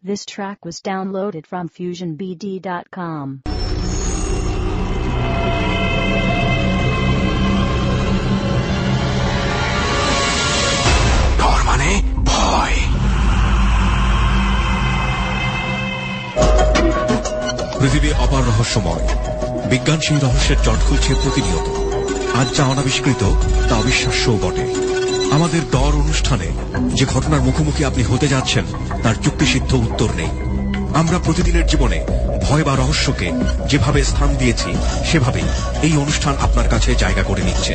This track was downloaded from FusionBD.com. ডর মানে ভয়। পৃথিবী অপার রহস্যময়। বিজ্ঞান সেই রহস্যের জট খুলছে প্রতিনিয়ত। আজ যা অনাবিষ্কৃত তা অবিশ্বাস্যও বটে। আমাদের ডর অনুষ্ঠানে যে ঘটনার মুখোমুখি আপনি হতে যাচ্ছেন তার যুক্তিসিদ্ধ উত্তর নেই। আমরা প্রতিদিনের জীবনে ভয় বা রহস্যকে যেভাবে স্থান দিয়েছি সেভাবেই এই অনুষ্ঠান আপনার কাছে জায়গা করে নিচ্ছে।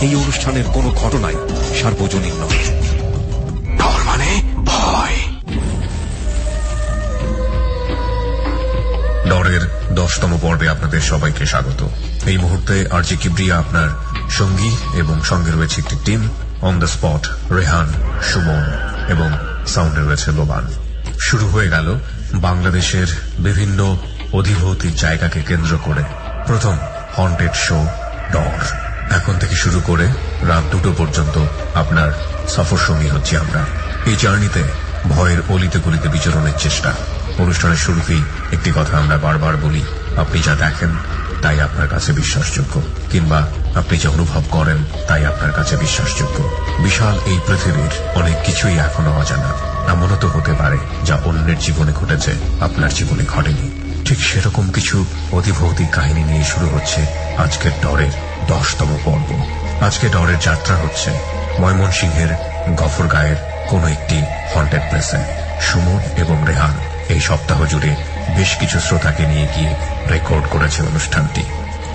এই অনুষ্ঠানের কোনো ঘটনাই সার্বজনীন নয়। ডর মানে ভয়। ডরের 10তম পর্বে আপনাদের সবাইকে স্বাগত। এই মুহূর্তে আরজি কিবরিয়া আপনার সঙ্গী এবং সঙ্গে রয়েছে একটি team. On the spot Rehan, Suman এবং সাউন্ডে রয়েছে লোবান। শুরু হয়ে গেল বাংলাদেশের বিভিন্ন অধিভৌতিক জায়গাকে কেন্দ্র করে প্রথম হন্টেড শো ডর। এখন থেকে শুরু করে রাত 2টো পর্যন্ত আপনার সফর সঙ্গী হচ্ছি আমরা। এই জার্নিতে ভয়ের অলিতে গলিতে বিচরণের চেষ্টা। অনুষ্ঠানের শুরুতেই একটি কথা আমরা বারবার বলি, আপনি যা দেখেন তাই আপনার কাছে বিশ্বাসযোগ্য, কিংবা আপনি যা অনুভব করেন তাই আপনার কাছে বিশ্বাসযোগ্য। বিশাল এই পৃথিবীর অনেক কিছুই এখনো অজানা। এমনও তো হতে পারে যা অন্যের জীবনে ঘটেছে, আপনার জীবনে ঘটেনি। ঠিক সেরকম কিছু অধিভৌতিক কাহিনী নিয়ে শুরু হচ্ছে আজকের ডরের 10তম পর্ব। আজকে ডরের যাত্রা হচ্ছে ময়মনসিংহের গফরগাঁয়ের কোন একটি হন্টেড প্লেসে। সুমন এবং রেহান এই সপ্তাহ জুড়ে বেশ কিছু শ্রোতাকে নিয়ে গিয়ে রেকর্ড করেছে অনুষ্ঠানটি।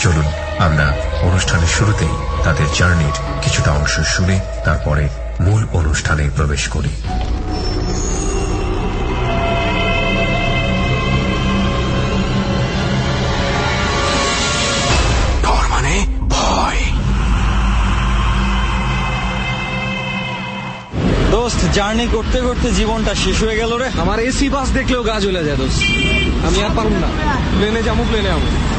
চলুন আমরা অনুষ্ঠানের শুরুতেই তাদের জার্নির কিছুটা অংশ শুনে তারপরে মূল অনুষ্ঠানে প্রবেশ করি। ডর মানে ভয়। দোস্ত, জার্নি করতে করতে জীবনটা শেষ হয়ে গেল রে। আমার এসি বাস দেখলেও গা জ্বলে যায় দোস্ত। আমি আর পারুম না। প্লেনে যাবো।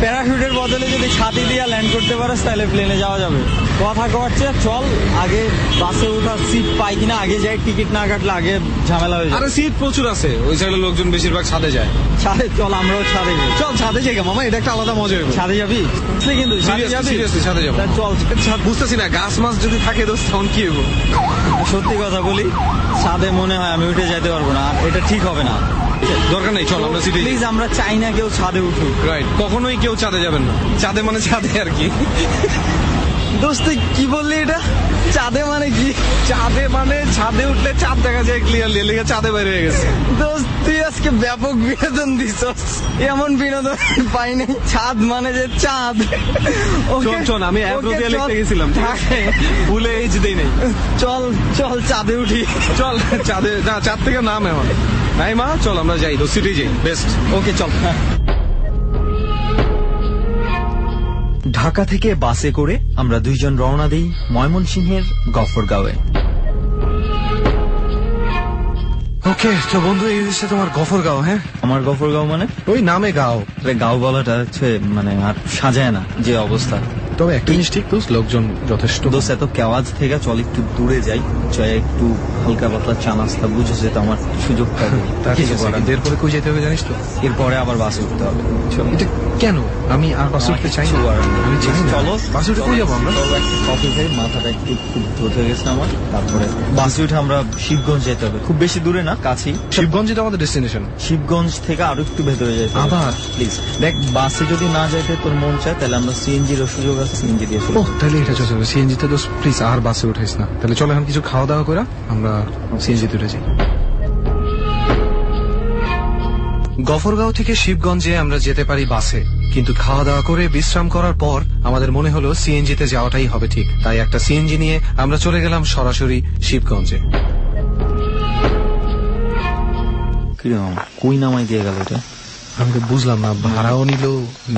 প্যারাশুটের বদলে যদি ছাতি দিয়ে ল্যান্ড করতে পারিস তাহলে প্লেনে যাওয়া যাবে। কথা কচ্ছে চল আগে বাসে ওঠার সিট পাই কিনা আগে যাই, টিকিট না কাটলে আগে ঝামেলা হয়ে যায়। আরে সিট প্রচুর আছে, ওই সাইডের লোকজন বেশিরভাগ ছাদে যায়। ছাদে চল, আমরাও ছাদে যাই। চল ছাদে যাই মামা, এটা একটা আলাদা মজা। ছাদে যাবি কিন্তু সিরিয়াসলি ছাদে যাবো। চল। বুঝতেছি না গাছ মাছ যদি থাকে দোস্ত তখন কি হবো। সত্যি কথা বলি, ছাদে মনে হয় আমি উঠে যেতে পারবো না, এটা ঠিক হবে না। দরকার নেই, চল আমরা সিটে। প্লিজ, আমরা চাই না কেউ ছাদে উঠুক। রাইট, কখনোই কেউ ছাদে যাবেন না। ছাদে মানে ছাদে আর কি। দোস্ত কি বললি এটা? চাঁদে মানে কি? চাঁদে মানে ছাদে উঠলে চাঁদ দেখা যায় ক্লিয়ারলি, লেগে চাঁদে বের হয়ে গেছে। দোস্ত তুই আজকে ব্যাপক বিনোদন দিছস, এমন বিনোদন পাইনি। ছাদ মানে যে চাঁদ। চল আমি অ্যাপ্রো দিয়ে লিখতে গেছিলাম, ভুলে এইচ দেই নাই। চল চাঁদে উঠি। চল চাঁদে, না চাঁদ থেকে নাম এমন নাই মা, চল আমরা যাই, তো সিটি যাই বেস্ট। ওকে চল। ঢাকা থেকে বাসে করে আমরা দুইজন রওনা দিই ময়মনসিংহের গফরগাঁওয়ে। ওকে তো বন্ধু, এই হচ্ছে তোমার গফরগাঁও। হ্যাঁ, আমার গফরগাঁও মানে ওই নামে গাঁও। গাঁও বলাটা হচ্ছে মানে আর সাজায় না যে অবস্থা। তবে একটা জিনিস ঠিক দোস্ত, লোকজন যথেষ্ট। দোস্ত এত কেওয়াজ থেকে চল একটু দূরে যাই, চাই একটু হালকা পাতলা চা নাস্তা বুঝেছে তো আমার সুযোগ পাবে। এরপরে কই যেতে হবে জানিস তো? এরপরে আবার বাসে উঠতে হবে। এটা কেন? আমি আর বাসে উঠতে চাই না। আমি জানি না। চলো বাসে উঠে কই যাবো আমরা? কফি খাই, মাথাটা একটু খুব ধরে হয়ে গেছে আমার। তারপরে বাসে উঠে আমরা শিবগঞ্জ যেতে হবে, খুব বেশি দূরে না, কাছেই। শিবগঞ্জ এটা আমাদের ডেস্টিনেশন। শিবগঞ্জ থেকে আরো একটু ভেতরে যেতে হবে। আবার প্লিজ দেখ, বাসে যদি না যাইতে তোর মন চায় তাহলে আমরা সিএনজির সুযোগ আছে, সিএনজি দিয়ে চলো। তাহলে এটা চলবে সিএনজিতে। দোস্ত প্লিজ আর বাসে উঠাইস না। তাহলে চলো এখন কিছু খাওয়া দাওয়া করে আমরা সিএনজিতে উঠে যাই। গফরগাঁও থেকে শিবগঞ্জে আমরা যেতে পারি বাসে, কিন্তু খাওয়া দাওয়া করে বিশ্রাম করার পর আমাদের মনে হলো সিএনজিতে যাওয়াটাই হবে ঠিক। তাই একটা সিএনজি নিয়ে আমরা চলে গেলাম সরাসরি শিবগঞ্জে। কই নামাই দিয়ে গেল এটা? আমি তো বুঝলাম না, ভাড়াও নিল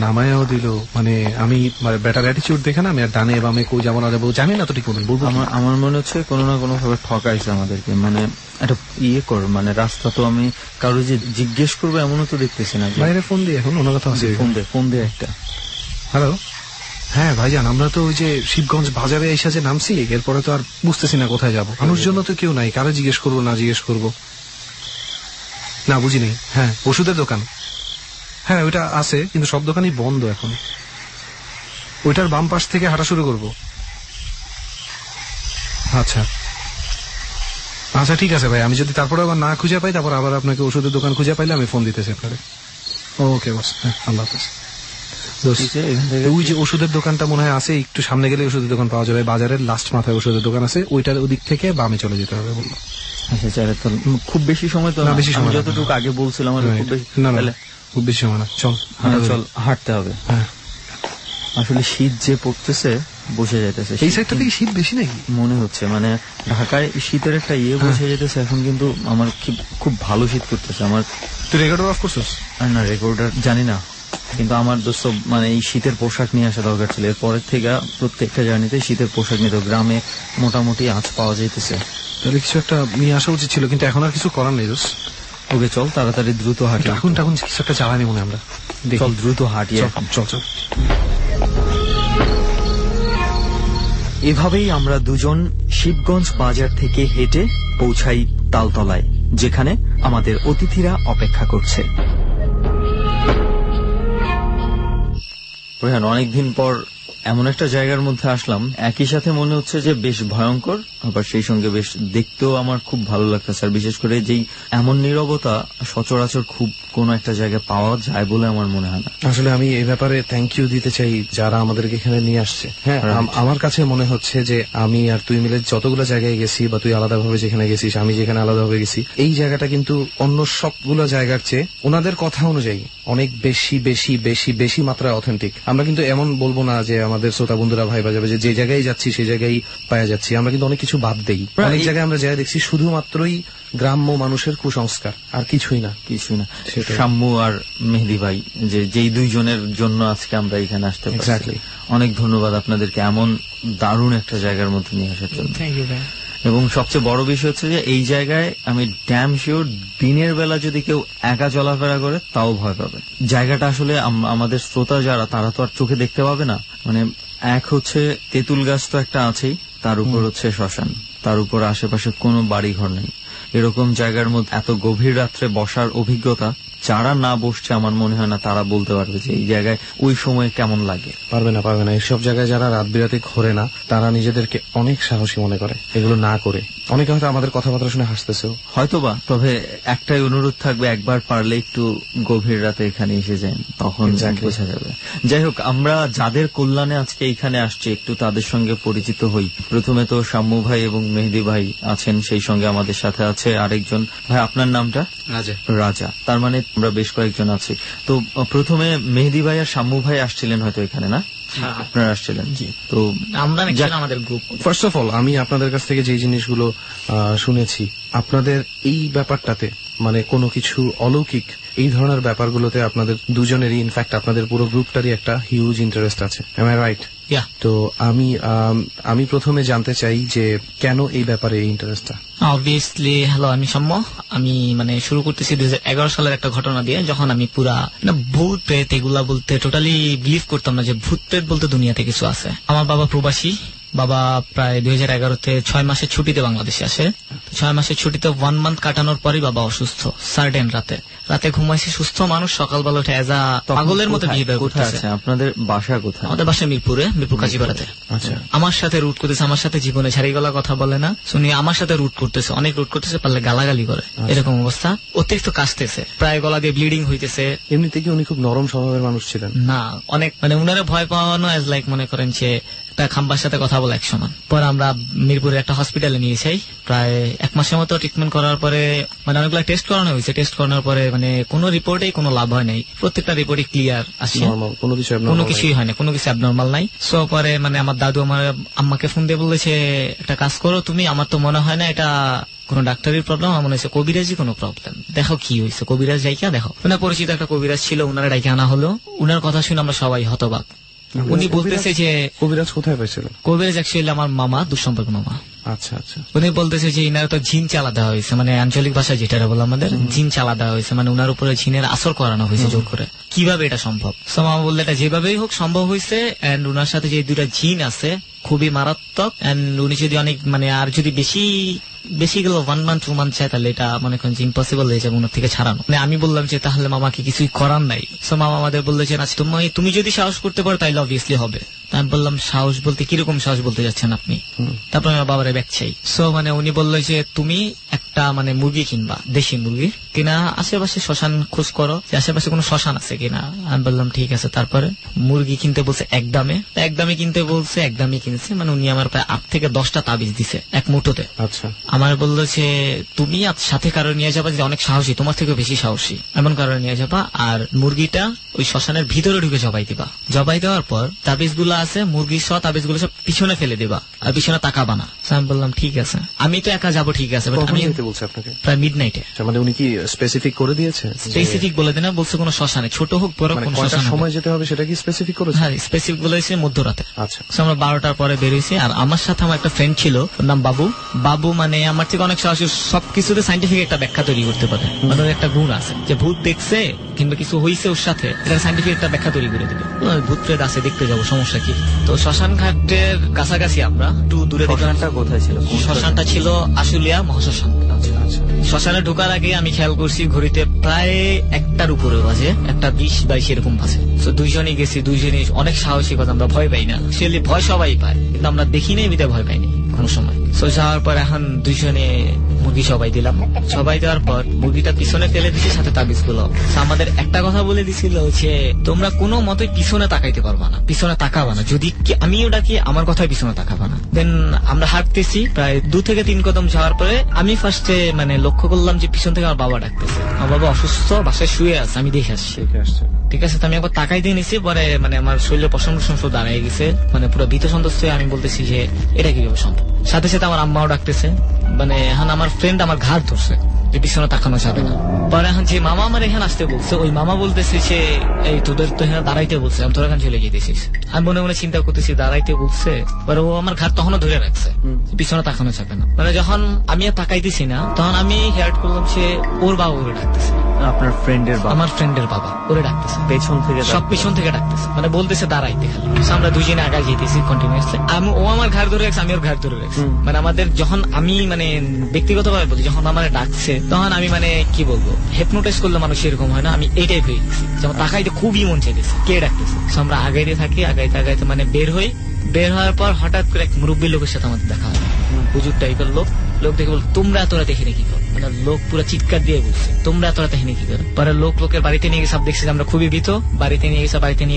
নামায়াও দিল। মানে আমি বেটার অ্যাটিচিউড দেখে না আমি আর ডানে বামে কই যাবো না যাবো জানি না তো ঠিক মতন বলবো। আমার মনে হচ্ছে কোনো না কোনো ভাবে ঠকাইছে আমাদেরকে। মানে একটা ইয়ে কর, মানে রাস্তা তো আমি কারো যে জিজ্ঞেস করবো এমনও তো দেখতেছি না। বাইরে ফোন দিয়ে এখন ওনার কথা আছে। ফোন দে একটা। হ্যালো, হ্যাঁ ভাইজান, আমরা তো ওই যে শিবগঞ্জ বাজারে এসে যে নামছি, এরপরে তো আর বুঝতেছি না কোথায় যাবো। আমার জন্য তো কেউ নাই, কারো জিজ্ঞেস করবো না জিজ্ঞেস করবো। না বুঝিনি। হ্যাঁ, ওষুধের দোকান, হ্যাঁ ওইটা আছে, কিন্তু সব দোকানই বন্ধ এখন। ওইটার বাম পাশ থেকে হাঁটা শুরু করব। আচ্ছা আচ্ছা ঠিক আছে ভাই, আমি যদি তারপরে আবার না খুঁজে পাই, তারপর আবার আপনাকে ওষুধের দোকান খুঁজে পাইলে আমি ফোন দিতেছি আপনাকে। ওকে বস, হ্যাঁ আল্লাহ হাফেজ। ওই যে ওষুধের দোকানটা মনে হয় আছে, একটু সামনে গেলে ওষুধের দোকান পাওয়া যাবে, বাজারের লাস্ট মাথায় ওষুধের দোকান আছে, ওইটার ওদিক থেকে বামে চলে যেতে হবে বললো। আচ্ছা চারে তো খুব বেশি সময় তো না, বেশি সময় যতটুকু আগে বলছিলাম খুব বেশি সময় না, চল চল হাঁটতে হবে। হ্যাঁ আসলে শীত যে পড়তেছে বোঝা যাইতেছে। এই সাইডটা থেকে শীত বেশি নাকি মনে হচ্ছে, মানে ঢাকায় শীতের একটা বোঝা যাইতেছে এখন, কিন্তু আমার খুব ভালো শীত করতেছে আমার। তুই রেকর্ডার অফ করছিস? না রেকর্ডার জানি না, কিন্তু আমার দোস্ত মানে এই শীতের পোশাক নিয়ে আসা দরকার ছিল। এরপরের থেকে প্রত্যেকটা জার্নিতে শীতের পোশাক নিত। গ্রামে মোটামুটি আঁচ পাওয়া যাইতেছে, তাহলে কিছু একটা নিয়ে আসা উচিত ছিল, কিন্তু এখন আর কিছু করার নেই। ওকে চল তাড়াতাড়ি দ্রুত হাঁটি। এখন কিছু একটা জ্বালানি মনে আমরা, চল দ্রুত হাঁটি। চল চল। এভাবেই আমরা দুজন শিবগঞ্জ বাজার থেকে হেঁটে পৌঁছাই তালতলায়, যেখানে আমাদের অতিথিরা অপেক্ষা করছে। অনেকদিন পর এমন একটা জায়গার মধ্যে আসলাম, একই সাথে মনে হচ্ছে যে বেশ ভয়ঙ্কর, আবার সেই সঙ্গে বেশ দেখতেও আমার খুব ভালো লাগতেছে। আর বিশেষ করে যেই এমন নীরবতা সচরাচর খুব কোন একটা জায়গায় পাওয়া যায় বলে আমার মনে হয় না। আসলে আমি এই ব্যাপারে থ্যাংক ইউ দিতে চাই যারা আমাদেরকে এখানে নিয়ে আসছে। হ্যাঁ, আমার কাছে মনে হচ্ছে যে আমি আর তুই মিলে যতগুলো জায়গায় গেছি, বা তুই আলাদাভাবে যেখানে গেছিস, আমি যেখানে আলাদাভাবে গেছি, এই জায়গাটা কিন্তু অন্য সবগুলো জায়গার চেয়ে ওনাদের কথা অনুযায়ী অনেক বেশি বেশি বেশি বেশি মাত্রায় অথেন্টিক। আমরা কিন্তু এমন বলবো না যে আমাদের শ্রোতা বন্ধুরা ভাই বাজাবে যে জায়গায় যাচ্ছি সেই জায়গায় পাওয়া যাচ্ছি। আমরা কিন্তু অনেক কিছু বাদ দেই। অনেক জায়গায় আমরা যাই দেখছি শুধুমাত্রই গ্রাম্য মানুষের কুসংস্কার, আর কিছুই না। শাম্মু আর মেহেদি ভাই যেই দুইজনের জন্য আজকে আমরা এখানে আসতে পারছি। অনেক ধন্যবাদ আপনাদেরকে এমন দারুণ একটা জায়গার মধ্যে নিয়ে আসার জন্য। এবং সবচেয়ে বড় বিষয় হচ্ছে যে এই জায়গায় আমি ড্যাম শিওর দিনের বেলা যদি কেউ একা চলাফেরা করে তাও ভয় পাবে। জায়গাটা আসলে আমাদের শ্রোতা যারা, তারা তো আর চোখে দেখতে পাবে না। মানে এক হচ্ছে তেঁতুল গাছ তো একটা আছেই, তার উপর হচ্ছে শ্মশান, তার উপর আশেপাশে কোনো বাড়ি ঘর নেই। এরকম জায়গার মধ্যে এত গভীর রাত্রে বসার অভিজ্ঞতা যারা না বসছে আমার মনে হয় না তারা বলতে পারবে যে এই জায়গায় ওই সময় কেমন লাগে। পারবে না। এইসব জায়গায় যারা রাত বিরাতে ঘোরে না, তারা নিজেদেরকে অনেক সাহসী মনে করে এগুলো না করে। অনেকে হয়তো আমাদের কথাবার্তা শুনে হাসতেছেও হয়তোবা, তবে একটাই অনুরোধ থাকবে, একবার পারলে একটু গভীর রাতে এখানে এসে যান, তখন বোঝা যাবে। যাই হোক, আমরা যাদের কল্যাণে আজকে এখানে আসছি একটু তাদের সঙ্গে পরিচিত হই। প্রথমে তো শাম্মু ভাই এবং মেহেদি ভাই আছেন, সেই সঙ্গে আমাদের সাথে আছে আরেকজন ভাই। আপনার নামটা? রাজা। তার মানে আমরা বেশ কয়েকজন আছি। তো প্রথমে মেহেদি ভাই আর শাম্মু ভাই আসছিলেন হয়তো এখানে, না? আপনারা আসছিলেন? তো আমরা আমাদের গ্রুপ। ফার্স্ট অফ অল আমি আপনাদের কাছ থেকে যে জিনিসগুলো শুনেছি, আপনাদের এই ব্যাপারটাতে মানে কোনো কিছু অলৌকিক এই ধরনের ব্যাপারগুলোতে আপনাদের দুজনেরই, ইনফ্যাক্ট আপনাদের পুরো গ্রুপটারই একটা হিউজ ইন্টারেস্ট আছে। Am I right? তো আমি প্রথমে জানতে চাই যে কেন এই ব্যাপারে এই ইন্টারেস্টটা? অবভিয়াসলি হ্যালো, আমি সাম্য। আমি মানে শুরু করতেছি 2011 সালের একটা ঘটনা দিয়ে, যখন আমি পুরা ভূত প্রেত এগুলা বলতে টোটালি বিলিভ করতাম না যে ভূত প্রেত বলতে দুনিয়াতে কিছু আছে। আমার বাবা প্রবাসী, বাবা প্রায় 2011-তে 6 মাসের ছুটিতে বাংলাদেশে আসে। 6 মাসের ছুটিতে 1 মান্থ কাটানোর পরই বাবা অসুস্থ। সার্টেন রাতে ঘুমাইছি সুস্থ মানুষ, সকালবেলা উঠে এজ আ পাগলের মতো বিহেভিয়ার করতেছে। আপনাদের বাসা কোথায়? আমাদের বাসা মিরপুর কাজীপাড়াতে। আচ্ছা। আমার সাথে রুট করতেছে, আমার সাথে জীবনে ছাড়ি গলা কথা বলে না, শুনি আমার সাথে রুট করতেছে, অনেক রুট করতেছে, পারলে গালাগালি করে। এরকম অবস্থা, অতিরিক্ত কাশতেছে, প্রায় গলা দিয়ে ব্লিডিং হইতেছে। এমনিতে কি উনি খুব নরম স্বভাবের মানুষ ছিলেন? না, অনেক মানে উনারা ভয় পাওয়ানো এজ লাইক মনে করেন যে খাম্বার সাথে কথা বলা এক সমান। পরে আমরা মিরপুরে একটা হসপিটালে নিয়ে যাই। প্রায় 1 মাসের মতো ট্রিটমেন্ট করার পরে মানে অনেকগুলো টেস্ট করানো হয়েছে। টেস্ট করানোর পরে মানে কোনো রিপোর্টেই কোনো লাভ হয় নাই। প্রত্যেকটা রিপোর্টই ক্লিয়ার আসছে, কোনো কিছুই হয় না, কোনো কিছু অ্যাবনর্মাল নাই। সো পরে মানে আমার দাদু আমার আম্মাকে ফোন দিয়ে বলেছে একটা কাজ করো তুমি, আমার তো মনে হয় না এটা কোন ডাক্তারের প্রবলেম, আমার মনে হয়েছে কবিরাজি কোনো প্রবলেম, দেখো কি হয়েছে। কবিরাজ ডাইকা দেখো। ওনার পরিচিত একটা কবিরাজ ছিল, ওনারা ডাইকা আনা হলো। উনার কথা শুনে আমরা সবাই হতবাক। উনি বলতেছে যে কবিরাজ কোথায় পেয়েছিলেন? কবিরাজ অ্যাকচুয়ালি আমার মামা, দুঃসম্পর্ক মামা। আচ্ছা আচ্ছা। উনি বলতেছে যে ইনারা তো জিন চালা দেওয়া হয়েছে, মানে আঞ্চলিক ভাষায় যেটা বলে আমাদের জিন চালা দেওয়া হয়েছে, মানে উনার উপরে জিনের আসর করানো হয়েছে জোর করে। কিভাবে এটা সম্ভব? সো মামা বললে এটা যেভাবেই হোক সম্ভব হয়েছে। এন্ড উনার সাথে যে 2টা জিন আছে খুবই মারাত্মক। এন্ড উনি যদি অনেক মানে আর যদি বেশি বেশি গেল 1 মান্থ 2 মান্থ চাই, তাহলে এটা মনে করেন যে ইম্পসিবল হয়ে যাবে ওনার থেকে ছাড়ানো। মানে আমি বললাম যে তাহলে মামাকে কিছুই করার নাই। সো মামা আমাদের বললো যে আচ্ছা তুমি যদি সাহস করতে পারো তাহলে অবভিয়াসলি হবে। আমি বললাম সাহস বলতে কিরকম সাহস বলতে যাচ্ছেন আপনি? তারপর আমার বাবারে ব্যাগ চাই। সো মানে উনি বললো যে তুমি একটা মানে মুরগি কিনবা, দেশি মুরগি কিনা, আশেপাশে শ্মশান খোঁজ করো যে আশেপাশে কোনো শ্মশান আছে কিনা। আমি বললাম ঠিক আছে। তারপরে মুরগি কিনতে বলছে এক দামে কিনতে বলছে, এক দামে কিনছে। মানে উনি আমার প্রায় 8 থেকে 10টা তাবিজ দিছে এক মুঠোতে। আচ্ছা, আমার বললো যে তুমি সাথে কারো নিয়ে যাবা যে অনেক সাহসী, তোমার থেকে বেশি সাহসী, এমন কারো নিয়ে যাবা, আর মুরগিটা ওই শ্মশানের ভিতরে ঢুকে জবাই দিবা। জবাই দেওয়ার পর তাবিজগুলো আছে মুরগি সহ তাবিজগুলো সব পিছনে ফেলে দিবা, আর পিছনে তাকাবা না। আমি বললাম ঠিক আছে, আমি তো একা যাবো, ঠিক আছে। আমি বলছি আপনাকে প্রায় মিডনাইটে। মানে উনি কি স্পেসিফিক করে দিয়েছে? স্পেসিফিক বলে দেনা, বলছে কোনো শ্মশানে, ছোট হোক বড় কোন শ্মশানে সময় যেতে হবে সেটা কি স্পেসিফিক করেছে? হ্যাঁ, স্পেসিফিক বলেছে মধ্যরাতে। আচ্ছা, আমরা 12টার পরে বেরিয়েছি। আর আমার সাথে আমার একটা ফ্রেন্ড ছিল, নাম বাবু মানে আমার থেকে অনেক সাহসী, সবকিছুতে সাইন্টিফিক একটা ব্যাখ্যা তৈরি করতে পারে। মানে একটা গুণ আছে যে ভূত দেখছে কিংবা কিছু হয়েছে ওর সাথে, এটা সাইন্টিফিক একটা ব্যাখ্যা তৈরি করে দেবে। ভূত প্রেত আছে, দেখতে যাবো, সমস্যা কি? তো শ্মশান ঘাটের কাছাকাছি আমরা একটু দূরে। শ্মশানটা কোথায় ছিল? শ্মশানটা ছিল আশুলিয়া মহাশ্মশান। শ্মশানে ঢোকার আগে আমি খেয়াল করছি ঘড়িতে প্রায় 1টার উপরে বাজে, 1:20-22 এরকম বাজে। তো দুইজনই গেছি, দুইজনই অনেক সাহসী কথা, আমরা ভয় পাই না। আসলে ভয় সবাই পায়, কিন্তু আমরা দেখি নাই বিধে ভয় পাইনি কোনো সময়। তো যাওয়ার পর এখন দুইজনে মুরগি সবাই দিলাম। সবাই দেওয়ার পর মুরগিটা পিছনে ফেলে দিচ্ছে, সাথে তাবিজ গুলো। আমাদের একটা কথা বলে দিছিল যে তোমরা কোনো মতোই পিছনে তাকাইতে পারবা না, পিছনে তাকাবা না, যদি আমিও ডাকি আমার কথাই পিছনে তাকাবা না। দেন আমরা হাঁটতেছি, প্রায় 2 থেকে 3 কদম যাওয়ার পরে আমি ফার্স্টে মানে লক্ষ্য করলাম যে পিছন থেকে আমার বাবা ডাকতেছে। আমার বাবা অসুস্থ, বাসায় শুয়ে আছে, আমি দেখে আসছি। ঠিক আছে, তো আমি একবার তাকাই দিয়ে নিছি। পরে মানে আমার শরীরে প্রশংস দাঁড়িয়ে গেছে, মানে পুরো ভীত সন্ত্রস্ত হয়ে আমি বলতেছি যে এটা কিভাবে সম্ভব। সাথে সাথে আমার আম্মাও ডাকতেছে। মানে এখন আমার ফ্রেন্ড আমার ঘাড় ধরছে যে পিছনে তাকানো যাবে না। পরে এখন যে মামা আমার এখানে আসতে বলছে, ওই মামা বলতেছে যে এই তোদের তো এখানে দাঁড়াইতে বলছে, আমি তোর এখানে চলে যেতেছিস। আমি মনে মনে চিন্তা করতেছি দাঁড়াইতে বলছে, পরে ও আমার ঘাড় তখনও ধরে রাখছে, পিছনে তাকানো যাবে না। মানে যখন আমি আর তাকাইতেছি না, তখন আমি হেয়ার করলাম সে ওর বাবা ওরে ডাকতেছে। আপনার ফ্রেন্ডের বাবা? আমার ফ্রেন্ডের বাবা ওরে ডাকতেছে, পেছন থেকে, সব পিছন থেকে ডাকতেছে। মানে বলতেছে দাঁড়াইতে। খালি আমরা দুজনে আগায় যেতেছি কন্টিনিউয়াসলি। ও আমার ঘাড় ধরে রাখছে, আমি ওর ঘাড় ধরে রাখছি। মানে আমাদের যখন আমি মানে ব্যক্তিগতভাবে বলি, যখন আমার ডাকছে তখন আমি মানে কি বলবো, হেপনোটাইজ করলে মানুষ এরকম হয় না, আমি এই টাইপ হয়ে গেছি। যেমন তাকাইতে খুবই মন চাইতেছে কে ডাকতেছে। আমরা আগাইতে থাকি, আগাইতে মানে বের হওয়ার পর হঠাৎ করে এক মুরব্বী লোকের সাথে আমাদের দেখা হয়, হুজুর টাইপের লোক দেখে বল তোমরা এতরা দেখে কি করো। মানে লোক পুরো চিৎকার দিয়ে বলছে তোমরা এতরা দেখে কি করো। পরে লোকের বাড়িতে নিয়ে গেছে, সব দেখছি আমরা খুবই ভীত। বাড়িতে নিয়ে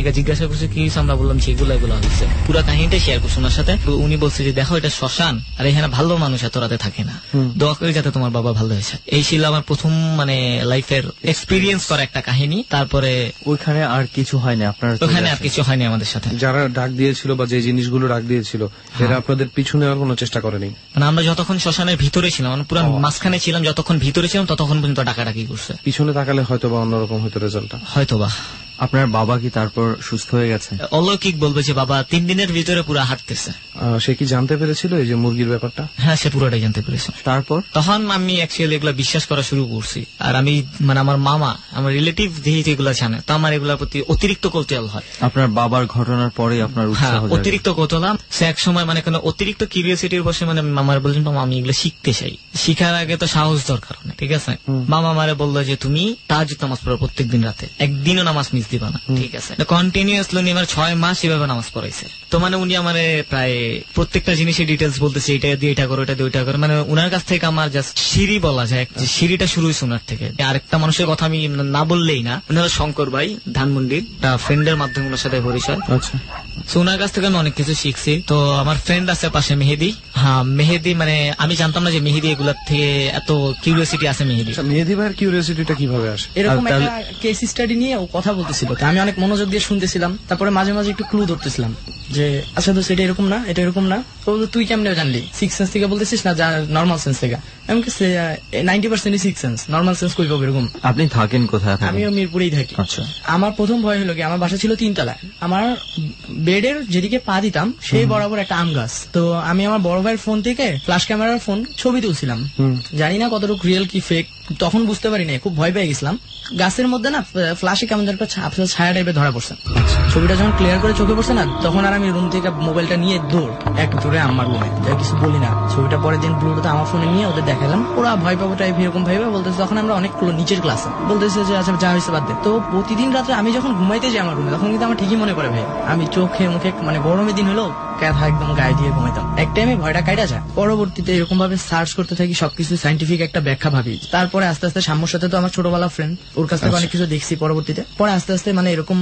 গিয়ে জিজ্ঞাসা করছে কি হয়েছে, আমরা বললাম যে এগুলো হয়েছে। পুরো কাহিনীটা শেয়ার করছে ওনার সাথে। উনি বলছে যে দেখো এটা শ্মশান, আর এখানে ভালো মানুষ এত রাতে থাকে না, দোয়া করে যাতে তোমার বাবা ভালো হয়েছে। এই ছিল আমার প্রথম মানে লাইফের এক্সপিরিয়েন্স করা একটা কাহিনী। তারপরে ওইখানে আর কিছু হয়নি আপনার? ওখানে আর কিছু হয়নি আমাদের সাথে। যারা ডাক দিয়েছিল বা যে জিনিসগুলো ডাক দিয়েছিল এরা আপনাদের পিছু নেওয়ার কোনো চেষ্টা করেনি? মানে আমরা যতক্ষণ শ্মশানের ভিতরে ছিলাম, মানে পুরো মাঝখানে ছিলাম, যতক্ষণ ভিতরে ছিলাম ততক্ষণ পর্যন্ত ডাকাডাকি করছে। পিছনে তাকালে হয়তো বা অন্যরকম হয়তো রেজাল্টটা। হয়তোবা। আপনার বাবা কি তারপর সুস্থ হয়ে গেছে? অলৌকিক বলবে যে বাবা 3 দিনের ভিতরে পুরো হাঁটতেছে। সে কি জানতে পেরেছিল এই যে মুরগির ব্যাপারটা? হ্যাঁ, সে পুরোটাই জানতে পেরেছে। তারপর তখন আমি অ্যাকচুয়ালি এগুলা বিশ্বাস করা শুরু করছি। আর আমি মানে আমার মামা, আমার রিলেটিভ যেহেতু এগুলা জানে, তো আমার এগুলোর প্রতি অতিরিক্ত কৌতূহল হয়। আপনার বাবার ঘটনার পরে আপনার অতিরিক্ত কৌতূহল। সে এক সময় মানে কোনো অতিরিক্ত কিউরিওসিটির বসে মানে মামার বলছেন মামা আমি এগুলো শিখতে চাই। শিখার আগে তো সাহস দরকার অনেক, ঠিক আছে। মামা আমারে বললো যে তুমি তাহাজ্জুদ নামাজ পড়ো প্রত্যেকদিন রাতে, একদিনও নামাজ মিস দিবা না, ঠিক আছে। কন্টিনিউয়াসলি উনি আমার 6 মাস এভাবে নামাজ পড়াইছে। তো মানে উনি আমার প্রায় প্রত্যেকটা জিনিসের ডিটেলস বলতেছে, এটা দিয়ে এটা করো, এটা দিয়ে ওইটা করো। মানে উনার কাছ থেকে আমার জাস্ট সিঁড়ি বলা যায়, সিঁড়িটা শুরু হয়েছে উনার থেকে। আরেকটা মানুষের কথা আমি না বললেই না, উনি হলো শঙ্কর ভাই ধানমন্ডির, ফ্রেন্ডের মাধ্যমে ওনার সাথে পরিচয়। আচ্ছা, তো ওনার কাছ থেকে আমি অনেক কিছু শিখছি। তো আমার ফ্রেন্ড আছে পাশে মেহেদি। হ্যাঁ, মেহেদি মানে আমি জানতাম না যে মেহেদি এগুলার থেকে এত কিউরিওসিটি আছে। মেহেদি ভাইয়ের কিউরিওসিটিটা কিভাবে আসে? এরকম একটা কেস স্টাডি নিয়ে ও কথা বলতেছিল, আমি অনেক মনোযোগ দিয়ে শুনতেছিলাম। তারপরে মাঝে মাঝে একটু ক্লু ধরতেছিলাম যে আচ্ছা তো সেটা এরকম না, এটা এরকম না। তো তুই কেমনে জানলি? 6 সেন্স থেকে বলতেছিস না নর্মাল সেন্স থেকে? আমি 90% 6 সেন্স, নর্মাল সেন্স কই পাবো এরকম। আপনি থাকেন কোথায়? আমিও মিরপুরেই থাকি। আচ্ছা। আমার প্রথম ভয় হলো কি, আমার বাসা ছিল 3 তলায়। আমার বেডের যেদিকে পা দিতাম সেই বরাবর একটা আম গাছ। তো আমি আমার বড় ভাইয়ের ফোন থেকে ফ্ল্যাশ ক্যামেরার ফোন ছবি তুলছিলাম, জানি না কতটুকু রিয়েল কি ফেক, তখন বুঝতে পারি না, খুব ভয় পেয়ে গেছিলাম। গাছের মধ্যে না ফ্ল্যাশে কেমন একটা ছায়া টাইপের ধরা পড়ছে। ছবিটা যখন ক্লিয়ার করে চোখে পড়ছে না, তখন আর আমি রুম থেকে মোবাইলটা নিয়ে দৌড় এক দূরে আমার রুমে, যা কিছু বলি না। ছবিটা পরের দিন ব্লুটুথে আমার ফোনে নিয়ে ওদের দেখালাম, ওরা ভয় পাবো টাইপ এরকম ভাইবে বলতেছে। তখন আমরা অনেক নিচের ক্লাসে বলতেছে যে আচ্ছা যা হয়েছে বাদ দে। তো প্রতিদিন রাত্রে আমি যখন ঘুমাইতে যাই আমার রুমে, তখন কিন্তু আমার ঠিকই মনে পড়ে ভাই, আমি চোখে মুখে মানে গরমের দিন হলো ক্যাথা একদম গায়ে দিয়ে ঘুমাইতাম। এক টাইমে ভয়টা কাটা যায়। পরবর্তীতে এরকম ভাবে সার্চ করতে থাকি, সবকিছু সাইন্টিফিক একটা ব্যাখ্যা ভাবি। তারপরে আস্তে আস্তে সাম্যর সাথে তো আমার ছোটবেলা ফ্রেন্ড, ওর কাছ থেকে অনেক কিছু দেখছি পরবর্তীতে। পরে আস্তে আস্তে মানে এরকম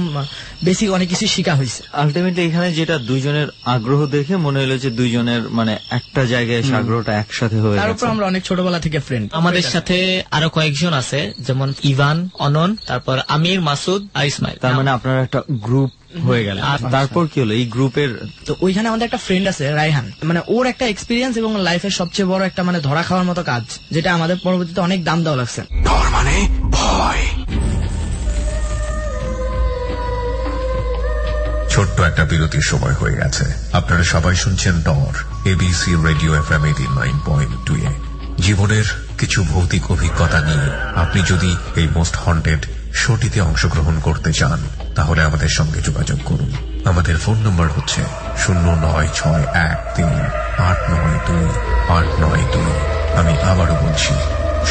বেসিক অনেক কিছু শিখা হয়েছে। আলটিমেটলি এখানে যেটা দুইজনের আগ্রহ দেখে মনে হলো যে দুইজনের মানে একটা জায়গায় এসে আগ্রহটা একসাথে হয়ে গেছে। তার উপর আমরা অনেক ছোটবেলা থেকে ফ্রেন্ড। আমাদের সাথে আরো কয়েকজন আছে, যেমন ইভান, অনন, তারপর আমির, মাসুদ আর ইসমাইল। তার মানে আপনারা একটা গ্রুপ হয়ে গেল। তারপর কি হলো এই গ্রুপের? তো ওইখানে আমাদের একটা ফ্রেন্ড আছে রায়হান, মানে ওর একটা এক্সপিরিয়েন্স এবং লাইফের সবচেয়ে বড় একটা মানে ধরা খাওয়ার মতো কাজ, যেটা আমাদের পরবর্তীতে অনেক দাম দেওয়া লাগছে। ডর মানে ভয়। ছোট্ট একটা বিরতির সময় হয়ে গেছে। আপনারা সবাই শুনছেন ডর, এবিসি রেডিও FM 89.2 এ। জীবনের কিছু ভৌতিক অভিজ্ঞতা নিয়ে আপনি যদি এই মোস্ট হন্টেড শোটিতে অংশগ্রহণ করতে চান, তাহলে আমাদের সঙ্গে যোগাযোগ করুন। আমাদের ফোন নম্বর হচ্ছে 09613892 আমি আবারও বলছি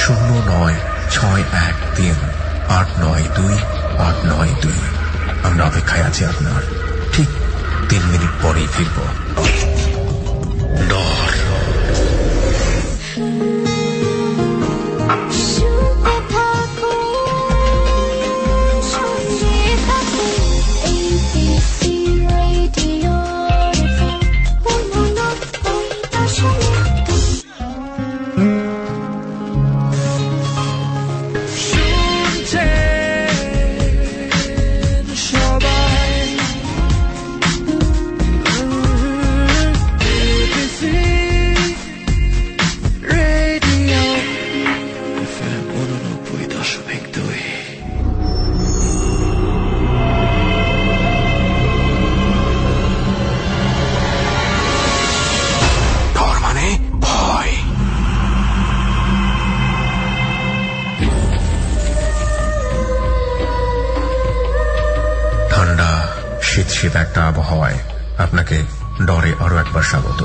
09613892 আমরা অপেক্ষায় আছি আপনার। ঠিক 3 মিনিট পরেই ফিরব। ডর। শীত একটা আবহাওয়ায় আপনাকে ডরে আরো একবার স্বাগত।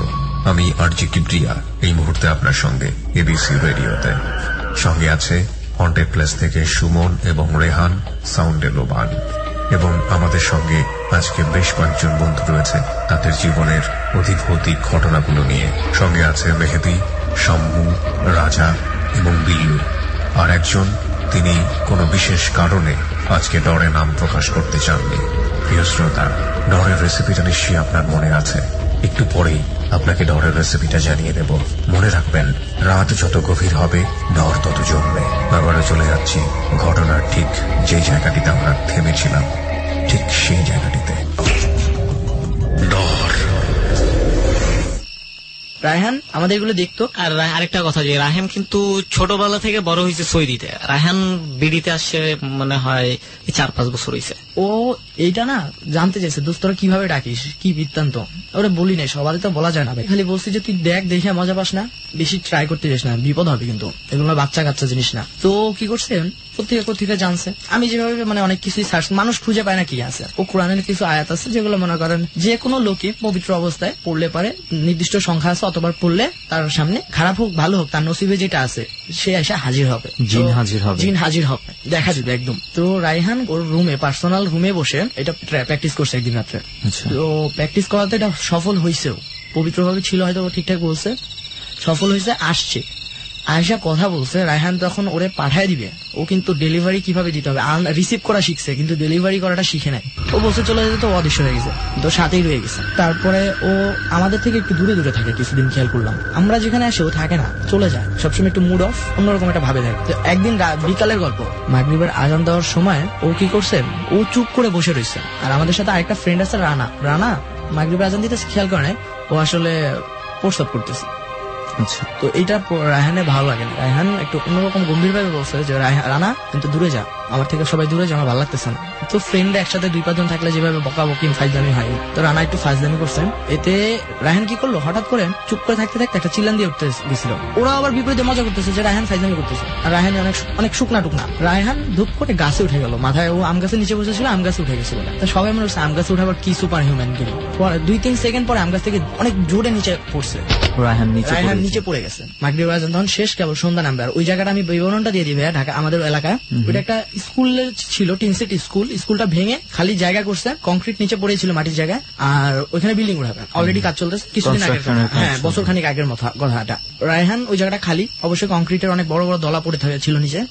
আমি আরজি কিবরিয়া, এই মুহূর্তে আপনার সঙ্গে এবিসি রেডিওতে। সঙ্গে আছে হন্টেড প্লেস থেকে সুমন এবং রেহান, সাউন্ডে লোবান, এবং আমাদের সঙ্গে আজকে বেশ কয়েকজন বন্ধু রয়েছে তাদের জীবনের অধিভৌতিক ঘটনাগুলো নিয়ে। সঙ্গে আছে মেহেদি, শাম্মু, রাজা এবং বিল্লু। আর একজন, তিনি কোনো বিশেষ কারণে আজকে ডরে নাম প্রকাশ করতে চাননি। প্রিয় শ্রোতা, ডরের রেসিপিটা নিশ্চয়ই আপনার মনে আছে। একটু পরেই আপনাকে ডরের রেসিপিটা জানিয়ে দেব। মনে রাখবেন, রাত যত গভীর হবে ডর তত জমবে। আবারও চলে যাচ্ছি ঘটনার ঠিক যে জায়গাটিতে আমরা থেমেছিলাম, ঠিক সেই জায়গাটিতে। ডর। রায়হান আমাদের এগুলো দেখতো। আর আরেকটা কথা, যে রায়হান কিন্তু ছোটবেলা থেকে বড় হয়েছে সৌদিতে। রায়হান বিডিতে আসছে মনে হয় 4-5 বছর হয়েছে। ও এইটা না জানতে চাইছে, দোস্তরা কিভাবে ডাকিস, কি বৃত্তান্ত। ওরা বলি নাই, সবারই তো বলা যায় না ভাই। খালি বলছি যে তুই দেখ, দেখে মজা পাস না, বেশি ট্রাই করতে যাস না, বিপদ হবে কিন্তু। এগুলো বাচ্চা কাচ্চা জিনিস না। তো কি করছে, পত্রিকা জানছে। আমি যেভাবে মানে অনেক কিছুই সার্চ, মানুষ খুঁজে পায় না কি আছে। ও কোরআনের কিছু আয়াত আছে যেগুলো মনে করেন যে কোনো লোকে পবিত্র অবস্থায় পড়লে পারে, নির্দিষ্ট সংখ্যা আছে, অতবার পড়লে তার সামনে খারাপ হোক ভালো হোক, তার নসিবে যেটা আছে সে এসে হাজির হবে, জিন হাজির হবে, দেখা যাবে একদম। তো রায়হান ওর রুমে, পার্সোনাল রুমে বসে এটা প্র্যাকটিস করছে একদিন রাত্রে। তো প্র্যাকটিস করাতে এটা সফল হয়েছেও, পবিত্রভাবে ছিল, হয়তো ঠিকঠাক বলছে, সফল হয়েছে। আসছে, আয়সা কথা বলছে। রায়হান তখন ওরে পাঠায় দিবে। ও কিন্তু ডেলিভারি কিভাবে দিতে হবে রিসিভ করা শিখছে, কিন্তু ডেলিভারি করাটা শিখে নাই। ও বলছে চলে যেতে, তো অদৃশ্য হয়ে গেছে, তো সাথেই রয়ে গেছে। তারপরে ও আমাদের থেকে একটু দূরে দূরে থাকে কিছুদিন, খেয়াল করলাম। আমরা যেখানে আসে ও থাকে না, চলে যায়, সবসময় একটু মুড অফ, অন্যরকম একটা ভাবে থাকে। তো একদিন বিকালের গল্প, মাগরিবের আজান দেওয়ার সময় ও কি করছে, ও চুপ করে বসে রয়েছে। আর আমাদের সাথে আরেকটা ফ্রেন্ড আছে রানা মাগরিবের আজান দিতেছে, খেয়াল করে নাই, ও আসলে প্রস্তাব করতেছে। আচ্ছা, তো এইটা রায়হানের ভালো লাগে না। রায়হান একটু অন্যরকম গম্ভীর ভাবে বলছে যে রানা কিন্তু দূরে যা, আমার থেকে সবাই দূরে যে আমার ভালো লাগতেছে না। তো ফ্রেন্ড একসাথে 2-5 জন থাকলে যেভাবে বকাবকি ফাইজলামি হয়, তো রানা একটু ফাইজলামি করছেন। এতে রায়হান কি করলো, হঠাৎ করে চুপ করে থাকতে থাকতে একটা চিল্লান দিয়ে উঠতে গেছিল। ওরা আবার বিপরীতে মজা করতেছে যে রায়হান ফাইজলামি করতেছে, আর রায়হান অনেক শুকনা টুকনা। রায়হান ধূপ করে গাছে উঠে গেল, মাথায় ও আম গাছের নিচে বসেছিল, আম গাছে উঠে গেছিল। তা সবাই মনে হচ্ছে আম গাছে উঠাবার কি সুপার হিউম্যান গিরি। 2-3 সেকেন্ড পরে আম গাছ থেকে অনেক জোরে নিচে পড়ছে, রায়হান নিচে পড়ে গেছে। মাগরিব আজান তখন শেষ, কেবল সন্ধ্যা নামবে। আর ওই জায়গাটা আমি বিবরণটা দিয়ে দিবে ঢাকা আমাদের এলাকায়। ওইটা একটা স্কুল ছিল, টিনসেট স্কুল। স্কুলটা ভেঙে খালি জায়গা করছে, কংক্রিট নিচে পড়েছিল মাটির জায়গায়, আর ওইখানে বিল্ডিং উঠাবে। অলরেডি কাজ চলতেছে কিছুদিন আগে, হ্যাঁ বছর খানিক আগের কথাটা। রায়হান ওই জায়গাটা খালি, অবশ্যই কংক্রিটের অনেক বড় বড় দলা পড়ে ছিল নিচে।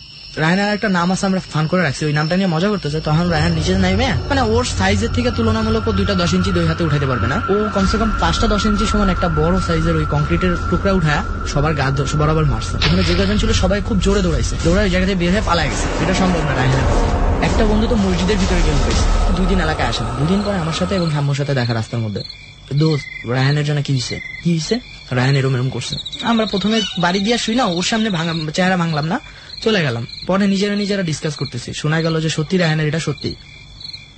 রায়হানের একটা নাম আছে, আমরা ফান করে রাখছি, ওই নামটা নিয়ে মজা করতেছে। তখন রায়হান নিচে নামে, মানে ওর সাইজের থেকে তুলনামূলক 2টা 10 ইঞ্চি 2 হাতে উঠাতে পারবে না। ও কমসে কম 5টা 10 ইঞ্চি সমান একটা বড় সাইজের ওই কংক্রিটের টুকরা উঠায় সবার গা বরাবর মারছে। ওখানে যে কজন ছিল সবাই খুব জোরে দৌড়াইছে, ওই জায়গা থেকে বের হয়ে পালা গেছে। এটা সম্ভব না রায়হানের। একটা বন্ধু তো মসজিদের ভিতরে গিয়ে উঠেছে, 2 দিন এলাকায় আসে না। 2 দিন পরে আমার সাথে এবং শাম্মুর সাথে দেখা রাস্তার মধ্যে, দোস্ত রায়হানের জন্য কি হয়েছে রায়হান এরম করছে। আমরা প্রথমে বাড়ি দিয়ে শুই না, ওর সামনে চেহারা ভাঙলাম না, চলে গেলাম। পরে নিজেরা ডিসকাস করতেছি, শোনা গেল যে সত্যি রায়হানের এটা সত্যি।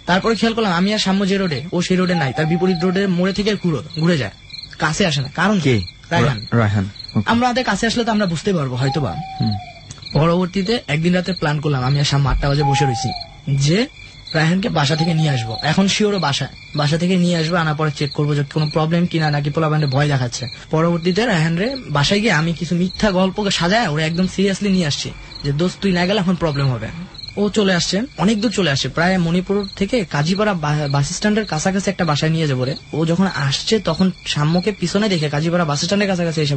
তারপরে খেয়াল করলাম আমি আর সাম্য যে রোডে, ও সেই রোডে নাই, তার বিপরীত রোডের মোড়ে থেকে ঘুরে যায়, কাছে আসে না। কারণ কি? রায়হান। আমাদের কাছে আসলে তো আমরা বুঝতে পারবো হয়তো বা। পরবর্তীতে একদিন রাতে প্ল্যান করলাম, আমি আর সাম্য 8টা বাজে বসে রয়েছি যে রায়হানকে বাসা থেকে নিয়ে আসবো। এখন শিওরও বাসা থেকে নিয়ে আসবো, আনার পরে চেক করবো যে কোনো প্রবলেম কিনা, নাকি পোলাপানরে ভয় দেখাচ্ছে। পরবর্তীতে রায়হানরে বাসায় গিয়ে আমি কিছু মিথ্যা গল্পকে সাজায় ওরা একদম সিরিয়াসলি নিয়ে আসছি যে দোস্ত তুই না গেলে এখন প্রবলেম হবে। ও চলে আসছে, অনেক দূর চলে আসছে, প্রায় মণিপুর থেকে কাজীপাড়া বাস স্ট্যান্ডের কাছাকাছি একটা বাসায় নিয়ে যাবো রে। ও যখন আসছে তখন সাম্যকে পিছনে দেখে কাজীপাড়া বাস স্ট্যান্ডের কাছাকাছি এসে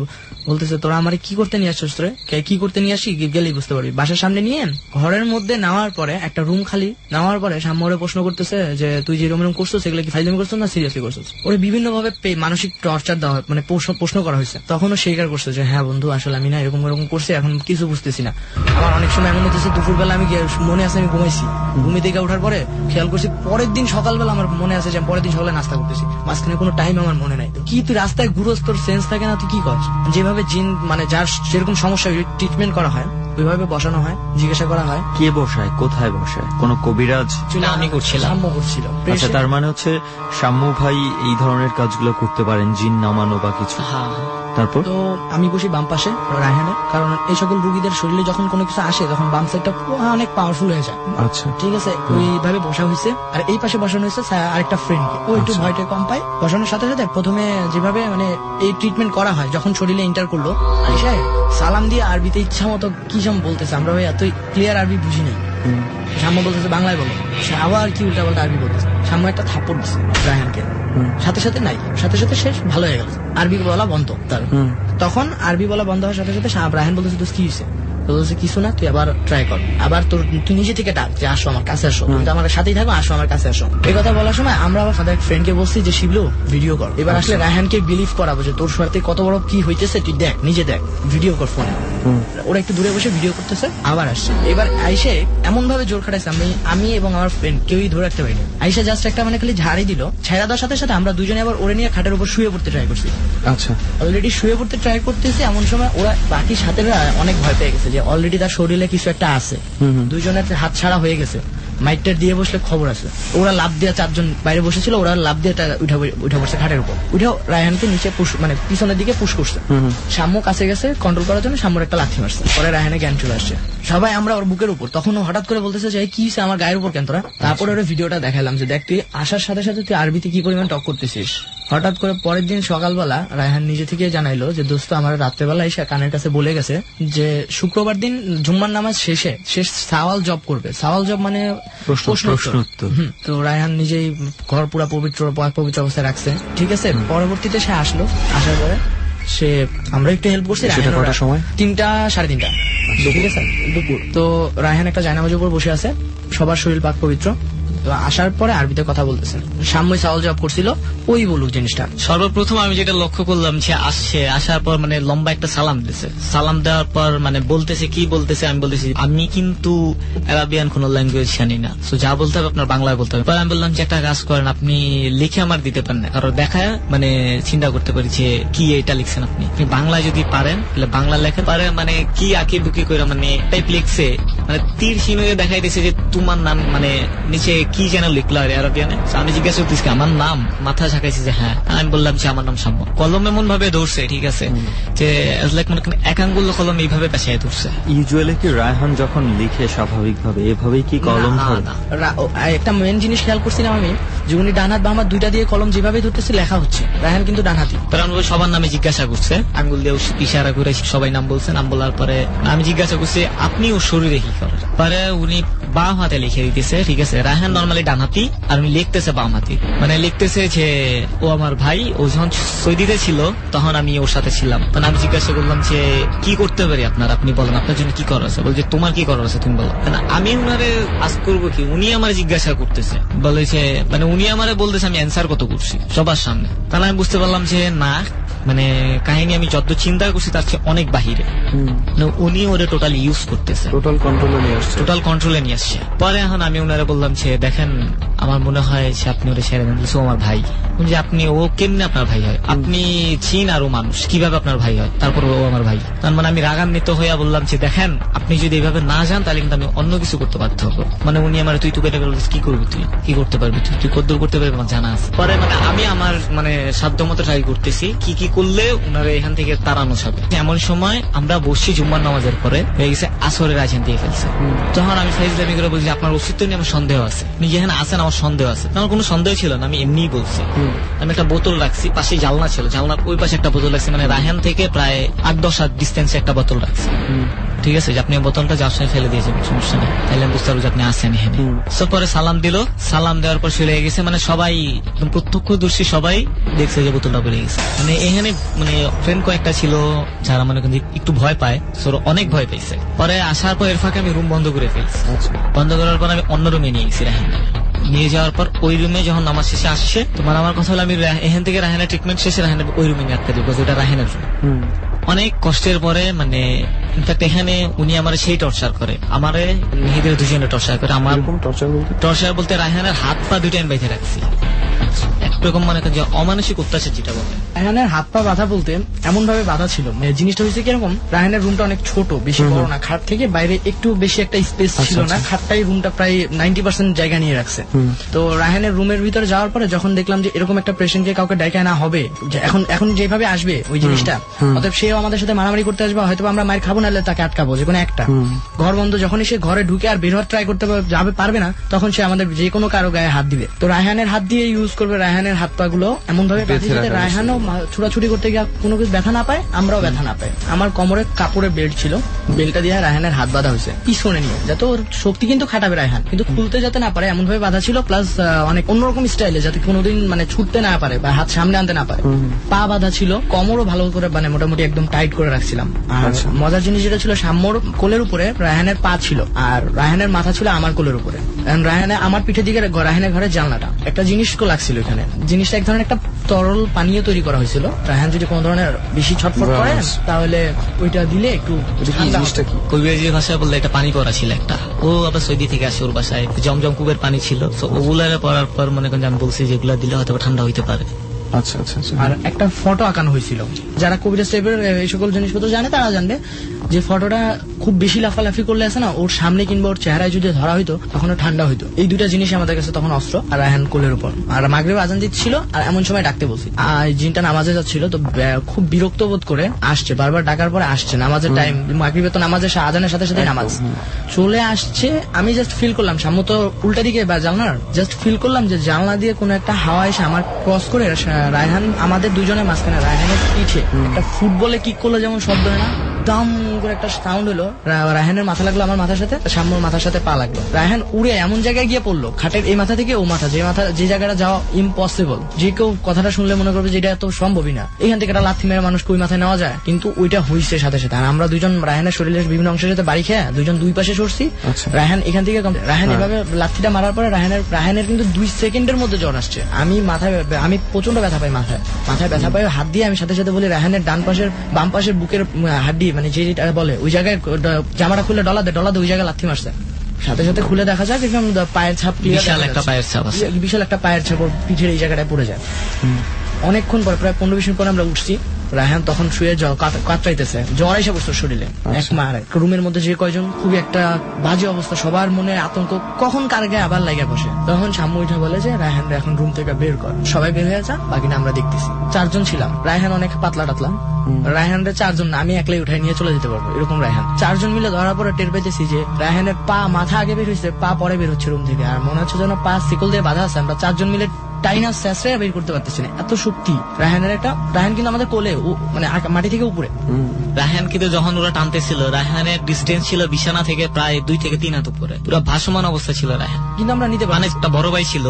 বলতেছে, তোরা আমারে কি করতে নিয়ে আসছিস রে? কি করতে নিয়ে আসি গেলেই বুঝতে পারবি। বাসার সামনে নিয়ে ঘরের মধ্যে নেওয়ার পরে একটা রুম খালি নেওয়ার পরে সাম্যরে প্রশ্ন করতেছে যে তুই যে রুম করছো সেগুলো কি ফাইজলামি করছো না সিরিয়াসলি করছো? ওরে বিভিন্ন ভাবে মানসিক টর্চার দেওয়া হয়, মানে প্রশ্ন করা হয়েছে। তখনও স্বীকার করছে যে হ্যাঁ বন্ধু আসলে আমি না এরকম করছি, এখন কিছু বুঝতেছি না। আমার অনেক সময় এমন হচ্ছে দুপুরবেলা আমি মনে আছে আমি ঘুমাইছি, ঘুমিয়ে থেকে ওঠার পরে খেয়াল করছি পরের দিন সকালবেলা আমার মনে আছে যে পরের দিন সকালে নাস্তা করতেছি, মাঝখানে কোনো টাইম আমার মনে নাই। কি তুই রাস্তায় ঘুরোস, তোর সেন্স থাকে না, তুই কি করিস? যেভাবে জিন মানে যার যেরকম সমস্যা ট্রিটমেন্ট করা হয় ওইভাবে বসানো হয়, জিজ্ঞাসা করা হয় কে বসায়, কোথায় বসায়, কোন কবিরাজ? আমি করছিলাম, সাম্য করছিল। আচ্ছা, তার মানে হচ্ছে শাম্মু ভাই এই ধরনের কাজগুলো করতে পারেন, জিন নামানো বা কিছু। তারপর তো আমি বসি বাম পাশে রায়হানের, কারণ এই সকল রোগীদের শরীরে যখন কোনো কিছু আসে তখন বাম সাইডটা অনেক পাওয়ারফুল হয়ে যায়। আচ্ছা ঠিক আছে, ওইভাবে বসা হয়েছে। আর এই পাশে বসানো হয়েছে আরেকটা ফ্রেন্ডকে, ও একটু ভয়টা কম পায়। বসানোর সাথে সাথে প্রথমে যেভাবে মানে এই ট্রিটমেন্ট করা হয়, যখন শরীরে এন্টার করলো আইসায় সালাম দিয়ে আরবিতে ইচ্ছা মতো কি সব বলতেছে, আমরা ভাই এত ক্লিয়ার আরবি বুঝি নাই। সাম্য বলতেছে বাংলায় বলো, আবার কি উল্টা পাল্টা আরবি বলতেছে। সাম্য একটা থাপ্পড় দিচ্ছে রায়হানকে, সাথে সাথে শেষ ভালো হয়ে গেল, আরবি বলা বন্ধ তার। তখন আরবি বলা বন্ধ হওয়ার সাথে সাথে রায়হান বলতেছে তুই কি হয়েছে? বলছে কিছু না, তুই আবার ট্রাই কর, আবার তুই নিজে থেকে ডাক যে আসো আমার কাছে আসো, তুমি তো আমার সাথেই থাকো, আসো আমার কাছে আসো। এই কথা বলার সময় আমরা আবার আমাদের ফ্রেন্ডকে বলছি যে শিবলু ভিডিও কর। এবার আসলে রায়হানকে বিলিভ করাবো যে তোর সাথে কত বড় কি হইতেছে, তুই দেখ, নিজে দেখ, ভিডিও কর ফোনে। ওরা একটু দূরে বসে ভিডিও করতেছে, আবার আসছে। এবার আইসে এমন ভাবে জোর খাটাইছে আমি এবং আমার ফ্রেন্ড কেউই ধরে রাখতে পারিনি। আইসা জাস্ট একটা মানে খালি ঝাড়ি দিল, ছেড়া দেওয়ার সাথে সাথে আমরা দুজনে আবার ওরে নিয়ে খাটের উপর শুয়ে পড়তে ট্রাই করছি। আচ্ছা, অলরেডি শুয়ে পড়তে ট্রাই করতেছি, এমন সময় ওরা বাকি সাথীরা অনেক ভয় পেয়ে গেছে যে অলরেডি তার শরীরে কিছু একটা আছে, দুইজনের হাত ছাড়া হয়ে গেছে, মাইকটার দিয়ে বসলে খবর আছে। ওরা লাভ দিয়ে 4 জন বাইরে বসেছিল, ওরা লাভ দিয়ে উঠে পড়ছে খাটের উপর, উঠেও রায়হানকে নিচে মানে পিছনের দিকে পুশ করছে। সাম্য কাছে গেছে কন্ট্রোল করার জন্য, সাম্যর একটা লাথি মারছে, পরে রায়হানের জ্ঞান চলে আসছে। সবাই আমরা ওর বুকের উপর, তখন ও হঠাৎ করে বলতেছে যে কি আমার গায়ের উপর কেন তোরা? তারপরে ওরা ভিডিওটা দেখালাম যে দেখ তুই আসার সাথে সাথে তুই আরবিতে কি পরিমাণ টক করতেছিস। হঠাৎ করে পরের দিন সকালবেলা রায়হান নিজে থেকে জানাইলো যে দোস্ত আমার রাত্রেবেলা এসে কানের কাছে বলে গেছে যে শুক্রবার দিন জুম্মার নামাজ শেষ সাওয়াল জব করবে। সাওয়াল জব মানে প্রশ্ন উত্তর। তো রায়হান নিজেই ঘর পুরা পবিত্র অবস্থায় রাখছে। ঠিক আছে, পরবর্তীতে সে আসলো, আসার পরে সে আমরা একটু হেল্প করছি। 3টা 3:30 ঠিক আছে দুপুর। তো রায়হান একটা জায়নামাজের উপর বসে আছে, সবার শরীর পাক পবিত্র, তো আসার পরে আরবিতে কথা বলতেছেন। সাম্য সাওয়াল জব করছিল, ওই বলুক জিনিসটা। সর্বপ্রথম আমি যেটা লক্ষ্য করলাম যে আসার পর মানে লম্বা একটা সালাম দিয়েছে। সালাম দেওয়ার পর মানে বলতেছে, কি বলতেছে, আমি বলতেছি আমি কিন্তু আরাবিয়ান কোন ল্যাঙ্গুয়েজ জানি না, তো যা বলতে হবে আপনার বাংলায় বলতে হবে। পরে আমি বললাম যে একটা কাজ করেন, আপনি লিখে আমার দিতে পারেন না, কারণ দেখায় মানে চিন্তা করতে পারি যে কি এটা লিখছেন আপনি বাংলায় যদি পারেন তাহলে বাংলা লেখা পারে, মানে কি আঁকি বুকি করে মানে টাইপ লিখছে, মানে তীর চিহ্ন দেখাই দিয়েছে যে তোমার নাম, মানে নিচে কি যেন লিখলো আরবিয়ানে। আমি জিজ্ঞাসা করতেছি আমার নাম, মাথা ঝাঁকাইছি যে হ্যাঁ। আমি বললাম যে আমার নাম সাম্য। কলম এমন ভাবে ধরছে, ঠিক আছে, যে এক আঙ্গুল কলম এইভাবে পেছায় ধরছে। ইউজুয়ালি কি রায়হান যখন লিখে স্বাভাবিকভাবে এভাবেই কি কলম ধরে? একটা মেন জিনিস খেয়াল করছিলাম আমি, যে উনি ডান হাত বাম হাত দুইটা দিয়ে কলম যেভাবে ধরতেছে লেখা হচ্ছে, রায়হান কিন্তু ডান হাতি। সবার নামে জিজ্ঞাসা করছে, আঙ্গুল দিয়ে ইশারা করে সবাই নাম বলছে। নাম বলার পরে আমি জিজ্ঞাসা করছি আপনি ও শরীরে কি করেন, পরে উনি বাম হাতে লিখে দিতেছে, ঠিক আছে। রায়হান নর্মালি ডান হাতি আর উনি লিখতেছে বাম হাতি, মানে লিখতেছে যে ও আমার ভাই, ও যখন সৌদিতে ছিল তখন আমি ওর সাথে ছিলাম। তখন আমি জিজ্ঞাসা করলাম যে কি করতে পারি আপনার, আপনি বলেন আপনার জন্য কি করার আছে। বলছে তোমার কি করার আছে তুমি বলো। আমি উনারে আজ করবো কি, উনি আমার জিজ্ঞাসা করতেছে, বলেছে মানে উনি আমারে বলতেছে আমি অ্যান্সার কত করছি সবার সামনে। তাহলে আমি বুঝতে পারলাম যে না, মানে কাহিনী আমি যত চিন্তা করছি তার চেয়ে অনেক বাহিরে। উনি ওরে টোটাল ইউজ করতেছে, টোটাল কন্ট্রোলে নিয়ে আসছে। পরে এখন আমি ওনারা বললাম যে দেখেন আমার মনে হয় যে আপনি ওরে ছেড়ে দেন। ও আমার ভাই। যে আপনি ও কেমনে আপনার ভাই হয়, আপনি চীন আর ও মানুষ, কিভাবে আপনার ভাই হয়, তারপর ও আমার ভাই। তার মানে আমি রাগান্বিত হইয়া বললাম যে দেখেন আপনি যদি এইভাবে না যান তাহলে কিন্তু আমি অন্য কিছু করতে বাধ্য হবো। মানে উনি আমার তুই কেটে কি করবি, তুই কি করতে পারবি, তুই কদ্দূর করতে পারবি আমার জানা আছে। পরে মানে আমি আমার মানে সাধ্য মতো ট্রাই করতেছি কি কি করলে উনারা এখান থেকে তাড়ানো যাবে। এমন সময় আমরা বসছি জুম্মার নামাজের পরে, হয়ে গেছে আসরের আজান দিয়ে ফেলছে। তখন আমি ফাইজলামি করে বলছি আপনার অস্তিত্ব নিয়ে আমার সন্দেহ আছে, আপনি যেখানে আছেন আমার সন্দেহ আছে। আমার কোনো সন্দেহ ছিল না, আমি এমনিই বলছি। আমি একটা বোতল রাখছি, পাশে জালনা ছিল, জালনার ওই পাশে একটা বোতল রাখছি, মানে রায়হান থেকে প্রায় 8-10 হাত ডিস্টেন্সে একটা বোতল রাখছি, ঠিক আছে, যে আপনি বোতলটা যার সঙ্গে ফেলে দিয়েছেন সমস্যা নেই, তাহলে আমি বুঝতে পারবো যে আপনি আসেন এখানে। পরে সালাম দিল, সালাম দেওয়ার পর চলে গেছে, মানে সবাই প্রত্যক্ষদর্শী সবাই দেখছে যে বোতলটা বেড়ে গেছে। মানে এখানে মানে ফ্রেন্ড কয়েকটা ছিল যারা মনে করেন একটু ভয় পায়, অনেক ভয় পাইছে। পরে আসার পর এর ফাঁকে আমি রুম বন্ধ করে ফেলছি। বন্ধ করার পর আমি অন্য রুমে নিয়ে গেছি রায়হান। নিয়ে যাওয়ার পর ওই রুমে যখন নামাজ শেষে আসছে, তোমার আমার কথা হলো আমি এখান থেকে রায়হানের ট্রিটমেন্ট শেষে রায়হানের ওই রুমে নিয়ে আটকে দেবো, ওটা রায়হানের রুম। অনেক কষ্টের পরে মানে ইনফ্যাক্ট এখানে উনি আমার সেই টর্চার করে, আমারে মেহেদের দুজনে টর্চার করে। আমার টর্চার বলতে রায়হানের হাত পা দুইটা আমি বেঁধে রাখছি, একরকম মনে করেন যে অমানসিক অত্যাচার যেটা বলে। রায়হানের হাত পা বাঁধা বলতে এমন ভাবে বাঁধা ছিল, জিনিসটা হয়েছে কিরকম, রায়হানের রুমটা অনেক ছোট, বেশি বড় না, খাট থেকে বাইরে একটু বেশি একটা স্পেস ছিল না, খাটটাই রুমটা প্রায় 90% জায়গা নিয়ে রাখছে। তো রায়হানের রুমের ভিতরে যাওয়ার পরে যখন দেখলাম যে এরকম একটা পেশেন্টকে কাউকে ডাইকা না হবে, এখন যেভাবে আসবে ওই জিনিসটা, অতএব সেও আমাদের সাথে মারামারি করতে আসবে, হয়তো আমরা মায়ের খাবো, নাহলে তাকে আটকাবো, যে কোনো একটা। ঘর বন্ধ, যখনই সে ঘরে ঢুকে আর বের হওয়ার ট্রাই করতে যাবে পারবে না, তখন সে আমাদের যে কোনো কারো গায়ে হাত দিবে। তো রায়হানের হাত দিয়ে ইউজ করবে, রায়হানের হাত পা গুলো এমন ভাবে যাতে রায়হানও ছুটাছুটি করতে গিয়ে কোনো কিছু ব্যথা না পায়, আমরাও ব্যথা না পাই। আমার কোমরে কাপড়ের বেল্ট ছিল, বেল্টটা দিয়ে রায়হানের হাত বাঁধা হয়েছে পিছনে নিয়ে, যাতে ওর শক্তি কিন্তু খাটাবে রায়হান, কিন্তু খুলতে যাতে না পারে এমন ভাবে বাঁধা ছিল, প্লাস অনেক অন্যরকম স্টাইলে, যাতে কোনোদিন মানে ছুটতে না পারে বা হাত সামনে আনতে না পারে। পা বাঁধা ছিল, কোমরও ভালো করে মানে মোটামুটি একদম টাইট করে রাখছিলাম। আর মজার জিনিস যেটা ছিল, সাম্যর কোলের উপরে রায়হানের পা ছিল, আর রায়হানের মাথা ছিল আমার কোলের উপরে। রায়হানের আমার পিঠের দিকে রায়হানের ঘরের জানলাটা, একটা জিনিস লাগছিল এখানে, জিনিসটা এক ধরনের একটা তরল পানীয় তৈরি করা হয়েছিল। রায়হান যদি কোনো ধরনের বেশি ছটফট করে তাহলে ওইটা দিলে একটু কবিরাজি ভাষায় বললে এটা পানি পড়া ছিল একটা। ও আবার সৌদি থেকে আসে, ওর বাসায় জমজম কুবের পানি ছিল, ওগুলারে পড়ার পর মনে করেন আমি বলছি যেগুলা দিলে হয়তো ঠান্ডা হইতে পারে। আচ্ছা আচ্ছা। আর একটা ফটো আঁকানো হয়েছিল, যারা কবিরাজ টাইপের এই সকল জিনিসপত্র জানে তারা জানবে যে ফটোটা খুব বেশি লাফালাফি করলে আছে না, ওর সামনে কিংবা ওর চেহারায় যদি ধরা হইতো তখন ঠান্ডা হইতো। এই দুইটা জিনিস আমাদের কাছে তখন অস্ত্র। আর রায়হান কোলের উপর, আর মাগরিব আজান দিচ্ছিল, আর এমন সময় ডাকতে বলছি, আর জিনটা নামাজে যাচ্ছিল, তো খুব বিরক্ত বোধ করে আসছে, বারবার ডাকার পরে আসছে, নামাজের টাইম, মাগরিবে তো নামাজের আজানের সাথে সাথে নামাজ চলে আসছে। আমি জাস্ট ফিল করলাম, সামনে তো উল্টা দিকে বা জানলার, জাস্ট ফিল করলাম যে জানলা দিয়ে কোনো একটা হাওয়া এসে আমার ক্রস করে রায়হান আমাদের দুজনের মাঝখানে রায়হানের পিঠে একটা ফুটবলে কিক করলে যেমন শব্দ হয় না, দাম করে একটা সাউন্ড হলো, রায়হানের মাথা লাগলো আমার মাথার সাথে, শাম্মুর মাথার সাথে পা লাগলো। রায়হান উড়ে এমন জায়গায় গিয়ে পড়লো, খাটের এই মাথা থেকে ও মাথা, যে জায়গাটা যাওয়া ইম্পসিবল, যে কেউ কথাটা শুনলে মনে করবে যে এটা এত সম্ভবই না, এখান থেকে একটা লাথি মেরে মানুষকে ওই মাথায় নেওয়া যায়, কিন্তু ওইটা হইছে সাথে সাথে। আর আমরা দুইজন রায়হানের শরীরের বিভিন্ন অংশের সাথে বাড়ি খেয়ে দুইজন দুই পাশে সরছি। রায়হান এখান থেকে, রায়হান এভাবে লাথিটা মারার পরে রায়হানের কিন্তু 2 সেকেন্ডের মধ্যে জ্বর আসছে। আমি প্রচন্ড ব্যথা পাই, মাথায় ব্যথা পাই, হাত দিয়ে আমি সাথে সাথে বলি রায়হানের ডান পাশের বাম পাশের বুকের হাড্ডি, মানে যেটা বলে ওই জায়গায় জামাটা খুলে ডলা দে ওই জায়গায় লাথি মারছে। সাথে সাথে খুলে দেখা যায় একদম পায়ের ছাপ, বিশাল একটা পায়ের ছাপ ওর পিঠের এই জায়গাটায় পড়ে যায়। অনেকক্ষণ পর, প্রায় 15-20 মিনিট পরে আমরা উঠছি। রায়হান তখন শুয়ে কাতরাইতেছে, জ্বর এসে বসতো শরীরে। রুমের মধ্যে যে কয়জন, খুবই একটা বাজে অবস্থা, সবার মনে আতঙ্ক, কখন কার গায়ে আবার লাগে বসে। তখন শাম্মু উঠে বলে যে রায়হান এখন রুম থেকে বের কর, সবাই বের হয়ে যা, বাকি না আমরা দেখতেছি। 4 জন ছিলাম, রায়হান অনেক পাতলা টাতলা, রায়হানরে 4 জন না, আমি একলাই উঠাই নিয়ে চলে যেতে পারবো এরকম রায়হান। 4 জন মিলে ধরার পরে টের পেতেছি যে রায়হানের পা, মাথা আগে বের হয়েছে, পা পরে বের হচ্ছে রুম থেকে, আর মনে হচ্ছে যেন পা শিকল দিয়ে বাঁধা আছে। আমরা 4 জন মিলে টাইনা শেষে বের করতে পারতেছি না, এত শক্তি রায়হানের একটা। রায়হান কিন্তু আমাদের কোলে, মানে মাটি থেকে উপরে। রায়হান কিন্তু যখন ওরা টানতেছিল, রায়হানের ডিস্টেন্স ছিল বিছানা থেকে প্রায় 2 থেকে 3 হাত উপরে, পুরো ভাসমান অবস্থা ছিল রায়হান। কিন্তু আমরা নিতে পারি, একটা বড় ভাই ছিল,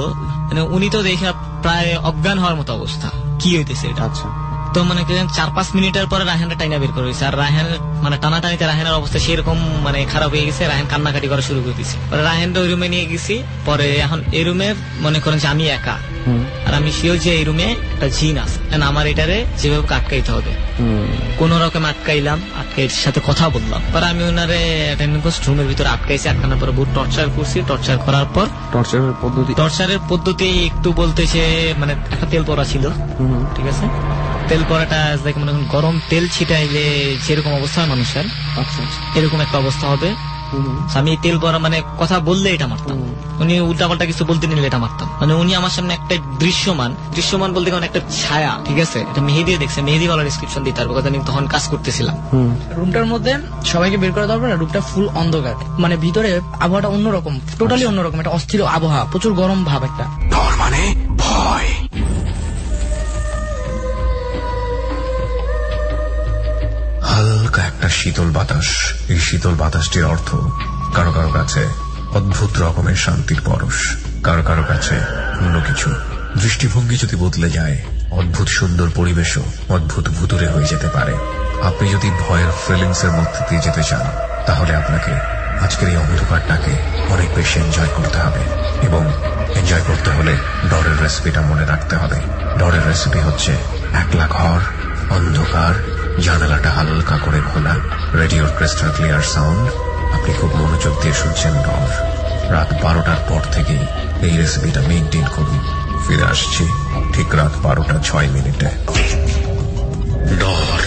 মানে উনি তো দেখে প্রায় অজ্ঞান হওয়ার মতো অবস্থা, কি হইতেছে এটা। আচ্ছা, তো মানে 4-5 মিনিটের পরে রায়হানটা টাইনা বের করে দিয়েছে। আর রায়হানের মানে টানাটানিতে রায়হানের অবস্থা সেরকম মানে খারাপ হয়ে গেছে, রায়হান কান্নাকাটি করা শুরু করে দিয়েছে। রায়হানটা ওই রুমে নিয়ে গেছি। পরে এখন এই রুমে মনে করেন যে আমি একা, আর আমি শিওর যে এই রুমে একটা জিন আছে, আমার এটারে যেভাবে আটকাইতে হবে। কোন রকম আটকাইলাম, আটকাইর সাথে কথা বললাম। পরে আমি ওনারে রুমের ভিতরে আটকাইছি, আটকানোর পরে বহুত টর্চার করছি। টর্চার করার পর টর্চারের পদ্ধতি একটু বলতেছে, মানে একটা তেল পড়া ছিল, ঠিক আছে, তেল পরাটা মনে করেন গরম তেল ছিটাইলে যেরকম অবস্থা হয় মানুষের, এরকম একটা অবস্থা হবে। আমি তেল পরা মানে কথা বললে এটা মারতাম, উনি উল্টাপাল্টা কিছু বলতে নিলে এটা মারতাম। মানে উনি আমার সামনে একটা দৃশ্যমান বলতে গেলে একটা ছায়া, ঠিক আছে, এটা মেহেদি দেখছে, মেহেদি বলার ডিসক্রিপশন দিতে পারবো, আমি তখন কাজ করতেছিলাম। রুমটার মধ্যে সবাইকে বের করে দেওয়ার পরে রুমটা ফুল অন্ধকার, মানে ভিতরে আবহাওয়াটা অন্যরকম, টোটালি অন্যরকম, একটা অস্থির আবহাওয়া, প্রচুর গরম ভাব একটা। তার মানে ভয়। হালকা একটা শীতল বাতাস। এই শীতল বাতাসটির অর্থ কারো কারো কাছে অদ্ভুত রকমের শান্তির পরশ, কারো কারো কাছে অন্য কিছু। দৃষ্টিভঙ্গি যদি বদলে যায়, অদ্ভুত সুন্দর পরিবেশও অদ্ভুত ভুতুরে হয়ে যেতে পারে। আপনি যদি ভয়ের ফিলিংস এর মধ্যে দিয়ে যেতে চান, তাহলে আপনাকে আজকের এই অন্ধকারটাকে অনেক বেশি এনজয় করতে হবে। এবং এনজয় করতে হলে ডরের রেসিপিটা মনে রাখতে হবে। ডরের রেসিপি হচ্ছে একলা ঘর, অন্ধকার, জানালাটা হালকা করে খোলা, রেডিওর ক্রিস্টাল ক্লিয়ার সাউন্ড। আপনি খুব মনোযোগ দিয়ে শুনছেন ডর। রাত 12টার পর থেকেই এই রেসিপিটা মেইনটেইন করুন। ফিরে আসছি ঠিক রাত 12:06 ডর।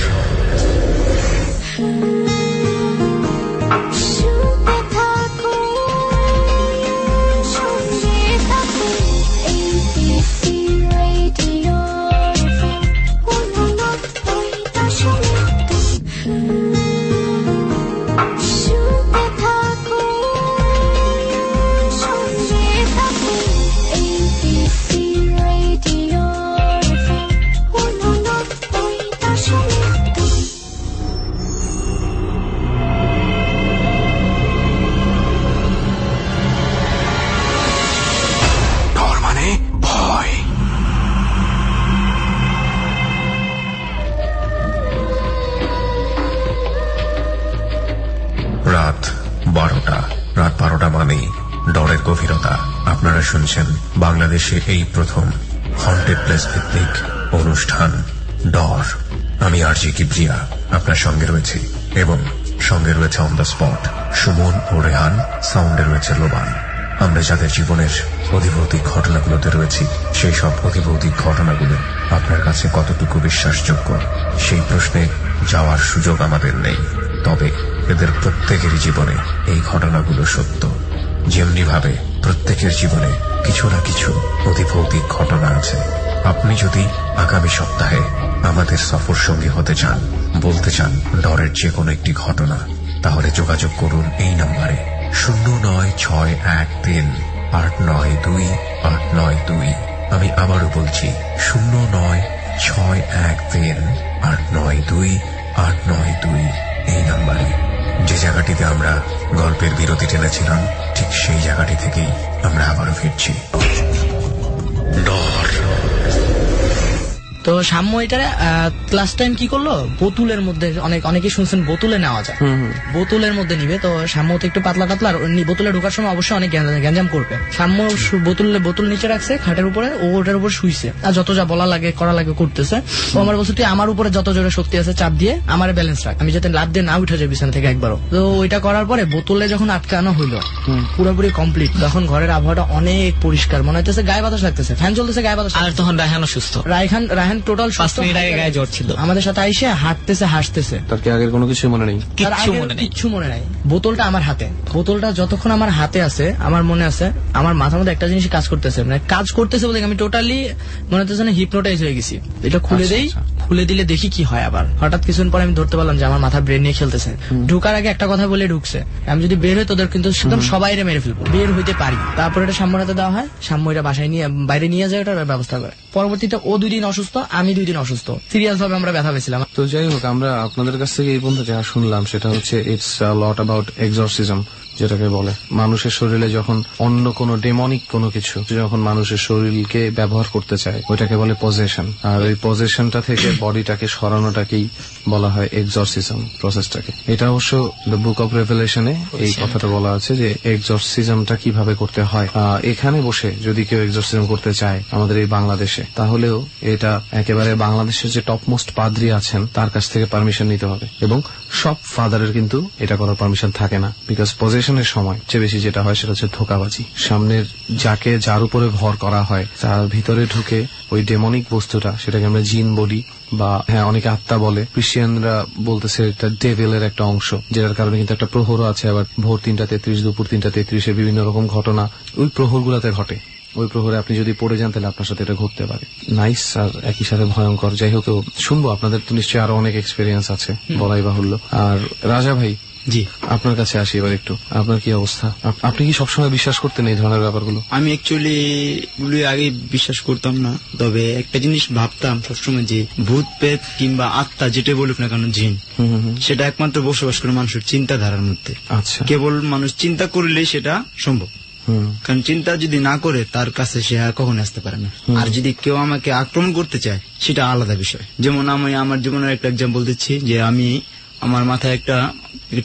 রাত 12টা মানেই ডরের গভীরতা। আপনারা শুনছেন বাংলাদেশে এই প্রথম হন্টেড প্লেস ভিত্তিক অনুষ্ঠান ডর। আমি আরজি কিবরিয়া আপনার সঙ্গে রয়েছি, এবং সঙ্গে রয়েছে অন দ্য স্পট সুমন ও রেহান, সাউন্ডে রয়েছে লোবান। আমরা যাদের জীবনের অধিভৌতিক ঘটনাগুলোতে রয়েছি, সেই সব অধিভৌতিক ঘটনাগুলো আপনার কাছে কতটুকু বিশ্বাসযোগ্য, সেই প্রশ্নে যাওয়ার সুযোগ আমাদের নেই। তবে এদের প্রত্যেকেরই জীবনে এই ঘটনাগুলো সত্য। যেমনি ভাবে প্রত্যেকের জীবনে কিছু না কিছু অধিভৌতিক ঘটনা আছে। আপনি যদি আগামী সপ্তাহে আমাদের সফর সঙ্গী হতে চান, বলতে চান ডরের যে কোনো একটি ঘটনা, তাহলে যোগাযোগ করুন এই নম্বরে 09613892892। আমি আবারও বলছি 09613892892। এই নাম্বারে। যে জায়গাটিতে আমরা গল্পের বিরতি টেনেছিলাম ঠিক সেই জায়গাটি থেকেই আমরা আবারও ফিরছি। তো সাম্য এটা লাস্ট টাইম কি করলো, বোতলের মধ্যে অনেকে শুনছেন বোতলে নেওয়া যায়, বোতলের মধ্যে নিবে। তো সাম্য তো একটু পাতলা পাতলা, আর বোতলে ঢোকার সময় অবশ্যই অনেক গ্যাঞ্জাম করবে। সাম্য বোতল নিচে রাখছে খাটের উপরে, ও ওটার উপর শুইছে, আর যত যা বলা লাগে করা লাগে করতেছে। ও আমার বলছে তুই আমার উপরে যত জোরে শক্তি আছে চাপ দিয়ে আমার ব্যালেন্স রাখ, আমি যাতে লাভ দিয়ে না উঠে যাই বিছানা থেকে একবারও। তো ওইটা করার পরে বোতলে যখন আটকানো হইলো পুরোপুরি কমপ্লিট, তখন ঘরের আবহাওয়াটা অনেক পরিষ্কার, মনে হইতেছে গায়ে বাতাস লাগতেছে, ফ্যান চলতেছে, গায়ে বাতাস। আর তখন রায়হানও সুস্থ, রায়হান টোটাল 5 মিনিট আগে গায়ে জ্বর ছিল, আমাদের সাথে আইসে হাঁটতেছে হাসতেছে। তার কি আগের কোনো কিছু মনে নেই? কিচ্ছু মনে নাই। বোতলটা আমার হাতে, বোতলটা যতক্ষণ আমার হাতে আছে আমার মনে আছে আমার মাথার মধ্যে একটা জিনিস কাজ করতেছে, মানে কাজ করতেছে বলে আমি টোটালি মনে হচ্ছে না হিপনোটাইজ হয়ে গেছি। এটা খুলে দেই, খুলে দিলে দেখি কি হয়। আবার হঠাৎ কিছুদিন পরে আমি ধরতে পারলাম যে আমার মাথা ব্রেন নিয়ে খেলতেছে। ঢুকার আগে একটা কথা বলে ঢুকছে, আমি যদি বের হই তোদের কিন্তু একদম সবাই মেরে ফেলবো, বের হইতে পারি। তারপরে এটা সাম্যর হাতে দেওয়া হয়, সাম্য এটা বাসায় নিয়ে বাইরে নিয়ে যায়, ওটার ব্যবস্থা করে। পরবর্তীতে ও 2 দিন অসুস্থ, আমি 2 দিন অসুস্থ, সিরিয়াস ভাবে আমরা ব্যথা পেয়েছিলাম। তো যাই হোক, আমরা আপনাদের কাছ থেকে এই পর্যন্ত যা শুনলাম সেটা হচ্ছে it's a lot about exorcism, যেটাকে বলে মানুষের শরীরে যখন অন্য কোনো ডেমনিক কোনো কিছু যখন মানুষের শরীরকে ব্যবহার করতে চায় ওইটাকে বলে পজেশন। আর ওই পজেশনটা থেকে বডিটাকে সরানোটাকেই বলা হয় এক্সরসিজম প্রসেসটাকে। এটা অবশ্য দ্য বুক অফ রেভেলেশনে এই কথাটা বলা আছে যে এক্সরসিজমটা কিভাবে করতে হয়। এখানে বসে যদি কেউ এক্সরসিজম করতে চায় আমাদের এই বাংলাদেশে, তাহলেও এটা একেবারে বাংলাদেশের যে টপমোস্ট পাদ্রী আছেন তার কাছ থেকে পারমিশন নিতে হবে, এবং সব ফাদারের কিন্তু এটা করার পারমিশন থাকে না। বিকজ পজেশনের সময় চেয়ে বেশি যেটা হয় সেটা হচ্ছে ধোঁকাবাজি। সামনের যার উপরে ভর করা হয় তার ভিতরে ঢুকে ওই ডেমনিক বস্তুটা, সেটাকে আমরা জিন বলি বা অনেকে আত্মা বলে, ক্রিশ্চিয়ানরা বলতেছে এটা ডেভিলের একটা অংশ, যেটার কারণে কিন্তু একটা প্রহরও আছে। আবার ভোর 3:33 দুপুর 3:33 বিভিন্ন রকম ঘটনা ওই প্রহরগুলাতে ঘটে। ওই প্রহরে আপনি যদি পড়ে যান তাহলে আপনার সাথে এটা ঘটতে পারে। নাইস, আর একই সাথে ভয়ঙ্কর। যাই হোক, শুনবো আপনাদের তো নিশ্চয়ই আরো অনেক এক্সপেরিয়েন্স আছে, বলাই বাহুল্য। আর রাজা ভাই, জি আপনার কাছে আসি এবার একটু, আপনার কি অবস্থা? আপনি কি সবসময় বিশ্বাস করতেন এই ধরনের ব্যাপারগুলো? আমি অ্যাকচুয়ালি এগুলি আগে বিশ্বাস করতাম না, তবে একটা জিনিস ভাবতাম সবসময় যে ভূত প্রেত কিংবা আত্মা যেটা বলুক না কেন, জিন, সেটা একমাত্র বসবাস করে মানুষের চিন্তাধারার মধ্যে। আচ্ছা, কেবল মানুষ চিন্তা করলেই সেটা সম্ভব, কারণ চিন্তা যদি না করে তার কাছে সে কখনো আসতে পারে না। আর যদি কেউ আমাকে আক্রমণ করতে চায় সেটা আলাদা বিষয়। যেমন আমি আমার জীবনের একটা এক্সাম্পল দিচ্ছি, যে আমার মাথায় একটা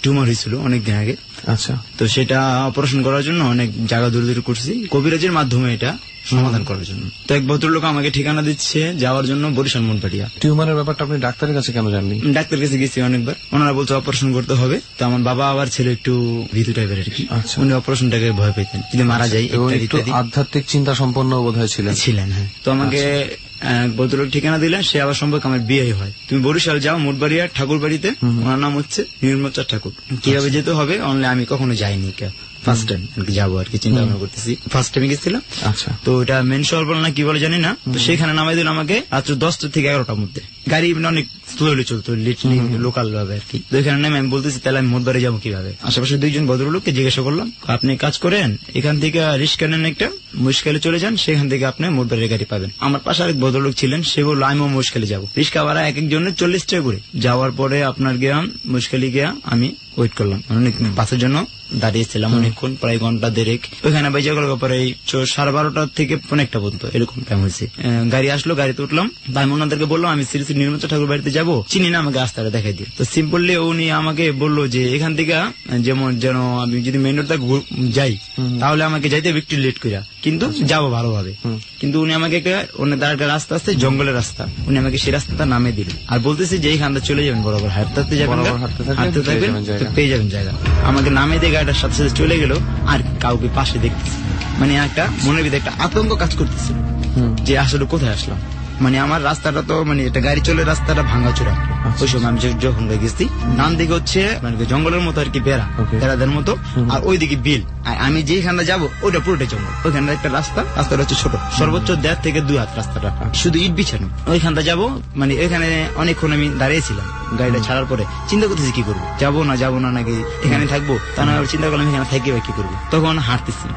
টিউমার হয়েছিল অনেকদিন আগে। আচ্ছা, তো সেটা অপারেশন করার জন্য অনেক জায়গা দূরে দূরে করছি, কবিরাজের মাধ্যমে এটা সমাধান করার জন্য। তো এক ভদ্রলোক আমাকে ঠিকানা দিচ্ছে যাওয়ার জন্য বরিশাল মনপাটিয়া। টিউমারের ব্যাপারটা আপনি ডাক্তারের কাছে কেন জাননি? ডাক্তারের কাছে গেছি অনেকবার, ওনারা বলছে অপারেশন করতে হবে। তো আমার বাবা আবার ছিল একটু ভীতু টাইপের আর কি, উনি অপারেশনটাকে ভয় পেতেন, যদি মারা যায়। একটু আধ্যাত্মিক চিন্তা সম্পন্ন বোধহয় ছিলেন। হ্যাঁ, তো আমাকে ভদ্রলোক ঠিকানা দিলেন, সে আবার সম্পর্কে আমার বিয়ে হয়। তুমি বরিশাল যাও, মোটবাড়িয়া ঠাকুর বাড়িতে, ওনার নাম হচ্ছে নির্মলচাঁদ ঠাকুর। কিভাবে যেতে হবে অনলি আমি কখনো যাইনি, ফার্স্ট টাইম যাবো আর কি চিন্তা ভাবনা করতেছি। ফার্স্ট টাইম গেছিলাম। আচ্ছা, তো এটা মেন শহর বলে না কি বলে জানি না, তো সেখানে নামাই দিল আমাকে রাত্র 10টা থেকে 11টার মধ্যে। গাড়ি অনেক স্লোলি চলতো, লোকাল ভাবে আর কি। তো এখানে নামে আমি বলতেছি তাহলে আমি মোটবাড়ি যাবো কিভাবে? আশেপাশে 2জন ভদ্রলোককে জিজ্ঞাসা করলাম, আপনি কাজ করেন, এখান থেকে রিস্কা নেন একটা, মুশকালে চলে যান, সেখান থেকে আপনি মোটবাড়ির গাড়ি পাবেন। আমার পাশে আরেক ভদ্রলোক ছিলেন, সে বললো আমিও মুশকালে যাবো। রিস্কা ভাড়া এক একজনের 40 টাকা করে। যাওয়ার পরে আপনার গিয়া মুশকালি গিয়া আমি ওয়েট করলাম, অনেক বাসের জন্য দাঁড়িয়েছিলাম অনেকক্ষণ, প্রায় ঘন্টা দেড়েক। ওইখানে বেজে গেল পরে 12:30 থেকে 1টা পর্যন্ত এরকম টাইম হয়েছে। গাড়ি আসলো, গাড়িতে উঠলাম, আমি ওনাদেরকে বললাম আমি শ্রী শ্রী নির্মলচাঁদ ঠাকুর বাড়িতে যাবো, চিনি না, আমাকে রাস্তাটা দেখাই দিই। তো সিম্পলি উনি আমাকে বললো যে এখান থেকে যেন আমি যদি মেইন রোড যাই তাহলে আমাকে যাইতে একটু লেট করিয়া, কিন্তু যাবো ভালোভাবে। কিন্তু উনি আমাকে একটা রাস্তা আছে, জঙ্গলের রাস্তা, উনি আমাকে সেই রাস্তাটা নামে দিল আর বলতেছে যে এইখানটা চলে যাবেন, বরাবর হাঁটতে যাবেন, হাঁটতে থাকবেন, পেয়ে যাবেন জায়গা। আমাকে নামে দিয়ে গাড়িটার সাথে সাথে চলে গেল, আর কাউকে পাশে দেখতেছি, মানে একটা মনের ভিতরে একটা আতঙ্ক কাজ করতেছিল যে আসলে কোথায় আসলাম। মানে আমার রাস্তাটা তো মানে একটা গাড়ি চলে রাস্তাটা ভাঙাচোরা। ওই সময় আমি যখন গেছি, ডান দিকে হচ্ছে মানে জঙ্গলের মতো আর কি, বেড়াদের মতো, আর ওইদিকে বিল। আর আমি যেখানে যাবো ওইটা পুরোটাই জঙ্গল। ওইখানে একটা রাস্তাটা হচ্ছে ছোট, সর্বোচ্চ 1.5 থেকে 2 হাত রাস্তাটা, শুধু ইট বিছানো। ওইখানটা যাবো, মানে ওইখানে অনেকক্ষণ আমি দাঁড়িয়েছিলাম। গাড়িটা ছাড়ার পরে চিন্তা করতেছি কি করবো, যাবো না নাকি এখানে থাকবো। তা না চিন্তা করলাম এখানে থাকি বা কি করবো। তখন হাঁটতেছি,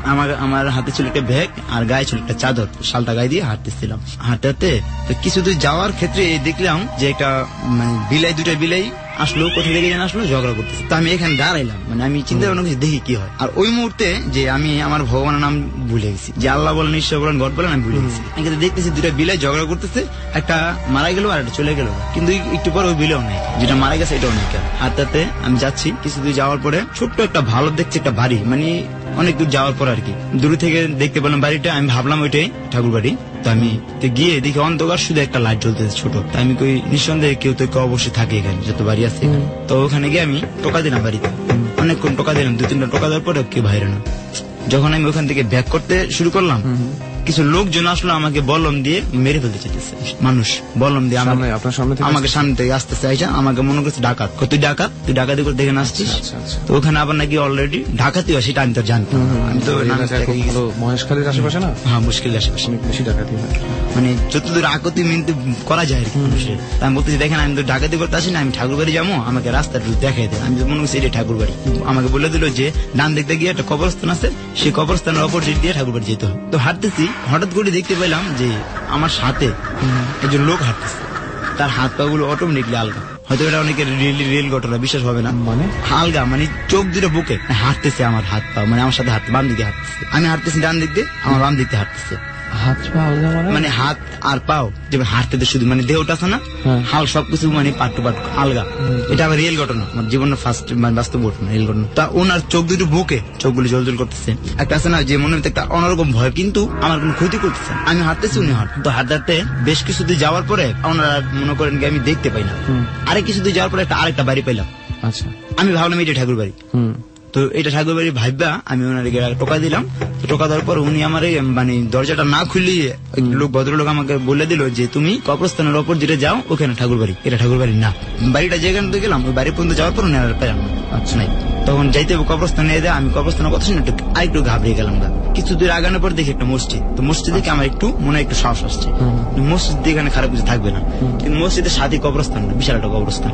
আমার হাতে ছিল একটা ব্যাগ আর গায়ে ছিল একটা চাদর, শালটা গায়ে দিয়ে হাঁটতেছিলাম। হাঁটতে তো কিছু দূর যাওয়ার ক্ষেত্রে দেখলাম যে একটা মানে বিলাই, দুটা বিলাই আসলো, কোথা থেকে যেন আসলো, ঝগড়া করতেছে। তো আমি এখানে দাঁড়াইলাম, মানে আমি চিন্তা ভাবনা করছি দেখি কি হয়। আর ওই মুহূর্তে যে আমি আমার ভগবানের নাম ভুলে গেছি, যে আল্লাহ বলেন, ঈশ্বর বলেন, গড বলেন, আমি ভুলে গেছি। আমি দেখতেছি দুটা বিলাই ঝগড়া করতেছে, একটা মারা গেল আর একটা চলে গেল, কিন্তু একটু পর ওই বিলেও নেই, যেটা মারা গেছে এটাও নেই। হাতে আমি যাচ্ছি, কিছু দূর যাওয়ার পরে ছোট্ট একটা ভালো দেখছি একটা বাড়ি, মানে অনেক দূর যাওয়ার পর আর কি দূর থেকে দেখতে পেলাম বাড়িটা। আমি ভাবলাম ওইটাই ঠাকুর বাড়ি। তো আমি গিয়ে দেখি অন্ধকার, শুধু একটা লাইট জ্বলতেছে ছোট। তো আমি কই নিঃসন্দেহে কেউ তো অবশ্যই থাকে এখানে, যত বাড়ি আছে। তো ওখানে গিয়ে আমি টোকা দিলাম বাড়িতে, অনেকক্ষণ টোকা দিলাম, 2-3টা টোকা দেওয়ার পরে কেউ বাইরে না। যখন আমি ওখান থেকে ব্যাক করতে শুরু করলাম, কিছু লোকজন আসলো, আমাকে বলম দিয়ে মেরে ফেলতে চাইতেছে। মানুষ বলম দিয়ে আমাকে সামনে থেকে আসতেছে, আইসা আমাকে মনে করছে ডাকাত। তুই ডাকাতি করে দেখে আসছিস। তো ওখানে আবার নাকি অলরেডি ডাকাতি হয়, সেটা আমি তো জানতাম। আমি তো মহেশখালীর আশেপাশে না? হ্যাঁ, মুশকিল আশেপাশে অনেক বেশি ডাকাতি হয়, মানে যতদূর আকতি মিনতি করা যায় আর কি মানুষের। আমি বলতেছি দেখেন, আমি তো ডাকাতি করতে আসি না, আমি ঠাকুর বাড়ি যাবো, আমাকে রাস্তাটা দেখাই দেয়। আমি মনে করছি এটা ঠাকুর বাড়ি। আমাকে বলে দিল যে ডান দেখতে গিয়ে একটা কবরস্থান আছে, সেই কবরস্থানের অপোজিট দিয়ে ঠাকুর বাড়ি যেতে হয়। তো হাঁটতেছি, হঠাৎ করে দেখতে পেলাম যে আমার সাথে একজন লোক হাঁটতেছে, তার হাত পা গুলো অটোমেটিকলি আলগা। হয়তো এটা অনেকের রিয়েল ঘটনা, বিশ্বাস হবে না, মানে আলগা, মানে চোখ দুটো বুকে হাঁটতেছে আমার হাত পা, মানে আমার সাথে বাম দিকে হাঁটতেছে। আমি হাঁটতেছি ডান দিক দিয়ে, আমার বাম দিক দিয়ে হাঁটতেছে। হাত পা আলগা মানে হাত আর পাও যেমন হাঁটতে শুধু, মানে দেহটা আছে না হাল, সবকিছু মানে পাট টু পাট আলগা। এটা আমার রিয়েল ঘটনা, আমার জীবনের ফার্স্ট মানে বাস্তব ঘটনা, রিয়েল ঘটনা। তা ওনার চোখ দুটো বুকে, চোখগুলি জল জল করতেছে। একটা আছে না যে মনে হতে একটা অন্যরকম ভয়, কিন্তু আমার কোনো ক্ষতি করতেছে। আমি হাঁটতেছি, উনি হাঁট। তো হাঁটতে বেশ কিছু দূর যাওয়ার পরে ওনারা মনে করেন আমি দেখতে পাই না, আরেক কিছু দূর যাওয়ার পরে আরেকটা বাড়ি পেলাম। আচ্ছা, আমি ভাবলাম এটা ঠাকুর বাড়ি। তো এটা ঠাকুর বাড়ি ভাববা আমি ওনার টোকা দিলাম। টোকা দেওয়ার পর উনি আমার মানে দরজাটা না খুলিয়ে ভদ্রলোক আমাকে বলে দিল যে তুমি কবরস্থানের ওপর যেটা যাও, ওখানে ঠাকুর বাড়ি, এটা ঠাকুর বাড়ি না। বাড়িটা যেখানে তো গেলাম, ওই বাড়ি পর্যন্ত যাওয়ার পর উনি আর পেলাম না। আচ্ছা, নাই তখন যাইতে হবে কবরস্থানে। আমি কবরস্থানের কথা শুনে আরেকটু ঘাবড়িয়ে গেলাম। কিছু দূর আগানোর পর দেখি একটা মসজিদ। তো মসজিদ দেখে আমার একটু মনে একটু সাহস আসছে, মসজিদ এখানে খারাপ কিছু থাকবে না, কিন্তু মসজিদের সাথে কবরস্থান না, বিশাল একটা কবরস্থান।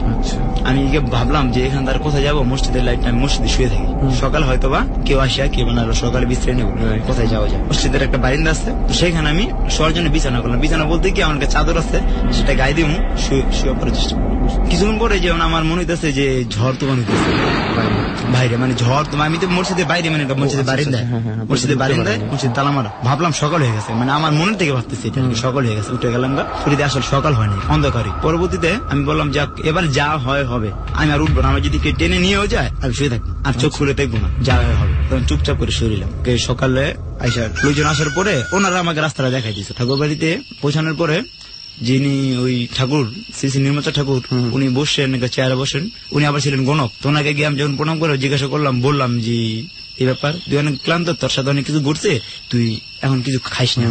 আমি ভাবলাম যে এখানে তার কোথায় যাবো, মসজিদের লাইটটা, আমি মসজিদে শুয়ে থাকি, সকাল হয়তো বা কেউ আসিয়া কেউ বানালো, সকালে বিশ্রে নেবো, কোথায় যাওয়া যায়। মসজিদের একটা বারিন্দা আছে, তো সেখানে আমি শোয়ার জন্য বিছানা করলাম। বিছানা বলতে কি আমার চাদর আছে, সেটা গায়ে দিয়ে শুয়ে পড়ার চেষ্টা করলাম। কিছুক্ষণ পরে যেমন আমার মনে হইতেছে যে ঝড় তুফান হইতেছে বাইরে, মানে ঝড় তোমার, আমি তো মসজিদের বাইরে, মানে মসজিদের বারিন্দায়, মসজিদের বারিন্দায় মসজিদ তালা মারা। ভাবলাম সকাল হয়ে গেছে, মানে আমার মনের থেকে ভাবতেছি এটা সকাল হয়ে গেছে। উঠে গেলাম, ছুটিতে আসলে সকাল হয়নি, অন্ধকারই। পরবর্তীতে আমি বললাম যাক এবার যা হয় হবে, আমি আর উঠবো না, আমার যদি কে টেনে নিয়েও যায় আমি শুয়ে থাকবো, আর চোখ খুলে দেখবো না, যা হয় হবে। তখন চুপচাপ করে শুইলাম। সকালে লোকজন আসার পরে ওনারা আমাকে রাস্তাটা দেখাই দিয়েছে। ঠাকুর বাড়িতে পৌঁছানোর পরে যিনি ওই ঠাকুর শ্রী শ্রী নির্মতা ঠাকুর, উনি বসছেন চেয়ারে বসেন, উনি আবার ছিলেন গণক। তো ওনাকে গিয়ে আমি যখন প্রণাম করে জিজ্ঞাসা করলাম, বললাম যে এই ব্যাপার, তুই অনেক ক্লান্ত, তোর সাথে অনেক কিছু ঘটছে, তুই এখন কিছু খাইস না,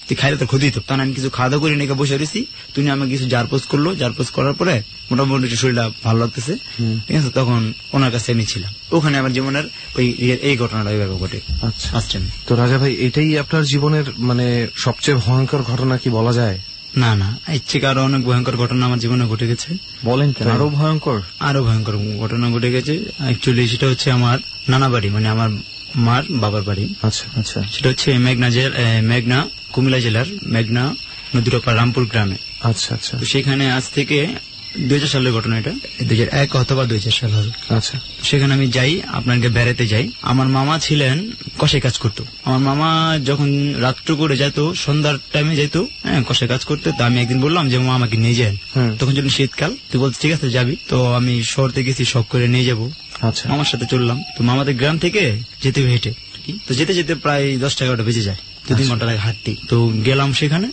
তুই খাইলে তোর ক্ষতি হতো। তখন আমি কিছু খাওয়া দাওয়া করি নাকি বসে রয়েছি। তুমি আমাকে কিছু জারপোজ করলো, জারপোজ করার পরে মোটামুটি শরীরটা ভালো লাগতেছে, ঠিক আছে। তখন ওনার কাছে আমি ছিলাম, ওখানে আমার জীবনের ওই এই ঘটনাটা ওইভাবে ঘটে। আচ্ছা, তো রাজা ভাই, এটাই আপনার জীবনের মানে সবচেয়ে ভয়ঙ্কর ঘটনা কি বলা যায়? না না, ইচ্ছে আরো অনেক ভয়ঙ্কর ঘটনা আমার জীবনে ঘটে গেছে। বলেন কেন? আরো ভয়ঙ্কর ঘটনা ঘটে গেছে। অ্যাকচুয়ালি সেটা হচ্ছে আমার নানা বাড়ি, মানে আমার মার বাবার বাড়ি। আচ্ছা আচ্ছা, সেটা হচ্ছে মেঘনা কুমিল্লা জেলার মেঘনা নদীর ওপার রামপুর গ্রামে। আচ্ছা আচ্ছা, তো সেখানে আজ থেকে 2000 সালের ঘটনা, এটা 2001 অথবা 2000 সাল হবে। আচ্ছা, সেখানে আমি যাই, আপনাকে বেড়াতে যাই। আমার মামা ছিলেন কষাই কাজ করতো। আমার মামা যখন রাত্র করে যেত, সন্ধ্যার টাইমে যেত, হ্যাঁ, কষাই কাজ করতে। তো আমি একদিন বললাম যে মামা আমাকে নিয়ে যান। তখন যখন শীতকাল, তুই বলতে ঠিক আছে যাবি। তো আমি শহরতে গেছি, শখ করে নিয়ে যাবো। আচ্ছা, মামার সাথে চললাম। তো মামাদের গ্রাম থেকে যেতে হেঁটে, তো যেতে যেতে প্রায় 10-11টা বেজে যায়, 2-3 ঘন্টা লাগে হাঁটতে। তো গেলাম সেখানে,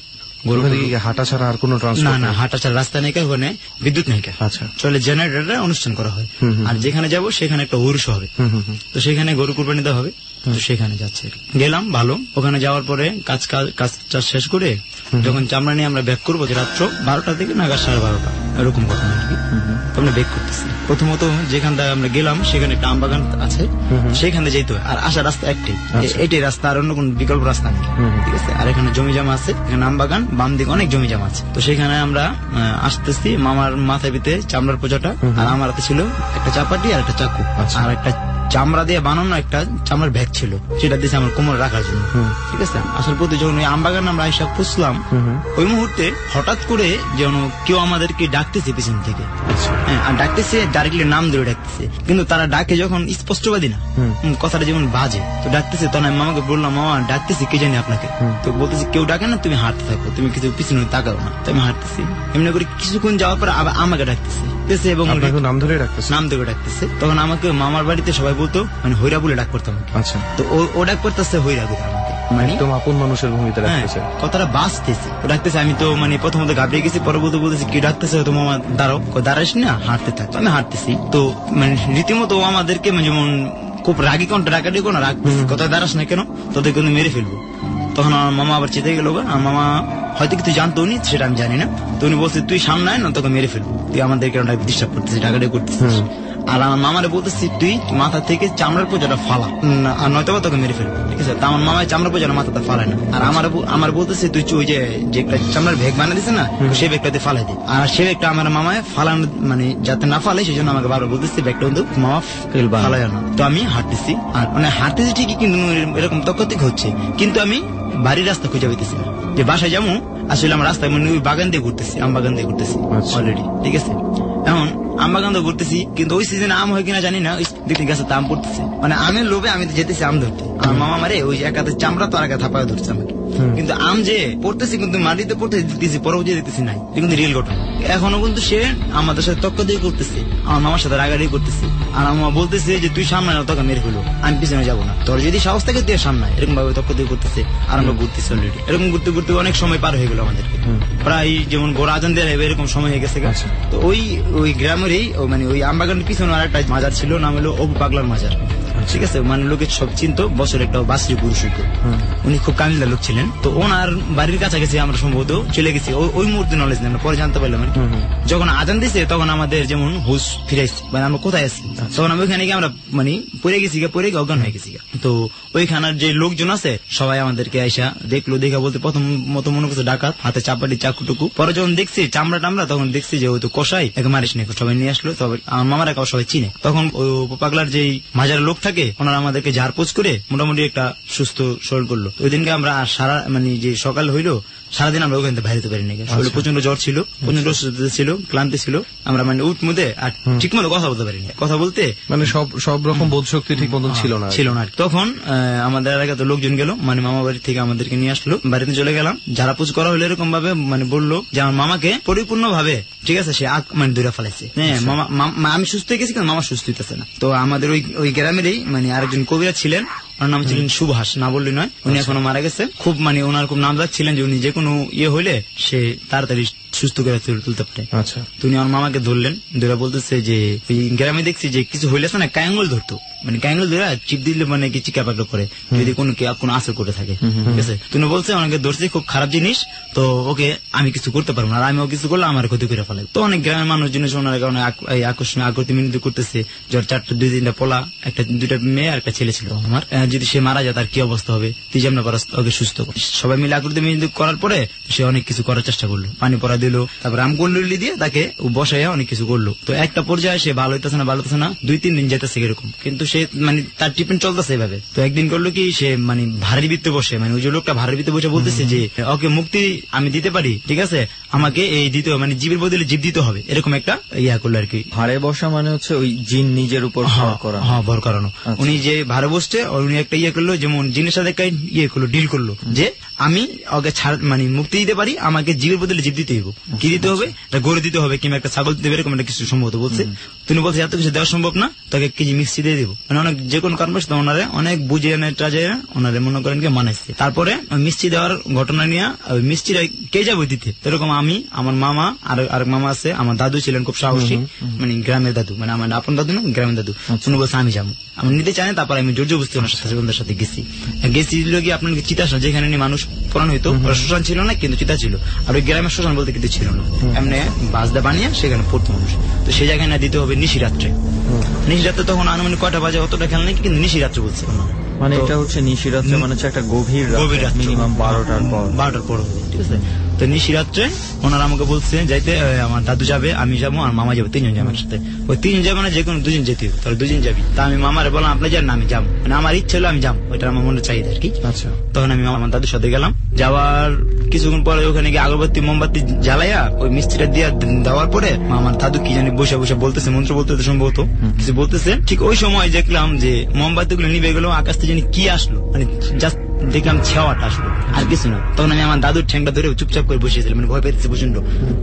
হাঁটা ছাড়া আর কোনো না, হাঁটা ছাড়া রাস্তা নেই, ওখানে বিদ্যুৎ নেই। আচ্ছা, চলে জেনারেটরে অনুষ্ঠান করা হয়। আর যেখানে যাব সেখানে একটা উরুষ হবে, তো সেখানে গরু কুরবানি দেওয়া হবে। তো সেখানে যাচ্ছে, গেলাম ভালো। ওখানে যাওয়ার পরে কাজ শেষ করে যখন চামড়া নিয়ে আমরা ব্যাক করবো, রাত্র 12টা থেকে নাগাদ 12:30 এরকম ঘটনা আর কি। আমরা ব্যাক করতেছি। প্রথমত যেখানটা আমরা গেলাম সেখানে একটা আম বাগান আছে, সেখানে যেতে হয়। আর আসার রাস্তা একটাই, এটাই রাস্তা, আর অন্য কোন বিকল্প রাস্তা নেই, ঠিক আছে। আর এখানে জমি জামা আছে, এখানে আম বাগান, বাম দিকে অনেক জমি জামা আছে। তো সেখানে আমরা আসতেছি, মামার মাথায় পিতে চামড়ার পোজাটা, আর আমার হাতে ছিল একটা চাপাটি আর একটা চাকু, আর একটা চামড়া দিয়ে বানানো একটা চামড়ার ব্যাগ ছিল, সেটা দিয়েছে আমার কোমরে রাখার জন্য। ঠিক আছে, আসার পথে যখন ওই আমবাগান আমরা আইসা পুষলাম, ওই মুহূর্তে হঠাৎ করে যেন কেউ আমাদেরকে ডাকতেছে পিছন থেকে। হ্যাঁ, আর ডাকতেছে ডাইরেক্টলি নাম ধরে ডাকতেছে, কিন্তু তারা ডাকে যখন স্পষ্টবাদী না, কথাটা যেমন বাজে, তো ডাকতেছে। তখন আমি মামাকে বললাম, মামা ডাকতেছি কে জানি আপনাকে। তো বলতেছি কেউ ডাকে না, তুমি হাঁটতে থাকো, তুমি কিছু পিছনে তাকাও না। তো আমি হাঁটতেছি, এমনি করে কিছুক্ষণ যাওয়ার পর আবার আমাকে ডাকতেছে এবং নাম ধরে ডাকতেছে। তখন আমাকে মামার বাড়িতে সবাই বলতো মানে হইরা বলে ডাক করতাম। আচ্ছা, তো ও ডাক করতেছে হইরা বলে আমাকে, মানে একদম আপন মানুষের ভূমিতে ডাকতেছে, কথাটা বাঁচতেছে। ডাকতেছে, আমি তো মানে প্রথমত ঘাবড়ে গেছি, পরে বলতেছি কি ডাকতেছে, তো মামা দাঁড়াও, দাঁড়াইস না, হাঁটতে থাক। আমি হাঁটতেছি, তো মানে রীতিমতো আমাদেরকে যেমন খুব রাগি কোনটা ডাকাডি কোনো রাগ, কোথায় দাঁড়াস না কেন, তোদের কিন্তু মেরে ফেলবো। তখন আমার মামা আবার চেতে গেল, আমার মামা হয়তো কিছু জানতো উনি, সেটা আমি জানি না। তো উনি বলছে তুই সামনে আয় না, তোকে মেরে ফেলবো, তুই আমাদের কেন ডিস্টার্ব করতেছিস, ডাকাডি করতেছিস। আর আমার মামারে বলতেছি তুই মাথা থেকে চামড়ার পোজাটা ফালা, আর নয়তো তোকে মেরে ফেলবো। ঠিক আছে, তা আমার মামায় চামড়ার পোজাটা মাথাটা ফালায় না, আর আমার বলতেছি তুই ওই যে একটা চামড়ার ভেগ বানিয়ে দিছে না, সেই ব্যাগটাতে ফালাই দে। আর সে ব্যাগটা আমার মামায় ফালানো, মানে যাতে না ফালে সেই জন্য আমাকে বারবার বলতেছি ব্যাগটা কিন্তু মামা ফালাই না। তো আমি হাঁটতেছি, আর মানে হাঁটতেছি ঠিকই, কিন্তু এরকম তকতিক হচ্ছে, কিন্তু আমি বাড়ির রাস্তা খুঁজে পেতেছি না, যে বাসায় যাবো। আসলে আমার রাস্তায় মানে ওই বাগান দিয়ে ঘুরতেছি, আম বাগান দিয়ে ঘুরতেছি অলরেডি। ঠিক আছে, এখন আম বাগান দিয়ে ঘুরতেছি, কিন্তু ওই সিজনে আম হয় কিনা জানি না, দেখতে গাছে আম পড়তেছে, মানে আমের লোভে আমি যেতেছি আম ধরতে। আমার মামা মারে ওই এক হাতে চামড়া, তো আর এক হাতে থাপায় ধরছে আমাকে। কিন্তু আম যে পড়তেছি, কিন্তু মাটিতে পড়তে দিতেছি, পরবর্তী দিতেছি নাই, কিন্তু রিয়েল ঘটনা। এখনো কিন্তু সে আমাদের সাথে তক্ক দিয়ে করতেছে, আমার মামার সাথে রাগাড়ি করতেছে। আর আমার বলতেছে যে তুই সামনে না, তোকে মেরে ফেলো, আমি পিছনে যাবো না, তোর যদি সাহস থাকে তুই সামনে, এরকম ভাবে তক্ক দিয়ে করতেছে। আর আমরা ঘুরতেছি অলরেডি, এরকম ঘুরতে ঘুরতে অনেক সময় পার হয়ে গেল আমাদেরকে, প্রায় যেমন গোড়া আজান দেওয়া হবে এরকম সময় হয়ে গেছে। তো ওই গ্রামেরই মানে ওই আমবাগানের পিছনে আর একটা মাজার ছিল, নাম হলো অবু পাগলার মাজার। ঠিক আছে, মানে লোকের সব চিন্তা, বছর একটা বাসরি পুরুষ হইতো, উনি খুব কামিলা লোক ছিলেন। তো ওনার বাড়ির কাছাকাছি আমরা সম্ভবত চলে গেছি, ওই মুহূর্তে নলেজ নেই, পরে জানতে পারলাম যখন আজান দিছে তখন আমাদের যেমন হুশ ফিরাইছে, মানে আমরা কোথায় আছি, তখন আমি ওইখানে গিয়ে আমরা মানে পড়ে গেছি, পড়ে গিয়ে অজ্ঞান হয়ে গেছি। তো ওইখানের যে লোকজন আছে সবাই আমাদেরকে আইসা দেখলো, দেখা বলতে প্রথম মতো মনে করছে ডাকাত, হাতে চাপাটি চাকুটুকু। পরে যখন দেখছি চামড়া টামড়া, তখন দেখছি যে ওই তো কষাই এক মারিস নেই, সবাই নিয়ে আসলো। তবে আমার মামারা কাউ সবাই চিনে। তখন ওই পাগলার যেই মাজার লোক থাকে, ওনারা আমাদেরকে ঝাড়পোছ করে মোটামুটি একটা সুস্থ শরীর করলো। ওই দিনকে আমরা সারা মানে যে সকাল হইলো, সারাদিন আমরা ওখান থেকে বাইরে যেতে পারিনি, শরীরে প্রচন্ড জ্বর ছিল, প্রচন্ড ছিল, ক্লান্তি ছিল, আমরা মানে উঠ মুদে আর ঠিক মতো কথা বলতে পারিনি। কথা বলতে মানে সব রকম বোধ শক্তি ঠিক মতন ছিল না। তখন আমাদের এলাকাতে লোকজন গেল, মানে মামা বাড়ি থেকে আমাদেরকে নিয়ে আসলো, বাড়িতে চলে গেলাম। ঝাড়াপুছ করা হলো এরকম ভাবে, মানে বললো যে আমার মামাকে পরিপূর্ণ ভাবে, ঠিক আছে, সে মানে দূরে ফেলাইছে। হ্যাঁ, আমি সুস্থ হয়ে গেছি, কিন্তু মামা সুস্থ হইতেছে না। তো আমাদের ওই গ্রামেরই মানে আরেকজন কবিরাজ ছিলেন, ওনার নাম ছিলেন সুভাষ, না বললি নয়, উনি এখনো মারা গেছে। খুব মানে ওনার খুব নামদার ছিলেন যে উনি যে কোনো ইয়ে হইলে সে তাড়াতাড়ি সুস্থ করে তুলতে পারে। আচ্ছা, তো উনি আমার মামাকে ধরলেন, ধরে বলতেছে যে ওই গ্রামে দেখছি যে কিছু হইলেছে না, কায়ঙ্গল ধরতো, মানে কায়ঙ্গল ধরে চিপ দিলে মানে কি চিকাপাকা করে, যদি কোনো আসর করে থাকে। ঠিক আছে, তুমি বলছে অনেকে ধরছে, খুব খারাপ জিনিস, তো ওকে আমি কিছু করতে পারবো না, আর আমিও কিছু করলে আমার ক্ষতি করে ফেলে। তো অনেক গ্রামের মানুষ জিনিস ওনার কারণে আকর্ষণ আকর্তি মিনতি করতেছে, যার 4-2-3টা পোলা, 2টা মেয়ে আর একটা ছেলে ছিল আমার, যদি সে মারা যায় তার কি অবস্থা হবে, তুই যেমন ওকে সুস্থ কর। সবাই মিলে আকর্তি মিনতি করার পরে সে অনেক কিছু করার চেষ্টা করলো, পানি পড়া দিল, তারপরে আমগুলি দিয়ে তাকে বসাইয়া অনেক কিছু করলো। তো একটা পর্যায়ে সে ভালো হইতেছে না 2-3 দিন যেতেছে এরকম, কিন্তু সে মানে তার ট্রিটমেন্ট চলতেছে এভাবে। তো একদিন করলো কি, সে মানে ভারী ভিত্তে বসে, মানে ওই যে লোকটা ভারী ভিত্তে বসে বলতেছে যে ওকে মুক্তি আমি দিতে পারি, ঠিক আছে, আমাকে এই দিতে, মানে জীবের বদলে জীব দিতে হবে, এরকম একটা ইয়া করলো আর কি। ভারে বসা মানে হচ্ছে ওই জিন নিজের উপর ভর করানো। উনি যে ভারে বসছে, উনি একটা ইয়ে করলো, যেমন জিনের সাথে একটা ইয়ে করলো, ডিল করলো যে আমি ওকে মানে মুক্তি দিতে পারি, আমাকে জীবের বদলে জীব দিতে হবে। কি দিতে হবে? একটা গরু দিতে হবে, কিংবা একটা ছাগল দিতে হবে, এরকম একটা কিছু সম্ভবত বলছে। তুমি বলছে এত কিছু দেওয়া সম্ভব না, তাকে 1 কেজি মিষ্টি দিয়ে দেবো, মানে অনেক যে কোনো কারণ বসে ওনারে অনেক বুঝিয়ে ওনারে মনে করেন কি মানাইছে। তারপরে মিষ্টি দেওয়ার ঘটনা নিয়ে ওই মিষ্টিটা কে যাবো দিতে, এরকম আমি, আমার মামা, আর মামা আছে, আমার দাদু ছিলেন খুব সাহসী, মানে গ্রামের দাদু, মানে আমার আপন দাদু না, গ্রামের দাদু। উনি বলছে আমি যাবো, আমি নিতে চাই না। তারপর আমি জোর জবরদস্তি ওনার সাথে গেছি গিয়ে আপনার চিতাশ্রম, যেখানে মানুষ পড়ানো হইতো, শ্মশান ছিল না কিন্তু চিতা ছিল, আর ওই গ্রামের শ্মশান বলতে কিছু ছিল না, এমনি বাসদা বানিয়ে সেখানে পড়তো মানুষ। তো সেই জায়গায় না দিতে হবে নিশিরাত্রে। তখন আনুমানিক কয়টা বাজে অতটা খেয়াল নেই, কিন্তু নিশিরাত্রে বলছে, মানে এটা হচ্ছে নিশিরাত্রে, মানে হচ্ছে একটা গভীর রাত, মিনিমাম 12টার পর। ঠিক আছে, তো নিশিরাত্রে ওনারা আমাকে বলছে যাইতে আমার দাদু যাবে, আমি যাবো, আর মামা যাবো, 3 জন যাবে আমার সাথে। ওই 3 জন যাবে না, যে কোনো 2 জন যেতে হবে, তাহলে 2 জন যাবি। তা আমি মামারে বললাম আপনি যান না, আমি যাবো, মানে আমার ইচ্ছে হলো আমি যাবো, ওইটা আমার মনে চাহিদা আর কি। আচ্ছা, তখন আমি আমার দাদুর সাথে গেলাম। যাওয়ার কিছুক্ষণ পরে ওখানে গিয়ে আগরবাতি মোমবাতি জ্বালাইয়া ওই মিস্ত্রিটা দিয়ে দেওয়ার পরে আমার দাদু কি জানি বসে বসে বলতেছে, মন্ত্র বলতেছে সম্ভবত, কিছু বলতেছে। ঠিক ওই সময় দেখলাম যে মোমবাতি গুলো নিভে গেল, আকাশ থেকে জানি কি আসলো, মানে জাস্ট দেখলাম ছেওয়াটা আসলো, আর কিছু না। তখন আমি আমার দাদুর ঠ্যাংটা ধরে চুপচাপ করে বসেছিলাম, মানে ভয় পেয়েছি প্রচন্ড।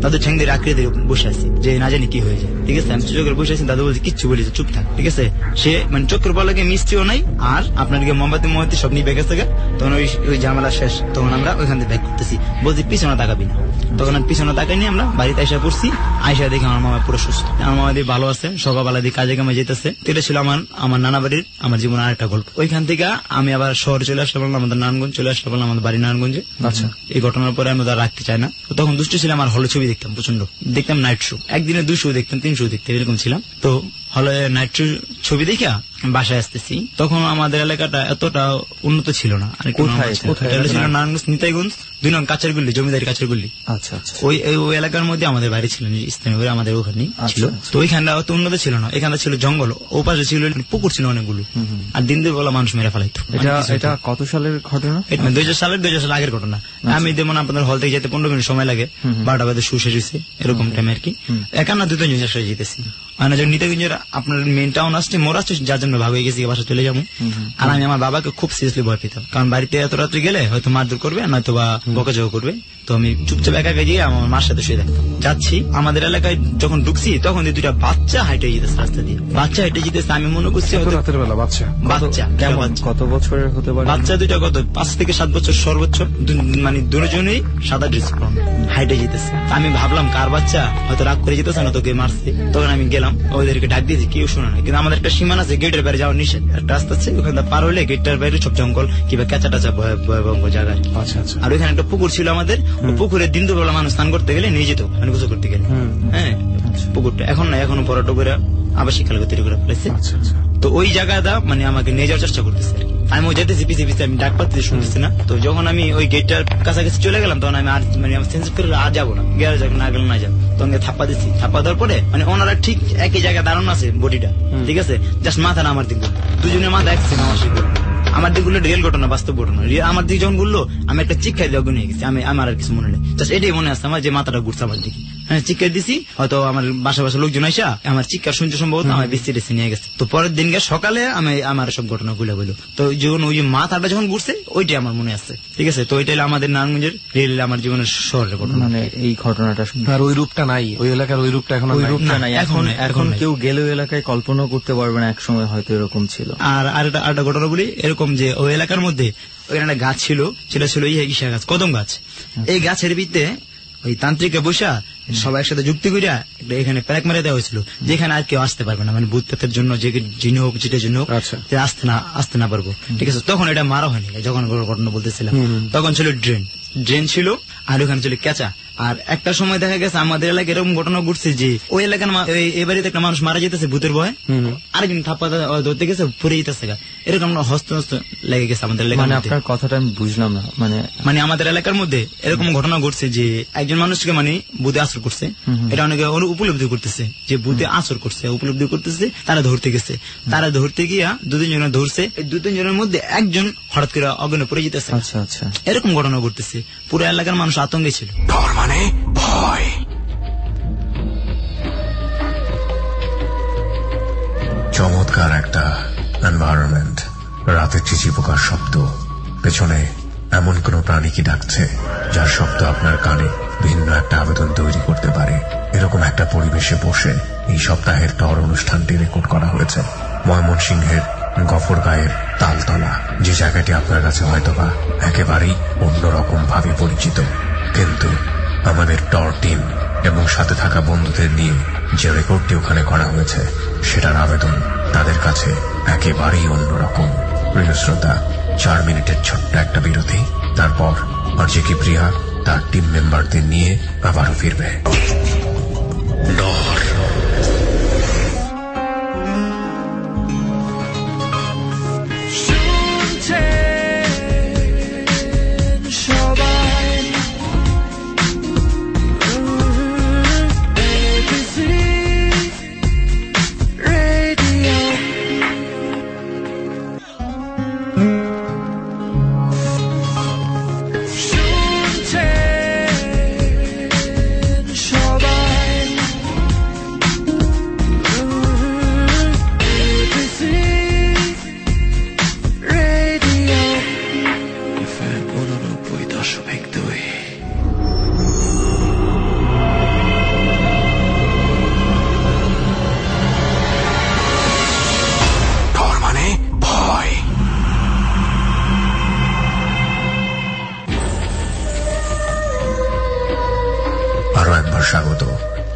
দাদুর ঠ্যাং ধরে আঁকড়ে ধরে বসে আছি যে না জানি কি হয়ে যায়। ঠিক আছে, আমি চুপ করে বসে আছি, দাদু বলছে কিচ্ছু বলেছে, চুপ থাক। ঠিক আছে, সে মানে চোখের বলাকে মিষ্টিও নাই, আর আপনাদেরকে মোমবাতি সব নিয়ে বেঁকে থাকে। তখন ওই ঝামেলা শেষ। তখন আমরা ওইখান থেকে ব্যাক করতেছি, বলছি পিছনে তাকাবি না। তখন আমি পিছনে তাকাই নিয়ে আমরা বাড়িতে এসে পড়ছি। আইসা দেখি আমার মামা পুরো সুস্থ, আমার মামা দিয়ে ভালো আছে, সকালবেলা দিয়ে কাজে কামে যেতেছে। এটা ছিল আমার নানা বাড়ির আমার জীবনে আরেকটা গল্প। ওইখান থেকে আমি আবার শহরে চলে আসতে পারলাম, আমাদের নারায়ণগঞ্জ চলে আসতে পারলাম, আমাদের বাড়ি নারায়ণগঞ্জে। আচ্ছা, এই ঘটনার পরে আমি ওদের রাখতে চাই না। তখন দুষ্ট ছিল, আমার হলে ছবি দেখতাম প্রচন্ড, দেখতাম নাইট শো, একদিনে 2 শো দেখতাম, 3 শো দেখতাম, এরকম ছিলাম। তো হলে নাইট শো ছবি দেখা বাসায় আসতেছি, তখন আমাদের এলাকাটা এতটা উন্নত ছিল না। ছিল নারায়ণগঞ্জ নিতাইগঞ্জ 2 নং কাছের গুল্লি, জমিদারি কাছের গুল্লি। আচ্ছা, ওই এলাকার মধ্যে আমাদের বাড়ি ছিল, স্থানীয় আমাদের ওখানে ছিল। তো ওইখানটা অত উন্নত ছিল না, এখানে ছিল জঙ্গল, ও পাশে ছিল পুকুর ছিল অনেকগুলো, আর দিন দুপুর বেলা মানুষ মেরে ফেলাইতো। এটা কত সালের ঘটনা? 2000 সালের আগের ঘটনা। আমি যেমন আপনাদের হল থেকে যেতে 15 মিনিট সময় লাগে, 12টা বাজে শু শেষ হয়েছে, এরকম টাইম আর কি। একা না 2-3 জন একসাথে যেতেছি। মানে যখন নিতাইগঞ্জের আপনার মেন টাউন আসছে, মোড় আসছে, যার জন্য ভাগ হয়ে গেছি বাসা চলে যাবো। আর আমি আমার বাবাকে খুব সিরিয়াসলি ভয় পেতাম, কারণ বাড়িতে এত রাত্রে গেলে হয়তো মারধর করবে, নয়তো বা বকাঝকা করবে। তো আমি চুপচাপ একা গিয়ে আমার মার সাথে শুয়ে থাকতাম। যাচ্ছি আমাদের এলাকায় যখন ঢুকছি, তখন 2টা বাচ্চা হাইটে যেতেছে রাস্তা দিয়ে, বাচ্চা হেঁটে যেতেছে। আমি মনে করছি রাতের বেলা বাচ্চা কত বছরের হতে পারে? বাচ্চা 2টা কত 5 থেকে 7 বছর সর্বোচ্চ, মানে 2জনই সাদা ড্রেস হাইটে যেতেছে। আমি ভাবলাম কার বাচ্চা, হয়তো রাগ করে যেতেছে না, তোকে মারছে। তখন আমি গেলাম, ওদেরকে ডাক দিয়েছি, কেউ শোনা না। কিন্তু আমাদের একটা সীমানা আছে, গেটের বাইরে যাওয়ার নিষেধ। একটা রাস্তা আছে, ওখানে পার হলে গেটটার বাইরে সব জঙ্গল কিংবা কেঁচা টাচা ভয়াবহ জায়গা। আর ওইখানে একটা পুকুর ছিল আমাদের, পুকুরে দিন দুপুরবেলা মানুষ স্নান করতে গেলে নিয়ে যেত, মানে গোসল করতে গেলে। হ্যাঁ, পুকুরটা এখন না, এখনো বড় করে আবাসিক এলাকা তৈরি করে ফেলেছে। তো ওই জায়গাটা মানে আমাকে নিয়ে যাওয়ার চেষ্টা করতেছে। আমি ওই যেতেছি পিছিয়ে পিছিয়ে, আমি ডাক পাচ্ছি, শুনতেছি না। তো যখন আমি ওই গেটটার কাছাকাছি চলে গেলাম, তখন আমি আর মানে সেন্স করে আর যাবো না, গেলে যাবো না, গেলে না যাবো। তখন থাপ্পা দিচ্ছি, থাপ্পা দেওয়ার পরে মানে ওনারা ঠিক একই জায়গায় দাঁড়ানো আছে, বডিটা ঠিক আছে, জাস্ট মাথা না আমার দিক, 2জনের মাথা একসেন আমার শিখলো। আমার দিকগুলো রিয়েল ঘটনা, বাস্তব ঘটনা। আমার দিক যখন বললো, আমি একটা চিক্ষায় দিয়ে অগ্নি হয়ে গেছি। আমার আর কিছু মনে নেই, জাস্ট এটাই মনে আছে আমার, যে মাথাটা ঘুরছে আমার দিকে। হ্যাঁ, চিৎকার দিছি, হয়তো আমার বাসা লোকজন আইসা আমার চিৎকার শুনতে সম্ভবত আমার বিস্তিরেছে নিয়ে গেছে। তো পরের দিনকে সকালে আমার সব ঘটনা খুলে বললো। তো যখন ওই যে মাথাটা যখন ঘুরছে, ওইটাই আমার মনে আছে। ঠিক আছে, তো ওইটাই আমাদের নারায়ণগঞ্জের রিয়েল আমার জীবনের শহরের ঘটনা। মানে এই ঘটনাটা আর ওই রূপটা নাই, ওই এলাকার ওই রূপটা এখন নাই। এখন কেউ গেলেও এলাকায় কল্পনা করতে পারবে না একসময় হয়তো এরকম ছিল। আর একটা ঘটনা বলি, এরকম যে ওই এলাকার মধ্যে ওইখানে একটা গাছ ছিল, সেটা ছিল ইসা গাছ, কদম গাছ। এই গাছের ভিতরে ওই তান্ত্রিকে বসা সবাই একসাথে যুক্তি করিয়া এখানে প্যাক মেরে দেওয়া হয়েছিল, যেখানে আর কেউ আসতে পারবে না, মানে ভূত পেতের জন্য, যে যিনি হোক যেটার জন্য হোক আসতে না পারবো। ঠিক আছে, তখন এটা মারা হয়নি। যখন ঘটনা বলতেছিলাম, তখন ছিল ড্রেন ছিল, আর ওখানে ছিল কেঁচা। আর একটা সময় দেখা গেছে আমাদের এলাকায় এরকম ঘটনা ঘটছে যে ওই এলাকার এই বাড়িতে একটা মানুষ মারা যেতেছে ভূতের ভয়ে, আরেকজন থাপ্পা ধরতে গেছে, পড়ে যেতেছে, এরকম হস্ত লেগে গেছে আমাদের এলাকায়। মানে আপনার কথাটা আমি বুঝলাম না, মানে আমাদের এলাকার মধ্যে এরকম ঘটনা ঘটছে যে একজন মানুষকে মানে ভূতে আসর করছে, এটা অনেকে উপলব্ধি করতেছে যে ভূতে আসর করছে, উপলব্ধি করতেছে, তারা ধরতে গেছে। তারা ধরতে গিয়া 2-3 জনে ধরছে, এই 2-3 জনের মধ্যে একজন হঠাৎ করে অজ্ঞানে পড়ে যেতেছে। আচ্ছা, এরকম ঘটনা ঘটতেছে, পুরো এলাকার মানুষ আতঙ্কে ছিল। মানে ভয়। চমৎকার একটা এনভায়রনমেন্ট, রাতে চিচি পোকার শব্দ, পেছনে এমন কোন প্রাণী কি ডাকছে যার শব্দ আপনার কানে ভিন্ন একটা আবেদন তৈরি করতে পারে। এরকম একটা পরিবেশে বসে এই সপ্তাহের টর অনুষ্ঠানটি রেকর্ড করা হয়েছে ময়মনসিংহের গফরগাঁয়ের তালতলা, যে জায়গাটি আপনার কাছে হয়তোবা একেবারেই অন্যরকম ভাবে পরিচিত। কিন্তু আমাদের টর টিম এবং সাথে থাকা বন্ধুদের নিয়ে যে রেকর্ডটি ওখানে করা হয়েছে, সেটার আবেদন তাদের কাছে একেবারেই অন্যরকম। প্রিয় শ্রোতা, 4 মিনিটের ছোট্ট একটা বিরতি, তারপর আরজে কিবরিয়া তার টিম মেম্বারদের নিয়ে আবারও ফিরবে। ডর। স্বাগত।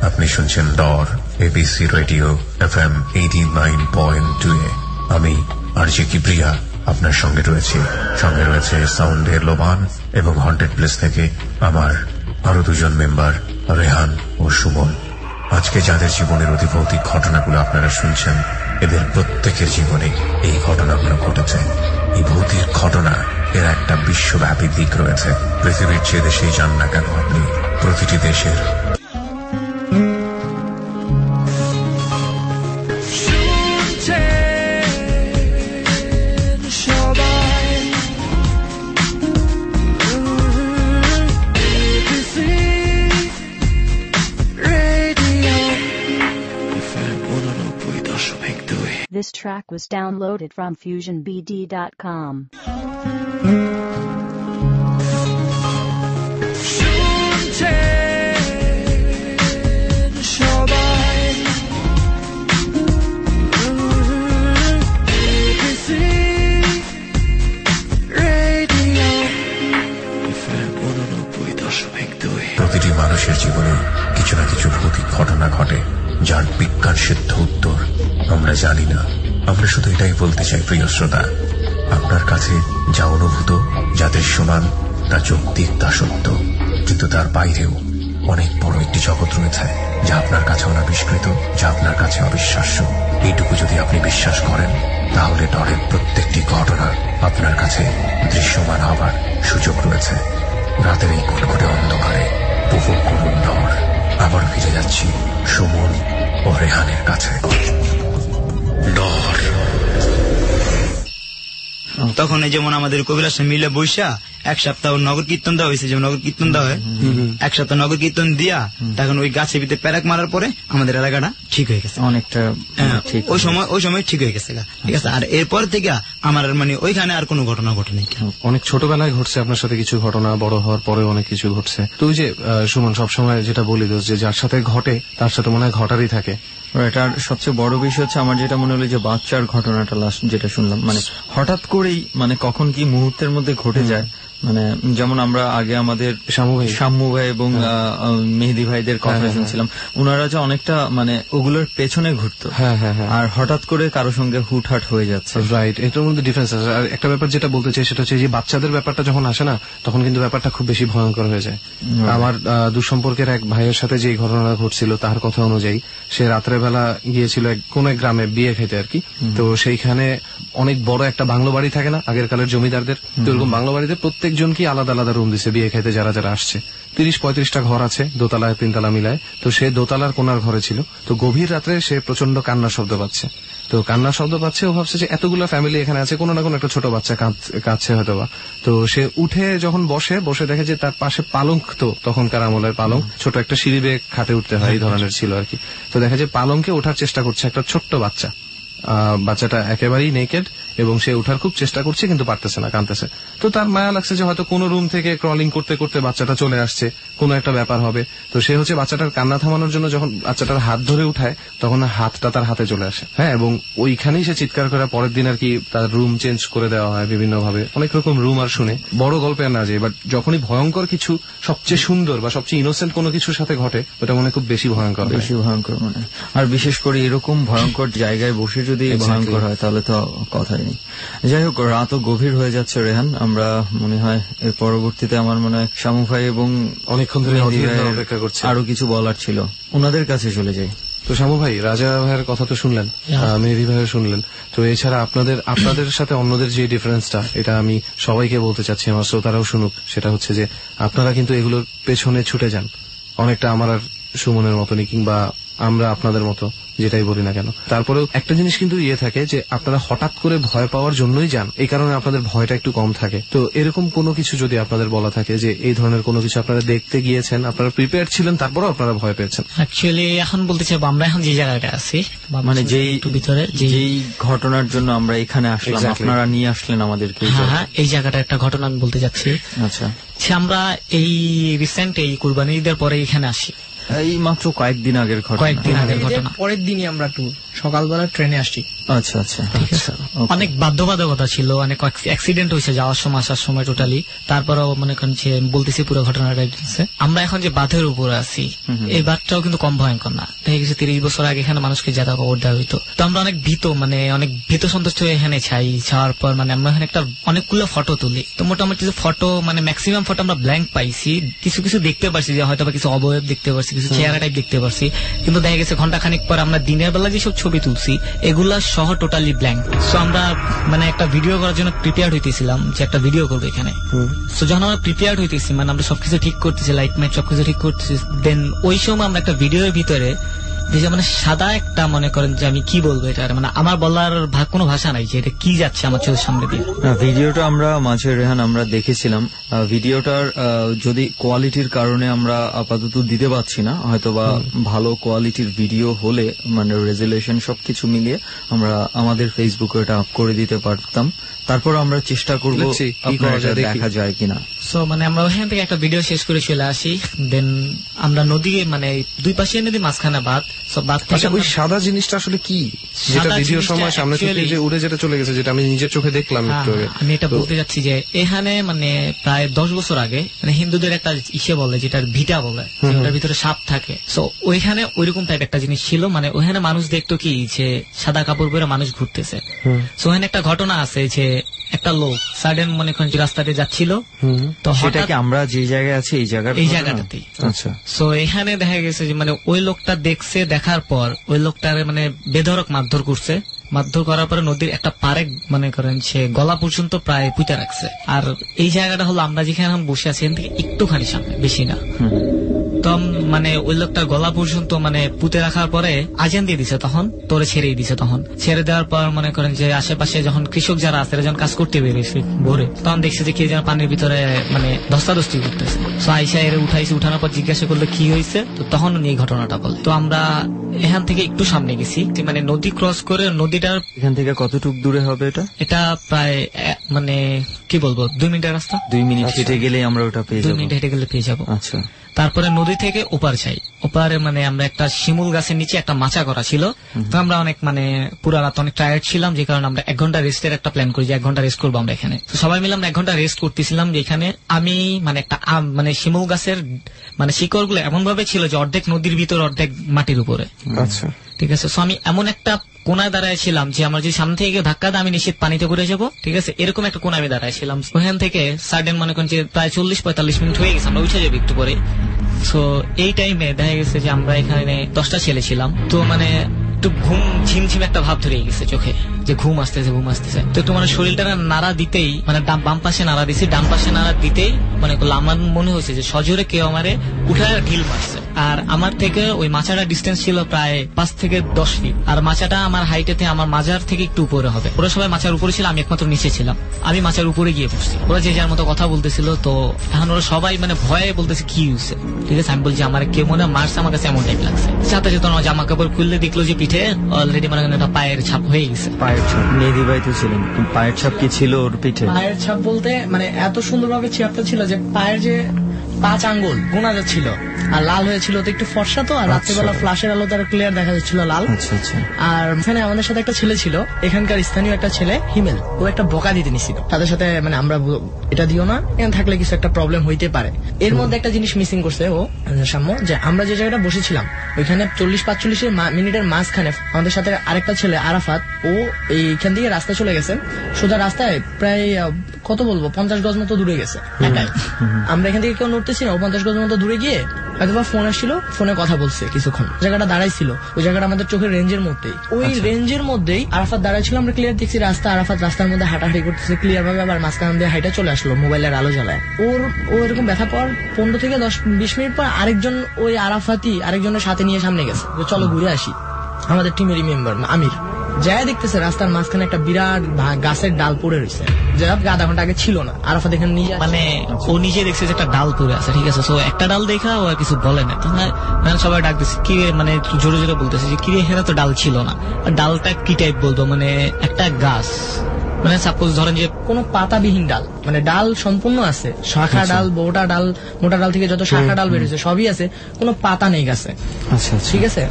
আপনি শুনছেন দর এবিসি রেডিও FM 89.2 এ। আমি আরজে কিবরিয়া আপনার সঙ্গে রয়েছে সাউন্ডের লোবান এবং হন্টেড প্লেস থেকে আমার আরো দুজন মেম্বার রেহান ও সুমন। আজকে যাদের জীবনের অতি ভৌতিক ঘটনাগুলো আপনারা শুনছেন, এদের প্রত্যেকের জীবনে এই ঘটনাগুলো ঘটেছে। এই ভৌতিক ঘটনা এর একটা বিশ্বব্যাপী দিক রয়েছে। পৃথিবীর যে দেশেই যান না কেন আপনি, প্রতিটি দেশের This track was downloaded from FusionBD.com. প্রতিটি মানুষের জীবনে কিছু না কিছু ভৌতিক ঘটনা ঘটে, যার বিজ্ঞান সিদ্ধ উত্তর আমরা জানি না। আমরা শুধু এটাই বলতে চাই, প্রিয় শ্রোতা, আপনার কাছে যা অনুভূত, যা দৃশ্যমান, তা যৌক্তিক, তা সত্য, কিন্তু তার বাইরেও অনেক বড় একটি জগৎ রয়েছে যা আপনার কাছে অনাবিষ্কৃত, যা আপনার কাছে অবিশ্বাস্য। এইটুকু যদি আপনি বিশ্বাস করেন, তাহলে ডরের প্রত্যেকটি ঘটনা আপনার কাছে দৃশ্যমান হবার সুযোগ রয়েছে। রাতের এই ঘুটঘুটে অন্ধকারে উপভোগ করুন ডর। আবার ফিরে যাচ্ছি সুমন ও রেহানের কাছে। ডর। তখন যেমন আমাদের কবিরাজ মিলে বৈশা এক সপ্তাহ নগর কীর্তন দেওয়া হয়েছে, যেমন নগর কীর্তন দেওয়া হয়, এক সপ্তাহ নগর কীর্তন দিয়া তখন ওই গাছের ভিতরে প্যারাক মারার পরে আমাদের এলাকাটা ঠিক হয়ে গেছে অনেকটা। ওই সময় ঠিক হয়ে গেছে, ঠিক আছে। আর এরপর থেকে আমার মানে ওইখানে আর কোনো ঘটনা ঘটেনি। অনেক ছোটবেলায় ঘটছে আপনার সাথে কিছু ঘটনা, বড় হওয়ার পরে অনেক কিছু ঘটছে। তো ওই যে সুমন সবসময় যেটা বলি যে যার সাথে ঘটে তার সাথে মনে হয় ঘটারই থাকে। এটার সবচেয়ে বড় বিষয় হচ্ছে আমার যেটা মনে হলো যে বাচ্চার ঘটনাটা লাস্ট যেটা শুনলাম, মানে হঠাৎ করেই মানে কখন কি মুহূর্তের মধ্যে ঘটে যায়। মানে যেমন আমরা আগে আমাদের শাম্মু ভাই এবং মেহেদি ভাইদের কথা শুনছিলাম, ওনারা যে অনেকটা মানে ওগুলোর পেছনে ঘুরতো, আর হঠাৎ করে কারো সঙ্গে হুটহাট হয়ে যাচ্ছে। রাইট, এটার মধ্যে ডিফারেন্স আছে। আর একটা ব্যাপার যেটা বলতে চাই সেটা হচ্ছে যে বাচ্চাদের ব্যাপারটা যখন আসে না, তখন কিন্তু ব্যাপারটা খুব বেশি ভয়ঙ্কর হয়ে যায়। আমার দুঃসম্পর্কের এক ভাইয়ের সাথে যে ঘটনা ঘটছিল তার কথা অনুযায়ী, সে রাত্রেবেলা গিয়েছিল কোন এক গ্রামে বিয়ে খেতে আর কি। তো সেইখানে অনেক বড় একটা বাংলো বাড়ি থাকে না আগের কালের জমিদারদের, তো এরকম বাংলো বাড়িতে প্রত্যেকজনকে আলাদা আলাদা রুম দিছে বিয়ে খেতে যারা যারা আসছে। 30-35টা ঘর আছে, দোতলায় 3তলা মিলায়। তো সে দোতলার কোনার ঘরে ছিল। তো গভীর রাত্রে সে প্রচন্ড কান্নার শব্দ পাচ্ছে। তো কান্নার শব্দ পাচ্ছে, ও ভাবছে যে এতগুলো ফ্যামিলি এখানে আছে, কোনো না কোনো একটা ছোট বাচ্চা কাঁদছে হয়তো বা। তো সে উঠে যখন বসে দেখে যে তার পাশে পালঙ্ক, তো তখনকার আমলের পালঙ্ক, ছোট একটা সিঁড়ি বেয়ে খাটে উঠতে হয় এই ধরনের ছিল আর কি। তো দেখা যায় পালঙ্কে ওঠার চেষ্টা করছে একটা ছোট্ট বাচ্চা। বাচ্চাটা একেবারেই নেকেড এবং সে ওঠার খুব চেষ্টা করছে কিন্তু পারতেছে না, কাঁদতেছে। তো তার মায়া লাগছে যে হয়তো কোনো রুম থেকে ক্রলিং করতে করতে বাচ্চাটা চলে আসছে, কোনো একটা ব্যাপার হবে। তো সে হচ্ছে বাচ্চাটার কান্না থামানোর জন্য যখন বাচ্চাটার হাত ধরে উঠায়, তখন হাতটা তার হাতে চলে আসে। এবং ওইখানেই সে চিৎকার করে পরের দিন আর কি তার রুম চেঞ্জ করে দেওয়া হয় বিভিন্ন ভাবে, অনেক রকম রুম আর শুনে। বড় গল্পে না যায়, বাট যখনই ভয়ঙ্কর কিছু সবচেয়ে সুন্দর বা সবচেয়ে ইনোসেন্ট কোনো কিছুর সাথে ঘটে, ওটা মনে খুব বেশি ভয়ঙ্কর মানে। আর বিশেষ করে এরকম ভয়ঙ্কর জায়গায় বসে যদি ভয়ঙ্কর হয় তাহলে তো কথাই নেই। যাই হোক, রাতও গভীর হয়ে যাচ্ছে রেহান। আমরা মনে হয় এর পরবর্তীতে আমার মনে হয় শামু ভাই এবং অনেকক্ষণ ধরে অপেক্ষা করছে, আরো কিছু বলার ছিল, ওনাদের কাছে চলে যাই। তো শামু ভাই, রাজা ভাইয়ের কথা তো শুনলেন, মেহেদি ভাইয়ের শুনলেন। তো এছাড়া আপনাদের সাথে অন্যদের যে ডিফারেন্সটা, এটা আমি সবাইকে বলতে চাচ্ছি, আমার শ্রোতারাও শুনুক। সেটা হচ্ছে যে আপনারা কিন্তু এগুলোর পেছনে ছুটে যান, অনেকটা আমার আর সুমনের মতনই, কিংবা আমরা আপনাদের মতো, যেটাই বলি না কেন। তারপরেও একটা জিনিস কিন্তু থাকে যে আপনারা হঠাৎ করে ভয় পাওয়ার জন্যই যান, এই কারণে আপনাদের ভয়টা একটু কম থাকে। তো এরকম কোনো কিছু যদি আপনাদের বলা থাকে যে এই ধরনের কোনো কিছু আপনারা দেখতে গিয়েছেন, আপনারা প্রিপেয়ার ছিলেন, তারপরেও আপনারা ভয় পেয়েছেন। অ্যাকচুয়ালি এখন বলতে চাই আমরা এখন যে জায়গাটা আছি, মানে যেই ভিতরে যেই ঘটনার জন্য আমরা এখানে আসলাম, আপনারা নিয়ে আসলেন আমাদেরকে, হ্যাঁ এই জায়গাটা একটা ঘটনা আমি বলতে যাচ্ছি। আচ্ছা, আমরা এই রিসেন্ট এই কুরবানি ঈদের পরে এখানে আসি, এই মাত্র কয়েকদিন আগের ঘটনা। পরের দিনই আমরা একটু সকালবেলা ট্রেনে আসছি, আচ্ছা আচ্ছা, ঠিক আছে। অনেক বাধ্যবাধকতা ছিল, অনেক অ্যাক্সিডেন্ট হয়েছে যাওয়ার সময় আসার সময় টোটালি। তারপরেও মনে করেন যে বলতেছি পুরো ঘটনাটা। আমরা এখন যে বাঁধের উপরে আছি, এই বাঁধটাও কিন্তু কম ভয়ঙ্কর না। দেখা গেছে 30 বছর আগে এখানে মানুষকে যাতা কবর দেওয়া হইতো। তো আমরা অনেক ভীত সন্তুষ্ট হয়ে এখানে ছাওয়ার পর মানে আমরা এখানে একটা অনেকগুলো ফটো তুলি। তো মোটামুটি ফটো মানে ম্যাক্সিমাম ফটো আমরা ব্ল্যাঙ্ক পাইছি। কিছু কিছু দেখতে পারছি যে হয়তো কিছু অবয়ব দেখতে পারছি, কিছু চেহারা টাইপ দেখতে পারছি, কিন্তু দেখা গেছে ঘন্টা খানিক পর আমরা দিনের বেলা যেসব ছবি তুলছি এগুলা সহ টোটালি ব্ল্যাঙ্ক। সো আমরা মানে একটা ভিডিও করার জন্য প্রিপেয়ার হইতেছিলাম যে একটা ভিডিও করবো এখানে। সো যখন আমরা প্রিপেয়ার হইতেছি মানে আমরা সবকিছু ঠিক করতেছি, লাইট মাইট সবকিছু ঠিক করতেছি, দেন ওই সময় আমরা একটা ভিডিওর ভিতরে যে মানে সাদা একটা মনে করেন যে আমি কি বলবো এটা মানে আমার বলার কোনো ভাষা নাই যে এটা কি যাচ্ছে আমার চোখের সামনে দিয়ে। ভিডিওটা আমরা মাঝে রেহান আমরা দেখেছিলাম। ভিডিওটার যদি কোয়ালিটির কারণে আমরা আপাতত দিতে পারছি না, হয়তোবা ভালো কোয়ালিটির ভিডিও হলে মানে রেজুলেশন সবকিছু মিলিয়ে আমরা আমাদের ফেসবুকে এটা আপ করে দিতে পারতাম। তারপর আমরা চেষ্টা করবো দেখা যায় কিনা। সো মানে আমরা ওখান থেকে একটা ভিডিও শেষ করে চলে আসি। দেন আমরা নদী মানে দুই পাশে নদী, মাঝখানে বাঁধ। ওই সাদা জিনিসটা আসলে কি, যেটা ভিডিও সময় সামনে থেকে যে উড়ে যেটা চলে গেছে, যেটা আমি নিজের চোখে দেখলাম একটু আগে। আমি এটা বলতে যাচ্ছি যে এখানে মানে প্রায় 10 বছর আগে মানে হিন্দুদের একটা ইসে বলে যেটার ভিটা বলে, ওটার ভিতরে সাপ থাকে। সো ওইখানে ওইরকম টাইপ একটা জিনিস ছিল। মানে ওইখানে মানুষ দেখতো কি যে সাদা কাপড় পরে মানুষ ঘুরতেছে। সো ওখানে একটা ঘটনা আছে যে একটা লোক সাডেন মনে করেন যে রাস্তাতে যাচ্ছিল, তো সেটাকে আমরা যে জায়গায় আছি এই জায়গাটাতেই। আচ্ছা। সো এখানে দেখা গেছে যে মানে ওই লোকটা দেখছে, দেখার পর ওই লোকটার মানে বেধড়ক মারধর করছে। মারধর করার পরে নদীর একটা পারে মনে করেন সে গলা পর্যন্ত প্রায় পুঁতে রাখছে। আর এই জায়গাটা হলো আমরা যেখানে বসে আছি এখান থেকে একটুখানি সামনে, বেশি না। তো মানে ওই লোকটার গলা পর্যন্ত মানে পুঁতে রাখার পরে আজান দিয়ে দিছে, তখন তোরে ছেড়েই দিছে। তখন ছেড়ে দেওয়ার পর মনে করেন যে আশেপাশে যখন কৃষক যারা আছে যখন কাজ করতে বেরিয়েছে ভোরে, তখন দেখছে যে কে যেন পানির ভিতরে মানে ধস্তাধস্তি করতেছে। তো আইসা এর উঠাইছে, উঠানোর পর জিজ্ঞাসা করলো কি হয়েছে, তো তখন এই ঘটনাটা বলে। তো আমরা এখান থেকে একটু সামনে গেছি, মানে নদী ক্রস করে। নদীটার এখান থেকে কতটুক দূরে হবে এটা? এটা প্রায় মানে কি বলবো 2 মিনিটের রাস্তা। 2 মিনিট হেঁটে গেলে আমরা ওটা পেয়ে যাবো। 2 মিনিট হেঁটে গেলে পেয়ে যাবো। আচ্ছা। তারপরে নদী থেকে ওপার যাই। ওপারে মানে আমরা একটা শিমুল গাছের নিচে একটা মাচা করা ছিল। তো আমরা অনেক মানে পুরা রাত অনেক টায়ার্ড ছিলাম, যে কারণে আমরা 1 ঘন্টা রেস্টের একটা প্ল্যান করি যে 1 ঘন্টা রেস্ট করবো আমরা এখানে। তো সবাই মিলে আমরা 1 ঘন্টা রেস্ট করতেছিলাম, যেখানে আমি মানে একটা মানে শিমুল গাছের মানে শিকড় গুলো এমন ভাবে ছিল যে অর্ধেক নদীর ভিতর অর্ধেক মাটির উপরে। আচ্ছা, ঠিক আছে। সো আমি এমন একটা কোনায় দাঁড়াইছিলাম যে আমার যদি সামনে থেকে ধাক্কা দেয় আমি নিশ্চিত পানিতে ঘুরে যাবো। ঠিক আছে, এরকম একটা কোনায় আমি দাঁড়াইছিলাম। ওখান থেকে সাডেন মনে করেন যে প্রায় 40-45 মিনিট হয়ে গেছে, আমরা উঠে যাবো একটু পরে। সো এই টাইমে দেখা গেছে যে আমরা এখানে 10টা ছেলে ছিলাম। তো মানে একটু ঘুম ঝিমঝিম একটা ভাব ধরে গেছে চোখে, যে ঘুম আসতেছে। তো একটু মানে শরীরটা নাড়া দিতেই মানে বাম পাশে নাড়া দিছি, ডান পাশে নাড়া দিতেই মানে আমার মনে হয়েছে যে সজোরে কেউ আমারে উঠায় ঢিল মারছে। আর আমার থেকে ওই মাচাটা ডিস্টেন্স ছিল প্রায় 5 থেকে 10 ফিট। আর মাচাটা আমার হাইটেতে আমার মাজার থেকে একটু উপরে হবে। ওরা সবাই মাচার উপরে ছিল, আমি একমাত্র নিচে ছিলাম। আমি মাচার উপরে গিয়ে বসছি, ওরা যে যার মতো কথা বলতেছিল। তো এখন ওরা সবাই মানে ভয়ে বলতেছে কি হয়েছে। ঠিক আছে, আমি বলছি আমার কেউ মনে মারছে, আমার কাছে এমন টাইপ লাগছে। সাথে সাথে জামা কাপড় খুললে দেখলো যে পিঠে অলরেডি মানে একটা পায়ের ছাপ হয়ে গেছে। পায়ের ছাপ মেহেদি ভাই তো ছিলেন, পায়ের ছাপ কি ছিল ওর পিঠে? পায়ের ছাপ বলতে মানে এত সুন্দরভাবে ছাপটা ছিল যে পায়ের যে 5 আঙ্গুল গোনা যাচ্ছিল, আর লাল হয়েছিল। তো একটু ফর্সা তো, আর রাত্রেবেলা ফ্ল্যাশের আলো তার ক্লিয়ার দেখা যাচ্ছিল লাল। আর এখানে আমাদের সাথে একটা ছেলে ছিল, এখানকার স্থানীয় একটা ছেলে হিমেল, ও একটা বকা দিতে নিছিল। তাদের সাথে মানে আমরা এটা দিও না, এখানে থাকলে কিছু একটা প্রবলেম হইতে পারে। এর মধ্যে একটা জিনিস মিসিং করছে ও সাম্য, যে আমরা যে জায়গাটা বসেছিলাম ওইখানে 40-45 মিনিটের মাঝখানে আমাদের সাথে আরেকটা ছেলে আরাফাত, ও এইখান থেকে রাস্তা চলে গেছে সোজা রাস্তায়, প্রায় কত বলবো 50 গজ মতো দূরে গেছে একাই। আমরা এখান থেকে কেউ নড়তেছি না, ও 50 গজ মতো দূরে গিয়ে হয়তো ফোন আসছিল, ফোনে কথা বলছে কিছুক্ষণ। জায়গাটা দাঁড়াইছিল ওই জায়গাটা আমাদের চোখের রেঞ্জের মধ্যেই, ওই রেঞ্জের মধ্যেই আরাফাত দাঁড়াইছিল। আমরা ক্লিয়ার দেখছি রাস্তা, আরাফাত রাস্তার মধ্যে হাঁটাহাঁটি করতেছে ক্লিয়ার ভাবে। আবার মাঝখান দিয়ে হাইটা চলে আসলো মোবাইলের আলো জ্বালায়। ও এরকম ব্যথা পাওয়ার 15 থেকে 10-20 মিনিট পর আরেকজন ওই আরাফাতই আরেকজনের সাথে নিয়ে সামনে গেছে, চলো ঘুরে আসি। আমাদের টিমেরই মেম্বার আমির যায় দেখতেছে রাস্তার মাঝখানে একটা বিরাট গাছের ডাল পড়ে রয়েছে, যেটা 1/2 ঘন্টা আগে ছিল না। আরাফাত এখানে নিয়ে মানে ও নিজে দেখছে যে একটা ডাল পড়ে আছে। ঠিক আছে, তো একটা ডাল দেখা ও আর কিছু বলে না। তখন সবাই ডাক দিচ্ছে কি, মানে জোরে জোরে বলতেছে যে কি এখানে তো ডাল ছিল না। ডালটা কি টাইপ বলতো, মানে একটা গাছ, মানে সাপোজ ধরেন যে কোনো পাতাবিহীন ডাল, মানে ডাল সম্পূর্ণ আছে, শাখা ডাল, মোটা ডাল থেকে যত শাখা ডাল বেরোছে সবই আছে, কোনো পাতা নেই গাছে। ঠিক আছে,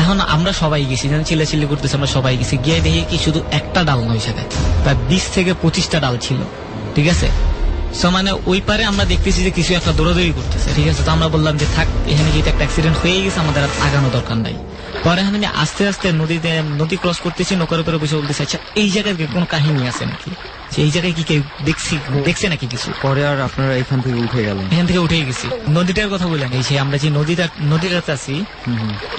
এখন আমরা সবাই গেছি, যেন চিল্লাচিল্লি করতেছি, আমরা সবাই গেছি, গিয়ে দেখি কি শুধু একটা ডাল নয় সেখানে প্রায় 20 থেকে 25টা ডাল ছিল, ঠিক আছে। সো মানে ওই পারে আমরা দেখতেছি যে কিছু একটা দৌড়াদৌড়ি করতেছে, ঠিক আছে। তো আমরা বললাম যে থাক, এখানে যেহেতু একটা অ্যাক্সিডেন্ট হয়ে গেছে, আমাদের আর আগানো দরকার নাই। পরে আমি আস্তে আস্তে নদী ক্রস করতেছি, নৌকার উপরে বসে বলতেছি, আচ্ছা এই জায়গায় কোনো কাহিনী আছে নাকি, এই জায়গায় কি কেউ দেখছে নাকি কিছু। পরে আর আপনারা এখান থেকে উঠে গেলেন? এখান থেকে উঠে গেছি। নদীটার কথা বললেন, এই যে আমরা যে নদীটাতে আছি,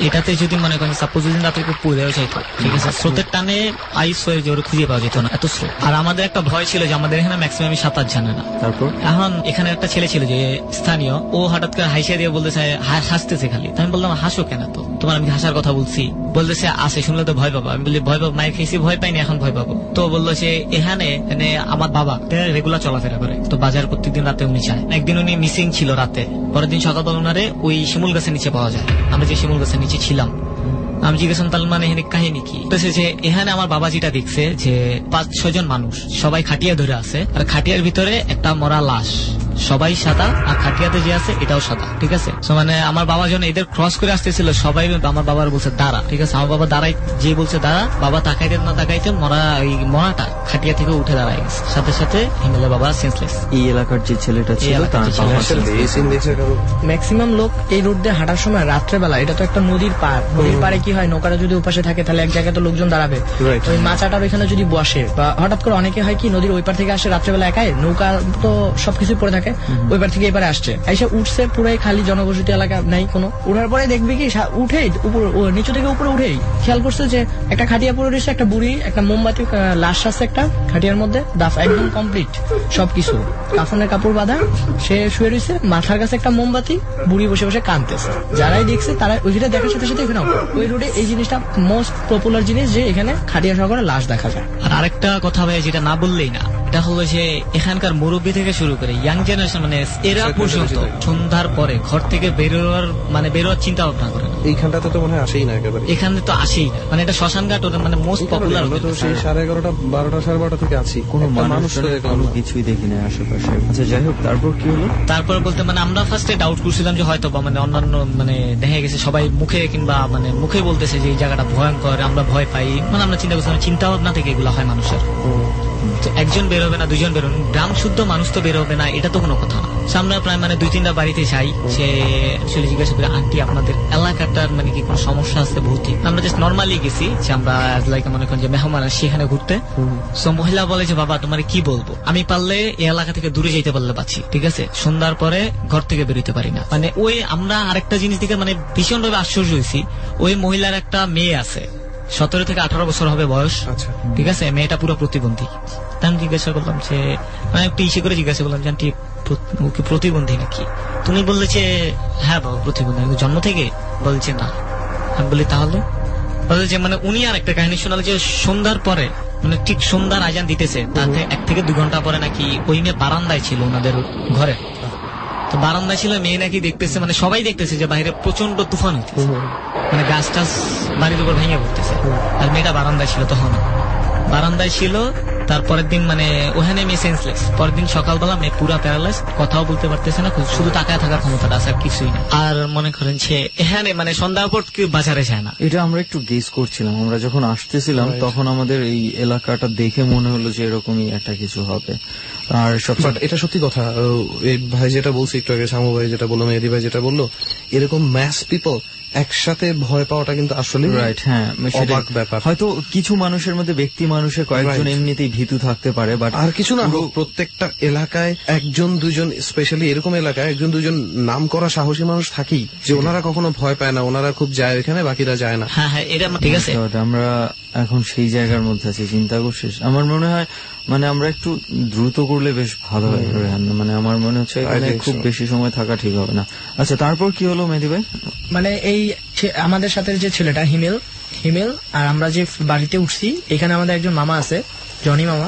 এটাতে যদি মনে করেন সাপোজ যদি রাতে কেউ পড়ে যাইতো, ঠিক আছে, স্রোতের টানে আইস হয়ে যে ওরা খুঁজে পাওয়া যেত না, এত স্রোত। আর আমাদের একটা ভয় ছিল যে আমাদের এখানে ম্যাক্সিমাম সাঁতার জানে না। তারপর এখন এখানে একটা ছেলে ছিল যে স্থানীয়, ও হঠাৎ করে হাসিয়া দিয়ে বলতেছে, হাসতেছে খালি। আমি বললাম হাসো কেন, তো তোমার আমি হাসার কথা বলছি। বলতেছে আসে, শুনলে তো ভয় পাবো। আমি বলি ভয় পাবো, মায়ের খেয়েছি, ভয় পাইনি, এখন ভয় পাবো। তো বললো যে এখানে আমার বাবা রেগুলার চলাফেরা করে, তো বাজার প্রত্যেকদিন রাতে উনি যায়। একদিন উনি মিসিং ছিল রাতে, পরের দিন সকালবেলা উনারে ওই শিমুল গাছের নিচে পাওয়া যায়। আমরা যে শিমুল গাছের নিচে ছিলাম, আমি জিজ্ঞাসা তাহলে মানে এখানে কাহিনী কি। যে এখানে আমার বাবা যেটা দেখছে যে 5-6 জন মানুষ সবাই খাটিয়া ধরে আছে, আর খাটিয়ার ভিতরে একটা মরা লাশ, সবাই সাদা, আর খাটিয়াতে যে আছে এটাও সাদা, ঠিক আছে। মানে আমার বাবা যখন এদের ক্রস করে আসতেছিল, সবাই আমার বাবার বলছে দাঁড়া, ঠিক আছে। আমার বাবা দাঁড়াই, যে বলছে দাঁড়া, বাবা তাকাইতে না তাকাইতে মরাটা খাটিয়া থেকে উঠে দাঁড়ায় গেছে, সাথে সাথে হিমেলের বাবা সেন্সলেস। এই এলাকার যে ছেলেটা ছিল তার ম্যাক্সিমাম লোক এই রোড দিয়ে হাঁটার সময় রাত্রেবেলা, এটা তো একটা নদীর পার, নদীর পারে কি হয়, নৌকাটা যদি উপাশে থাকে তাহলে এক জায়গায় তো লোকজন দাঁড়াবে, ওই মাচাটার ওইখানে যদি বসে, বা হঠাৎ করে অনেকে হয় কি নদীর ওই পার থেকে আসে রাত্রেবেলা একাই, নৌকা তো সবকিছু পড়ে থাকে, ওই পার থেকে এবারে আসছে, এসে উঠছে, পুরাই খালি জনবসতি এলাকা নাই কোনো। উঠার পরে দেখবি কি উঠেই নিচু থেকে উপরে উঠেই খেয়াল করছে যে একটা খাটিয়া পড়ে রয়েছে, একটা বুড়ি, একটা মোমবাতি লাশ আছে একটা খাটিয়ার মধ্যে, দাফ একদম কমপ্লিট সবকিছু, কাফনের কাপড় বাঁধা, সে শুয়ে রয়েছে, মাথার কাছে একটা মোমবাতি, বুড়ি বসে বসে কাঁদতেছে। যারাই দেখছে তারা ওইটা দেখার সাথে সাথে এখানে ওই রোডে এই জিনিসটা মোস্ট পপুলার জিনিস, যে এখানে খাটিয়া সহকারে লাশ দেখা যায়। আর আরেকটা কথা ভাই যেটা না বললেই না, এটা হলো যে এখানকার মুরব্বী থেকে শুরু করে ইয়াং জেনারেশন, মানে এরা পর্যন্ত সন্ধ্যার পরে ঘর থেকে বেরোয়ার চিন্তা ভাবনা করে না। এইখানটাতে তো মনে হয় আসেই না একেবারে, এখানে তো আসেই না, মানে এটা শ্মশানঘাট ওটা মানে মোস্ট পপুলার। সেই 11:30, 12টা, 12:30 থেকে আছি, কোনো মানুষ কিছুই দেখি না আশেপাশে। আচ্ছা যাই হোক, তারপর কি হলো? তারপর বলতে মানে আমরা ফার্স্টে ডাউট করছিলাম যে হয়তো বা মানে অন্যান্য মানে দেখা গেছে সবাই মুখে কিংবা মানে মুখে বলতেছে যে এই জায়গাটা ভয়ঙ্কর, আমরা ভয় পাই, মানে আমরা চিন্তা করছিলাম চিন্তা ভাবনা থেকে এগুলো হয় মানুষের। একজন বেরোবে না, 2 জন বেরোবে, গ্রাম শুদ্ধ মানুষ তো বেরোবে না, এটা তো কোনো কথা না। আমরা প্রায় মানে 2-3টা বাড়িতে যাই, সে আসলে জিজ্ঞাসা করি আন্টি আপনাদের এলাকাটার মানে কি কোনো সমস্যা আছে ভৌতিক। আমরা জাস্ট নর্মালি গেছি যে আমরা লাইক মনে করেন যে মেহমান সেখানে ঘুরতে। সো মহিলা বলে যে বাবা তোমার কি বলবো, আমি পারলে এই এলাকা থেকে দূরে যেতে পারলে পাচ্ছি, ঠিক আছে, সন্ধ্যার পরে ঘর থেকে বেরোতে পারি না। মানে ওই আমরা আরেকটা জিনিস থেকে মানে ভীষণভাবে আশ্চর্য হয়েছি, ওই মহিলার একটা মেয়ে আছে, 17 থেকে 18 বছর হবে বয়স, ঠিক আছে, মেয়েটা পুরো প্রতিবন্ধী। তাই আমি জিজ্ঞাসা করলাম যে মানে একটু ইসে করে জিজ্ঞাসা করলাম যে আন্টি প্রতিবন্ধী নাকি? তুমি বললে যে হ্যাঁ বাবা প্রতিবন্ধী, জন্ম থেকে? বলছে না। আমি বলি তাহলে? বলে যে মানে উনি আর একটা কাহিনী শোনাল যে সন্ধ্যার পরে মানে ঠিক সন্ধ্যার আজান দিতেছে, তাতে 1 থেকে 2 ঘন্টা পরে নাকি ওই মেয়ে বারান্দায় ছিল ওনাদের ঘরে, তো বারান্দায় ছিল, মেয়ে নাকি দেখতেছে, মানে সবাই দেখতেছে যে বাইরে প্রচন্ড তুফান হইতেছে, মানে গাছ টাছ বাড়ির উপর ভেঙে পড়তেছে, আর মেয়েটা বারান্দায় ছিল, তখন বারান্দায় ছিল। তারপরের দিন মানে ওখানে মেয়ে সেন্সলেস, পরের দিন সকালবেলা মেয়ে পুরা প্যারালাইজ, কথাও বলতে পারতেছে না, শুধু তাকায় থাকার ক্ষমতাটা আছে, আর কিছুই না। আর মনে করেন যে এখানে মানে সন্ধ্যার পর কেউ বাজারে যায় না। এটা আমরা একটু গেস করছিলাম, আমরা যখন আসতেছিলাম তখন আমাদের এই এলাকাটা দেখে মনে হলো যে এরকমই একটা কিছু হবে। আর এটা সত্যি কথা, এই ভাই যেটা বলছি একটু আগে, শামু ভাই যেটা বললো, মেহেদী ভাই যেটা বললো, এরকম ম্যাস পিপল একসাথে ভয় পাওয়াটা কিন্তু আসলে রাইট। হ্যাঁ, অবাক ব্যাপার। হয়তো কিছু মানুষের মধ্যে ব্যক্তি মানুষের কয়েকজন এমনিতেই ভীতু থাকতে পারে, বাট আর কিছু না হোক, প্রত্যেকটা এলাকায় 1-2 স্পেশালি এরকম এলাকায় 1-2 নাম করা সাহসী মানুষ থাকি, যে ওনারা কখনো ভয় পায় না, ওনারা খুব যায় এখানে, বাকিরা যায় না। হ্যাঁ হ্যাঁ, এটা ঠিক আছে। আমরা এখন সেই জায়গার মধ্যে আছি, চিন্তা করছিস। আমার মনে হয় মানে আমরা একটু দ্রুত করলে বেশ ভালো হয়, মানে আমার মনে হচ্ছে এখানে খুব বেশি সময় থাকা ঠিক হবে না। আচ্ছা তারপর কি হলো মেহেদী ভাই? মানে এই আমাদের সাথে যে ছেলেটা হিমেল আর আমরা যে বাড়িতে উঠছি, এখানে আমাদের একজন মামা আছে, জনি মামা,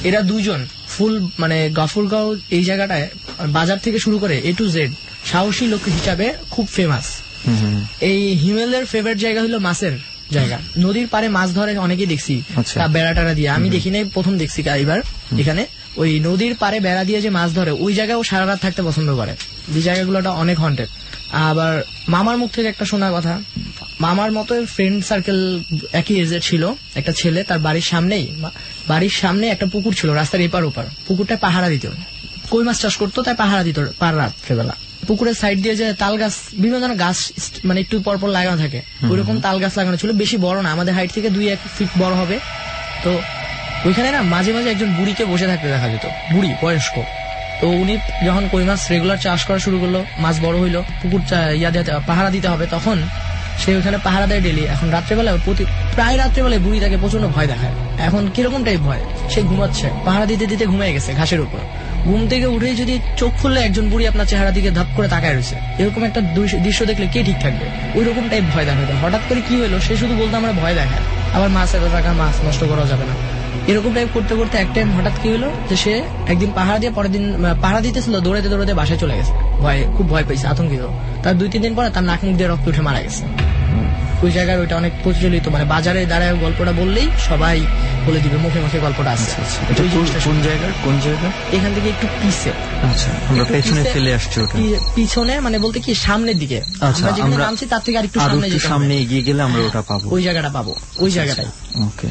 এরা 2 জন ফুল মানে গফরগাঁও এই জায়গাটায় বাজার থেকে শুরু করে A to Z সাহসী লোক হিসাবে খুব ফেমাস। এই হিমেলের ফেভারিট জায়গা হলো মাছের জায়গা, নদীর পারে মাছ ধরে অনেকেই দেখছি বেড়া টাড়া দিয়ে, আমি দেখি নাই, প্রথম দেখছি এবার এখানে ওই নদীর পারে বেড়া দিয়ে যে মাছ ধরে, ওই জায়গায় ও সারা রাত থাকতে পছন্দ করে, যে জায়গাগুলোটা অনেক হন্টেড। আবার মামার মুখ থেকে একটা শোনা কথা, মামার মতো ফ্রেন্ড সার্কেল একই এজের ছিল। একটা ছেলে, তার বাড়ির সামনে একটা পুকুর ছিল, রাস্তার এপার ওপার। পুকুরটা পাহারা দিত, কই মাছ চাষ করতো, তাই পাহারা দিত পার রাত্রেবেলা। পুকুরের সাইড দিয়ে যে তাল গাছ, বিভিন্ন ধরনের গাছ মানে একটু পরপর লাগানো থাকে, ওইরকম তাল গাছ লাগানো ছিল। বেশি বড় না, আমাদের হাইট থেকে 2-1 ফিট বড় হবে। তো ওইখানে না মাঝে মাঝে একজন বুড়িকে বসে থাকতে দেখা যেত, বুড়ি বয়স্ক। তো উনি যখন কই মাছ রেগুলার চাষ করা শুরু করলো, মাছ বড় হইলো, পুকুর পাহারা দিতে হবে, তখন সে ওইখানে পাহারা দেয় ডেলি। এখন রাত্রেবেলায় প্রায় রাত্রেবেলায় বুড়ি তাকে প্রচন্ড ভয় দেখায়। এখন কিরকম টাইপ ভয়, সে ঘুমাচ্ছে, পাহারা দিতে দিতে ঘুমিয়ে গেছে ঘাসের উপর। ঘুম থেকে উঠে যদি চোখ খুললে একজন বুড়ি আপনার চেহারা দিকে ধাপ করে তাকায় রয়েছে, এরকম একটা দৃশ্য দেখলে কে ঠিক থাকবে? ওই রকম টাইপ ভয় দেখাতো। হঠাৎ করে কি হলো, সে শুধু বলতো আমরা ভয় দেখায়, আবার মাছ এত টাকা, মাছ নষ্ট করা যাবে না, এরকম টাইপ করতে করতে এক টাইম হঠাৎ কি হলো যে সে একদিন পাহারা দিয়ে, পরের দিন পাহারা দিতেছিল, দৌড়াতে দৌড়াতে বাসায় চলে গেছে। খুব ভয় পেয়েছে, আতঙ্কিত। তার 2-3 দিন পরে তার নাক মুখ দিয়ে রক্ত উঠে মারা গেছে। ওই জায়গায় ওইটা অনেক প্রচলিত, মানে বাজারে দাঁড়ায় গল্পটা বললেই সবাই বলে দিবে, মুখে মুখে গল্পটা আসছে। কোন জায়গা? এখান থেকে একটু পিছে। আচ্ছা, আমরা পেছনে ফেলে আসছি। পিছনে মানে বলতে কি সামনের দিকে, আমরা যেখানে নামছি তার থেকে আরেকটু সামনে এগিয়ে গেলে আমরা ওটা পাবো, ওই জায়গাটা পাবো, ওই জায়গাটাই। ওকে,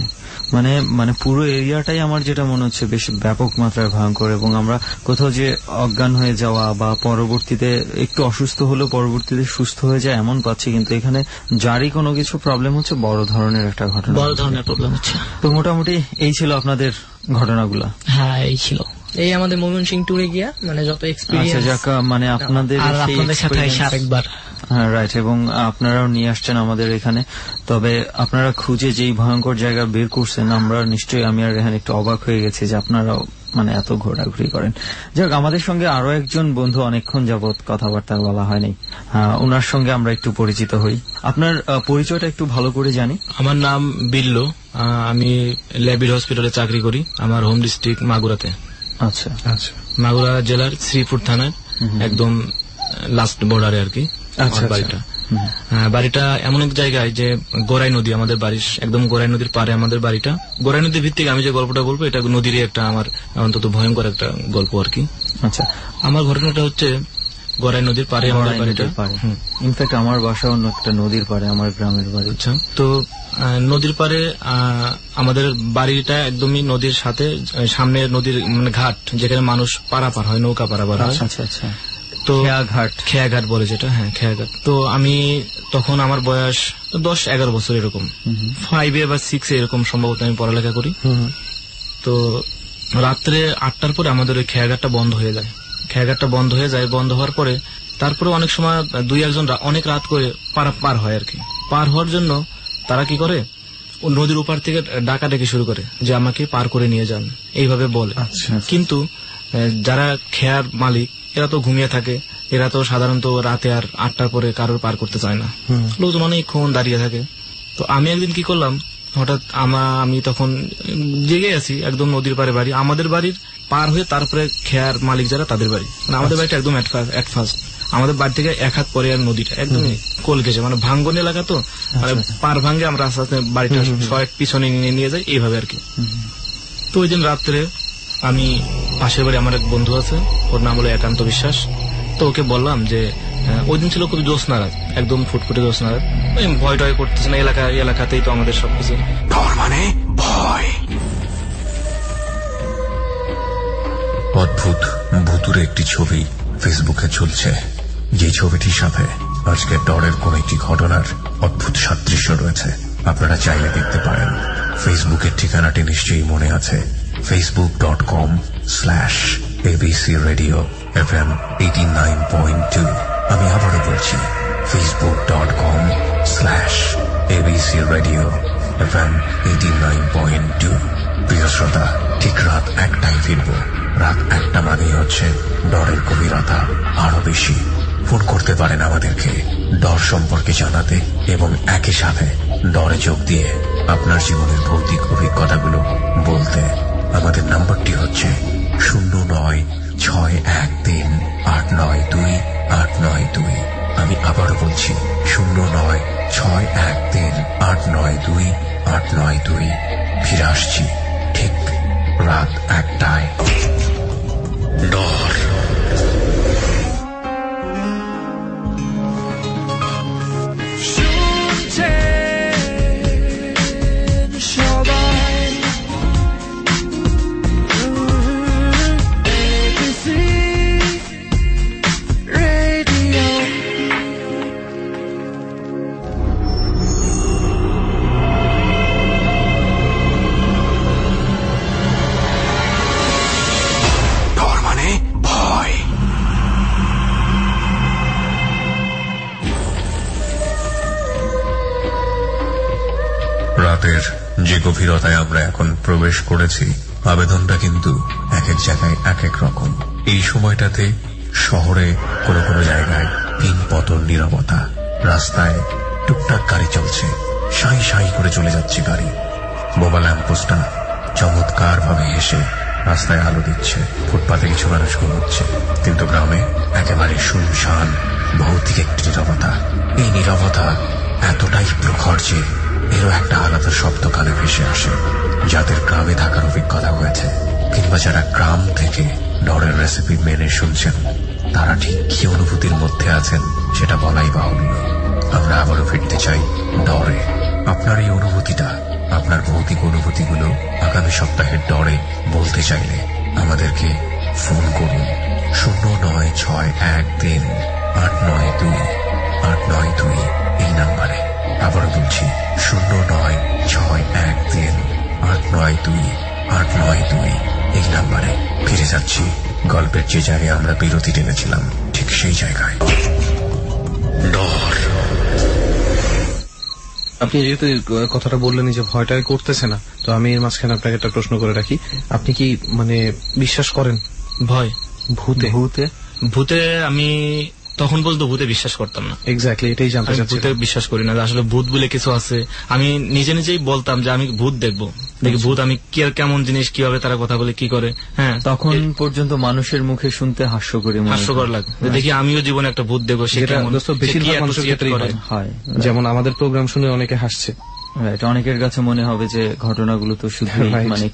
মানে পুরো এরিয়াটাই আমার যেটা মনে হচ্ছে বেশ ব্যাপক মাত্রায় ভয়ঙ্কর। এবং আমরা কোথাও যে অজ্ঞান হয়ে যাওয়া বা পরবর্তীতে একটু অসুস্থ হলেও পরবর্তীতে সুস্থ হয়ে যায় এমন পাচ্ছি, কিন্তু এখানে যারই কোনো কিছু প্রবলেম হচ্ছে বড় ধরনের একটা ঘটনা, বড় ধরনের প্রবলেম হচ্ছে। তো মোটামুটি এই ছিল আপনাদের ঘটনাগুলো? হ্যাঁ, এই ছিল। এই আমাদের ময়মনসিংহ ট্যুরে গিয়া মানে যত এক্সপেরিয়েন্স। আচ্ছা, মানে আপনাদের সাথে আরেকবার। হ্যাঁ, রাইট। এবং আপনারাও নিয়ে আসছেন আমাদের এখানে। তবে আপনারা খুঁজে যেই ভয়ঙ্কর জায়গা বের করছেন, আমরা নিশ্চয়ই, আমি আর এখানে একটু অবাক হয়ে গেছি যে আপনারাও মানে এত ঘোরাঘুরি করেন। যাক, আমাদের সঙ্গে আরো একজন বন্ধু অনেকক্ষণ যাবৎ কথাবার্তা বলা হয়নি, ওনার সঙ্গে আমরা একটু পরিচিত হই। আপনার পরিচয়টা একটু ভালো করে জানি। আমার নাম বিল্লু, আমি ল্যাবিড হসপিটালে চাকরি করি। আমার হোম ডিস্ট্রিক্ট মাগুরাতে। আচ্ছা আচ্ছা, মাগুরা জেলার শ্রীপুর থানার একদম লাস্ট বর্ডারে আর কি বাড়িটা। বাড়িটা এমন এক জায়গায় যে গোরাই নদী আমাদের বাড়ির, একদম গোরাই নদীর পারে আমাদের বাড়িটা। গোরাই নদীর ভিত্তিক আমি যে গল্পটা বলবো, এটা নদীরই একটা আমার অন্তত ভয়ঙ্কর একটা গল্প আর কি। আচ্ছা, আমার ঘটনাটা হচ্ছে গোরাই নদীর পারে আমাদের বাড়িটা। ইনফ্যাক্ট আমার বাসা অন্য একটা নদীর পারে, আমার গ্রামের বাড়ি। আচ্ছা, তো নদীর পারে আমাদের বাড়িটা একদমই নদীর সাথে, সামনে নদীর মানে ঘাট, যেখানে মানুষ পারাপার হয়, নৌকা পারাপার হয়। আচ্ছা আচ্ছা, তো খেয়াঘাট বলে যেটা, হ্যাঁ খেয়াঘাট। তো আমি তখন আমার বয়স 10-11 বছর এরকম, 5 বা 6 এরকম সম্ভবত আমি পড়ালেখা করি। তো রাত্রে 8টার পরে আমাদের ওই খেয়াঘাটটা বন্ধ হয়ে যায়। খেয়াঘাটটা বন্ধ হয়ে যায়, বন্ধ হওয়ার পরে তারপরে অনেক সময় 2-1 অনেক রাত করে পার হয় আর কি। পার হওয়ার জন্য তারা কি করে, নদীর উপর থেকে ডাকাডাকি শুরু করে যে আমাকে পার করে নিয়ে যান, এইভাবে বলে। কিন্তু যারা খেয়ার মালিক এরা তো ঘুমিয়ে থাকে, এরা তো সাধারণত রাতে আর 8টার পরে কারোর পার করতে চায় না, লোকজন অনেকক্ষণ দাঁড়িয়ে থাকে। তো আমি একদিন কি করলাম, হঠাৎ আমি তখন জেগে আছি, একদম নদীর পারে বাড়ি, আমাদের বাড়ির পার হয়ে তারপরে খেয়ার মালিক যারা তাদের বাড়ি, মানে আমাদের বাড়িটা একদম এক ফার্স্ট, আমাদের বাড়ি থেকে 1 হাত পরে আর নদীটা একদম কোল ঘেসে, মানে ভাঙ্গন এলাকা তো, মানে পার ভাঙ্গে আমরা আস্তে আস্তে বাড়িটা পিছনে নিয়ে যাই এইভাবে আর কি। তো ওই দিন রাত্রে আমি পাশের বাড়ি আমার এক বন্ধু আছে, ওর নাম হলো একান্ত বিশ্বাস। তো ওকে বললাম যে ওই দিন ছিল খুব জ্যোৎস্না রাত, একদম ফুটফুটে জ্যোৎস্না রাত, ভয় টয় করতেছে না, এলাকাতেই তো আমাদের সবকিছু। মানে ভয়, অদ্ভুত ভুতুরে একটি ছবি ফেসবুকে চলছে, যে ছবিটির সাথে আজকের ডরের কোন একটি ঘটনার অদ্ভুত সাদৃশ্য রয়েছে। আপনারা চাইলে দেখতে পারেন। ফেসবুকের ঠিকানাটি নিশ্চয়ই মনে আছে, facebook.com/ABC Radio FM 89.2। আমি আবারও বলছি, facebook.com/ABC Radio FM 89.2। প্রিয় শ্রোতা, ঠিক রাত 1টায় ফিরব। রাত 1টা মানেই হচ্ছে ডরের গভীরতা আরো বেশি। ফোন করতে পারেন আমাদেরকে ডর সম্পর্কে জানাতে এবং একই সাথে ডরে যোগ দিয়ে আপনার জীবনের ভৌতিক অভিজ্ঞতাগুলো বলতে। আমাদের নাম্বারটি হচ্ছে 09613892 আমি আবারও বলছি 09613892 ফিরে আসছি ঠিক রাত 1টায়। ডর। শুনছে যে গভীরতায় আমরা এখন প্রবেশ করেছি, আবেদনটা কিন্তু এক এক জায়গায় এক এক রকম। এই সময়টাতে শহরে কোনো কোনো জায়গায় তিন পতন নীরবতা, রাস্তায় টুকটাক গাড়ি চলছে, সাই সাই করে চলে যাচ্ছে গাড়ি। বোবা ল্যাম্পপোস্টটা চমৎকার ভাবে হেসে রাস্তায় আলো দিচ্ছে, ফুটপাতে কিছু মানুষ ঘুমোচ্ছে। কিন্তু গ্রামে একেবারে শুনশান ভৌতিক একটি নীরবতা। এই নীরবতা এতটাই প্রখর যে এরও একটা আলাদা শব্দ কানে ভেসে আসে। যাদের গ্রামে থাকার অভিজ্ঞতা হয়েছে কিংবা যারা গ্রাম থেকে ডরের রেসিপি মেনে শুনছেন, তারা ঠিক কি অনুভূতির মধ্যে আছেন সেটা বলাই বাহুল্য। আমরা আবারও ফিরতে চাই ডরে। আপনার এই অনুভূতিটা, আপনার ভৌতিক অনুভূতিগুলো আগামী সপ্তাহের ডরে বলতে চাইলে আমাদেরকে ফোন করুন 09613892892 এই নাম্বারে। আবারও বলছি 09613892892 এই নাম্বারে। ফিরে যাচ্ছি গল্পের যে জায়গায় আমরা বিরতি টেনেছিলাম, ঠিক সেই জায়গায়। ডর। আপনি যেহেতু কথাটা বললেন যে ভয়টাই করতেছে না, তো আমি এর মাঝখানে আপনাকে একটা প্রশ্ন করে রাখি। আপনি কি বিশ্বাস করেন ভয় ভূতে? ভূতে আমি তখন বলতো ভূতে বিশ্বাস করতাম না। এক্স্যাক্টলি, এটাই জানতে চাচ্ছি। ভূতে বিশ্বাস করি না, আসলে ভূত বলে কিছু আছে। আমি নিজে নিজেই বলতাম যে আমি ভূত দেখবো, দেখি ভূত আমি কেমন জিনিস, কিভাবে তারা কথা বলে, কি করে। হ্যাঁ, তখন পর্যন্ত মানুষের মুখে শুনতে হাস্যকর লাগে। দেখি আমিও জীবনে একটা ভূত দেখবো, সে কেমন। বেশিরভাগ মানুষের ক্ষেত্রেই হয়, যেমন আমাদের প্রোগ্রাম শুনে অনেকে হাসছে। অনেকের কাছে মনে হবে যে ঘটনাগুলো তো শুধু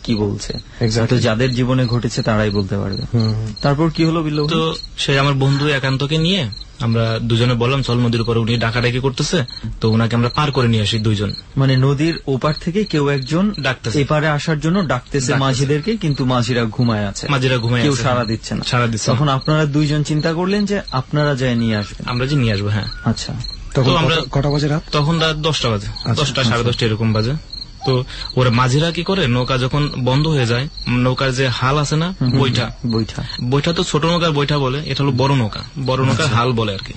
কি বলছে, যাদের জীবনে ঘটেছে তারাই বলতে পারবে। তারপর কি হলো বিল্লু? তো সে আমার বন্ধু একান্তকে নিয়ে আমরা দুজনে বললাম চল নদীর উপরে, উনি ডাকাডাকি করতেছে, তো উনাকে আমরা পার করে নিয়ে আসি দুইজন। নদীর ওপার থেকে কেউ একজন ডাকতেছে, এপারে আসার জন্য ডাকতেছে মাঝিদেরকে, কিন্তু মাঝিরা ঘুমায় আছে, কেউ সাড়া দিচ্ছে না। তখন আপনারা দুইজন চিন্তা করলেন যে আপনারা যাই নিয়ে আসবেন। আমরা যে নিয়ে আসবো। হ্যাঁ, আচ্ছা। তখন আমরা কটা বাজে? তখন রাত 10টা বাজে, 10টা 10:30 এরকম বাজে। তো ওরা মাঝিরা কি করে, নৌকা যখন বন্ধ হয়ে যায়, নৌকার যে হাল আছে না, বইটা তো ছোট নৌকার বইটা বলে, এটা হলো বড় নৌকা, বড় নৌকার হাল বলে আর কি।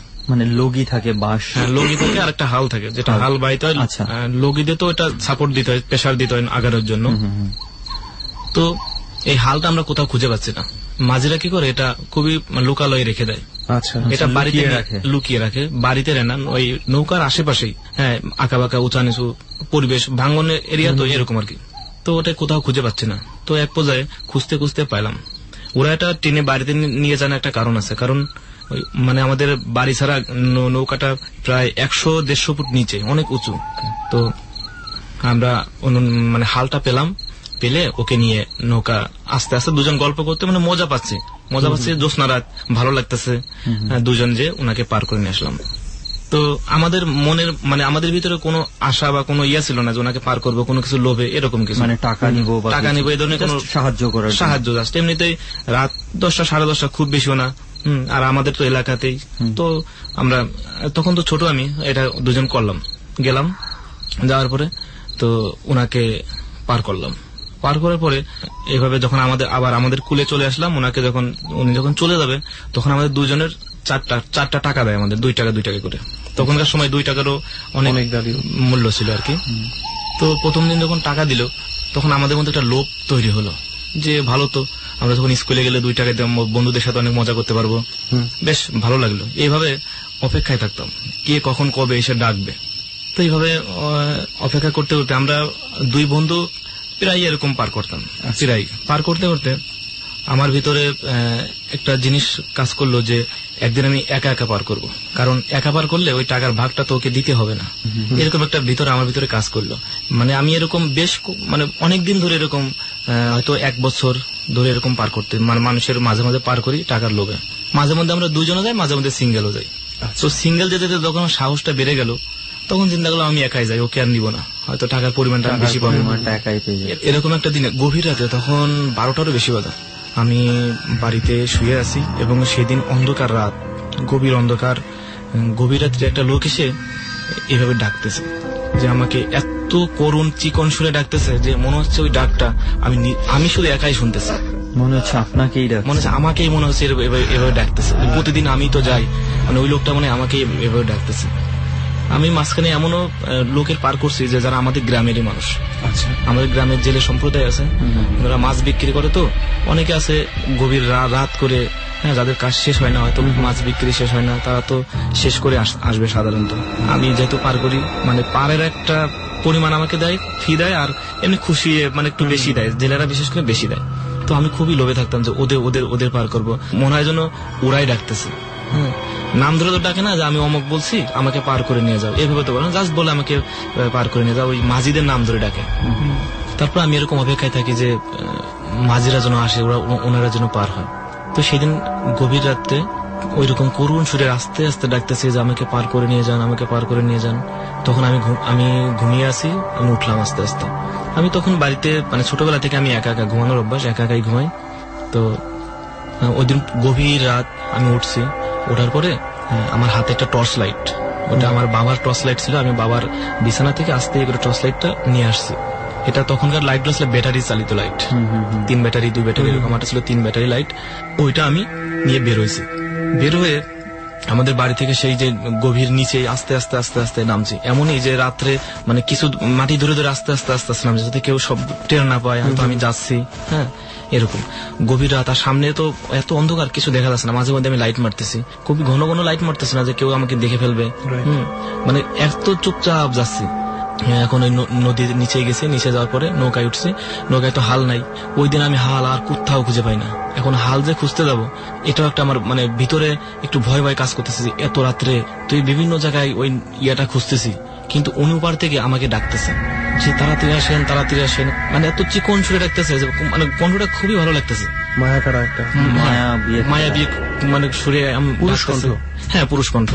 লগি থাকে, বাঁশ, লগি থাকে, আর একটা হাল থাকে যেটা হাল বাইতে হয়। লগি দিয়ে তো এটা সাপোর্ট দিতে হয়, প্রেসার দিতে হয় আগানোর জন্য। তো এই হালটা আমরা কোথাও খুঁজে পাচ্ছি না। মাঝিরা কি করে, এটা খুবই লোকালয়ে রেখে দেয়। এটা বাড়িতে লুকিয়ে রাখে, বাড়িতে না, ওই নৌকার আশেপাশেই। হ্যাঁ, আঁকা বাঁকা উঁচা নিচু পরিবেশ, ভাঙনের এরিয়া তো এরকম আর কি। তো ওটা কোথাও খুঁজে পাচ্ছি না। তো এক পর্যায়ে খুঁজতে খুঁজতে পাইলাম। ওরা এটা টেনে বাড়িতে নিয়ে যাওয়ার একটা কারণ আছে, কারণ আমাদের বাড়ি ছাড়া নৌকাটা প্রায় 100-150 ফুট নিচে, অনেক উঁচু। তো আমরা হালটা পেলে ওকে নিয়ে নৌকা আস্তে আস্তে দুজন গল্প করতে মজা পাচ্ছে, জ্যোৎস্না রাত, ভালো লাগতেছে। দুজন যে উনাকে পার করে নিয়ে আসলাম। তো আমাদের মনের আমাদের ভিতরে কোনো আশা বা কোনো ছিল না যে ওনাকে পার করবো, কোনো কিছু লোভে এরকম কিছু, টাকা নিবো এই ধরনের কোনো সাহায্য জাস্ট এমনিতেই। রাত 10টা 10:30, খুব বেশিও না। আর আমাদের তো এলাকাতেই। তো আমরা তখন তো ছোট, আমি এটা দুজন করলাম, গেলাম, যাওয়ার পরে তো উনাকে পার করলাম। পার করার পরে এইভাবে যখন আমাদের কুলে চলে আসলাম, উনি যখন চলে যাবে, তখন আমাদের দুজনের 4টা টাকা দেয়, আমাদের 2 টাকা করে। তখনকার সময় 2 টাকারও অনেক মূল্য ছিল আর কি। তো প্রথম দিন যখন টাকা দিল, তখন আমাদের মধ্যে একটা লোভ তৈরি হলো যে ভালো তো, আমরা যখন স্কুলে গেলে 2 টাকা বন্ধুদের সাথে অনেক মজা করতে পারবো, বেশ ভালো লাগলো। এইভাবে অপেক্ষায় থাকতাম, কে কখন কবে এসে ডাকবে। তো এইভাবে অপেক্ষা করতে করতে আমরা 2 বন্ধু প্রায় এরকম পার করতাম। পার করতে করতে আমার ভিতরে একটা জিনিস কাজ করলো যে একদিন আমি একা পার করব, কারণ একা পার করলে ওই টাকার ভাগটা তো ওকে দিতে হবে না, এরকম একটা আমার ভিতরে কাজ করলো। আমি এরকম বেশ অনেকদিন ধরে এরকম হয়তো 1 বছর ধরে এরকম পার করতে, মানুষের মাঝে মাঝে পার করি টাকার লোভে। মাঝে মধ্যে আমরা 2 জনে যাই, মাঝে মধ্যে সিঙ্গেলও যাই। তো সিঙ্গেল যেতে যখন সাহসটা বেড়ে গেল, তখন চিন্তা করলাম আমি একাই যাই, ওকে আর নিব না, হয়তো টাকার পরিমাণটা বেশি পাবো। এরকম একটা দিনে গভীর রাতে, তখন 12টারও বেশি বাজে, আমি বাড়িতে শুয়ে আছি এবং সেদিন অন্ধকার রাত, গভীর অন্ধকার। গভীর রাত্রে একটা লোক এসে এভাবে ডাকতেছে, যে আমাকে এত করুণ চিকন সুরে ডাকতেছে যে মনে হচ্ছে ওই ডাকটা আমি শুধু একাই শুনতেছি। মনে হচ্ছে আপনাকেই আমাকেই মনে হচ্ছে এভাবে ডাকতেছে। প্রতিদিন আমি তো যাই, ওই লোকটা আমাকেই এভাবে ডাকতেছে। আমি মাঝখানে এমনও লোকের পার করছি যে যারা আমাদের গ্রামেরই মানুষ। আচ্ছা, আমাদের গ্রামের জেলে সম্প্রদায় আছে, ওরা মাছ বিক্রি করে, তো অনেকে আছে গভীর রাত করে, হ্যাঁ, যাদের কাজ শেষ হয় না, হয়তো মাছ বিক্রি শেষ হয় না, তারা তো শেষ করে আসবে সাধারণত। আমি যেহেতু পার করি, মানে পারের একটা পরিমাণ আমাকে দেয়, ফি দেয়, আর এমনি খুশি মানে একটু বেশি দেয়, জেলেরা বিশেষ করে বেশি দেয়। তো আমি খুবই লোভে থাকতাম যে ওদের পার করবো, মনে হয় যেন ওরাই ডাকতেছে। হ্যাঁ, নাম ধরে তো ডাকে না যে আমি অমুক বলছি আমাকে পার করে নিয়ে যাও, এভাবে তো বলে না, জাস্ট বলে আমাকে পার করে নিয়ে যাও, ওই মাঝিদের নাম ধরে ডাকে। তারপর আমি এরকম অপেক্ষায় থাকি যে মাঝিরা যেন আসে, ওনারা যেন পার হয়। তো সেদিন গভীর রাত্রে ওই রকম করুণ সুরে আস্তে আস্তে ডাকতেছে যে আমাকে পার করে নিয়ে যান, আমাকে পার করে নিয়ে যান। তখন আমি ঘুমিয়ে আসি, আমি উঠলাম আস্তে আস্তে। আমি তখন বাড়িতে, মানে ছোটবেলা থেকে আমি একা একা ঘুমানোর অভ্যাস, একা একাই ঘুমাই। তো ওই দিন গভীর রাত আমি উঠছি, ওঠার পরে আমার হাতে একটা টর্চ লাইট, ওটা আমার বাবার টর্চ লাইট ছিল, আমি বাবার বিছানা থেকে আস্তে করে টর্চ লাইটটা নিয়ে আসছি। এটা তখনকার লাইট ছিল ব্যাটারি চালিত লাইট, 3 ব্যাটারি 2 ব্যাটারি এরকম, একটা ছিল 3 ব্যাটারি লাইট। ওইটা আমি নিয়ে বের হয়েছি। বের হয়ে আমাদের বাড়ি থেকে সেই যে গভীর নিচে আস্তে আস্তে আস্তে আস্তে নামছি, এমনই যে রাত্রে মানে কিছু মাটি ধরে ধরে আস্তে আস্তে আস্তে আস্তে নামছি, যাতে কেউ সব টের না পায় হয়তো আমি যাচ্ছি। হ্যাঁ, এরকম গভীর রাত, আর সামনে তো এত অন্ধকার, কিছু দেখা যাচ্ছে না। মাঝে মধ্যে আমি লাইট মারতেছি, খুবই ঘন ঘন লাইট মারতেছি না যে কেউ আমাকে দেখে ফেলবে। মানে এত চুপচাপ যাচ্ছি। এখন ওই নদীর নিচে গেছি, নিচে যাওয়ার পরে নৌকায় উঠছি। নৌকায় তো হাল নাই, ওই দিন আমি হাল আর কোথাও খুঁজে পাই না। এখন হাল যে খুঁজতে যাবো, এটাও একটা আমার মানে ভিতরে একটু ভয় ভয় কাজ করতেছে। এত রাত্রে তুই বিভিন্ন জায়গায় ওই ইয়াটা খুঁজতেছি, কিন্তু অনুপার থেকে আমাকে ডাকতেছে যে তাড়াতাড়ি আসেন, তাড়াতাড়ি আসেন। মানে এত চিকন সুরে ডাকতেছে, মানে কণ্ঠটা খুবই ভালো লাগতেছে, মায়াকাড়া একটা মায়াবী মানে সুরে। পুরুষ কণ্ঠ, হ্যাঁ পুরুষ কণ্ঠ,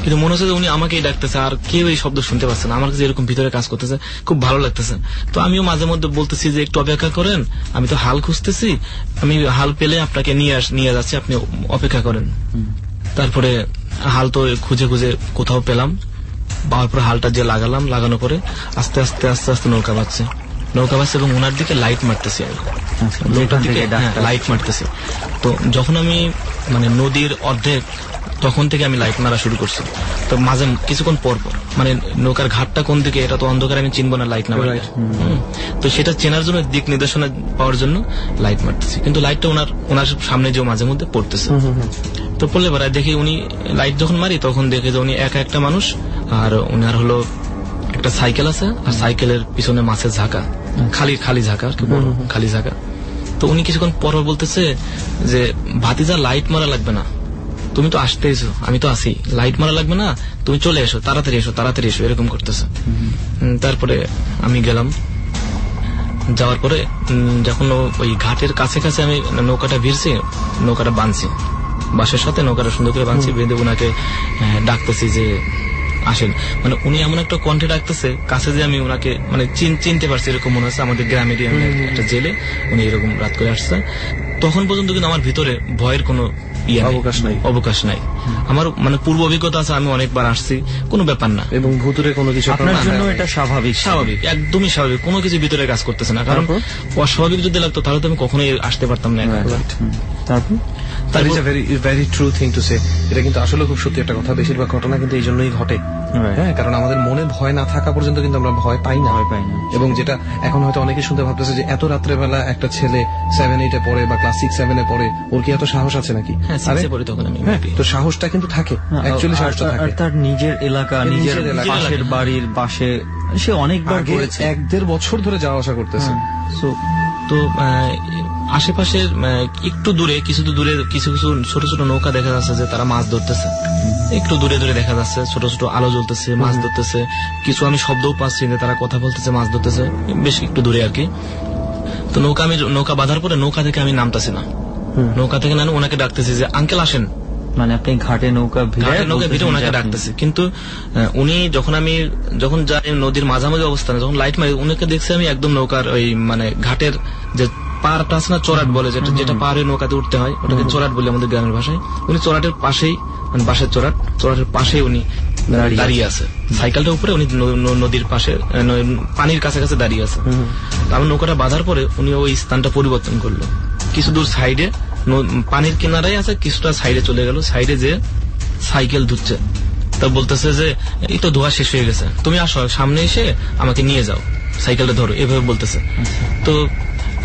কিন্তু মনে হচ্ছে যে উনি আমাকেই ডাকতেছে, আর কেউ এই শব্দ শুনতে পাচ্ছে না। আমার কাছে এরকম ভিতরে কাজ করতেছে, খুব ভালো লাগতেছে। তো আমিও মাঝে মধ্যে বলতেছি যে একটু অপেক্ষা করেন, আমি তো হাল খুঁজতেছি, আমি হাল পেলে আপনাকে নিয়ে যাচ্ছি, আপনি অপেক্ষা করেন। তারপরে হাল তো খুঁজে খুঁজে কোথাও পেলাম, পাওয়ার পরে হালটা যে লাগালাম, লাগানোর পরে আস্তে আস্তে আস্তে আস্তে নৌকা বাজছে এবং ওনার দিকে লাইট মারতেছি, লাইট মারতেছি। তো যখন আমি মানে নদীর অর্ধেক, তখন থেকে আমি লাইট মারা শুরু করছি। তো মাঝে কিছুক্ষণ পর পর মানে নৌকার ঘাটটা কোন দিকে, এটা তো অন্ধকার, আমি চিনবো না লাইট না মারলে। তো সেটা চেনার জন্য, দিক নির্দেশনা পাওয়ার জন্য লাইট মারতেছি, কিন্তু লাইটটা ওনার সামনে যে মাঝে মধ্যে পড়তেছে। তো পড়লে পরে দেখি উনি লাইট যখন মারি, তখন দেখে যে উনি একা একটা মানুষ, আর উনার হলো একটা সাইকেল আছে, আর সাইকেলের পিছনে মাছের ঝাঁকা, খালি ঝাঁকা আর কি, খালি ঝাঁকা। তো উনি কিছুক্ষণ পর বলতেছে যে ভাতিজা লাইট মারা লাগবে না, তুমি তো আসতেছো, আমি তো আসি, লাইট মারা লাগবে না, তুমি চলে এসো, তাড়াতাড়ি এসো, তাড়াতাড়ি এসো, এরকম করতেছে। তারপরে আমি গেলাম, যাওয়ার পরে যখন ওই ঘাটের কাছে কাছে আমি নৌকাটা ভিড়ছি, নৌকাটা বাঁধছি, বাঁশের সাথে নৌকাটা সুন্দর করে বাঁধছি, বেঁধে ওনাকে ডাকতেছি যে আসেন। মানে উনি এমন একটা কণ্ঠে ডাকতেছে কাছে, যে আমি ওনাকে মানে চিনতে পারছি, এরকম মনে হচ্ছে আমাদের গ্রামেরই একটা জেলে, উনি এরকম রাত করে আসছে। তখন পর্যন্ত কিন্তু আমার ভিতরে ভয়ের কোনো অবকাশ নাই। আমার মানে পূর্ব অভিজ্ঞতা আছে, আমি অনেকবার আসছি, কোনো ব্যাপার না, এবং ভুতুরে কোনো কিছু আপনার জন্য এটা স্বাভাবিক, একদমই স্বাভাবিক, কোনো কিছু ভিতরে কাজ করতেছে না। কারণ অস্বাভাবিক যদি লাগতো তাহলে তো আমি কখনোই আসতে পারতাম না। Very true thing to say. এটা কিন্তু আসলে খুব সত্যি একটা কথা। বেশিরভাগ ঘটনা কিন্তু এই জন্যই ঘটে, হ্যাঁ, কারণ আমাদের মনে ভয় না থাকা পর্যন্ত কিন্তু আমরা ভয় পাই না। এবং যেটা এখন হয়তো অনেকে শুনতে ভাবতেছে যে এত রাত্রেবেলা একটা ছেলে 7-8 পড়ে বা ক্লাস 6-7 পড়ে, ওর কি এত সাহস আছে নাকি? তো সাহসটা কিন্তু থাকে, অ্যাকচুয়ালি সাহসটা থাকে। তার নিজের এলাকা, নিজের পাশের বাড়ির পাশে সে অনেকবার করেছে, 1-1.5 বছর ধরে যাওয়া আসা করতেছে। তো আশেপাশের একটু দূরে, কিছু দূরে কিছু কিছু ছোট ছোট নৌকা দেখা যাচ্ছে যে তারা মাছ ধরতেছে, একটু দূরে দূরে দেখা যাচ্ছে ছোট ছোট আলো জ্বলতেছে, মাছ ধরতেছে। কিছু আমি শব্দও পাচ্ছি যে তারা কথা বলতেছে, মাছ ধরতেছে, বেশ একটু দূরে আর কি। তো নৌকা বাঁধার পরে নৌকা থেকে আমি নামতেছি না, নৌকা থেকে নামে ওনাকে ডাকতেছি যে আঙ্কেল আসেন। মানে আপনি ঘাটে নৌকা ভিড়ে ওনাকে ডাকতেছি, কিন্তু উনি যখন যাই নদীর মাঝামাঝি অবস্থানে যখন লাইট মারি, উনাকে দেখছি আমি একদম নৌকার ওই মানে ঘাটের যে পাড়টা আছে না, চড়াট বলে, যেটা পাহাড়ে নৌকাতে উঠতে হয়, ওটাকে চড়াট বলে আমাদের গ্রামের ভাষায়। উনি চড়াটের পাশেই, মানে বাঁশের চড়াটের পাশেই উনি দাঁড়িয়ে আছে, সাইকেলটার উপরে উনি নদীর পাশে পানির কাছে কাছে দাঁড়িয়ে আছে। আমি নৌকাটা বাঁধার পরে উনি ওই স্থানটা পরিবর্তন করলো, কিছু দূর সাইডে পানির কিনারায় আছে, কিছুটা সাইডে চলে গেল, সাইডে যে সাইকেল ধুচ্ছে, তা বলতেছে যে এই তো ধোয়া শেষ হয়ে গেছে, তুমি আসো সামনে এসে আমাকে নিয়ে যাও, সাইকেলটা ধরো, এভাবে বলতেছে। তো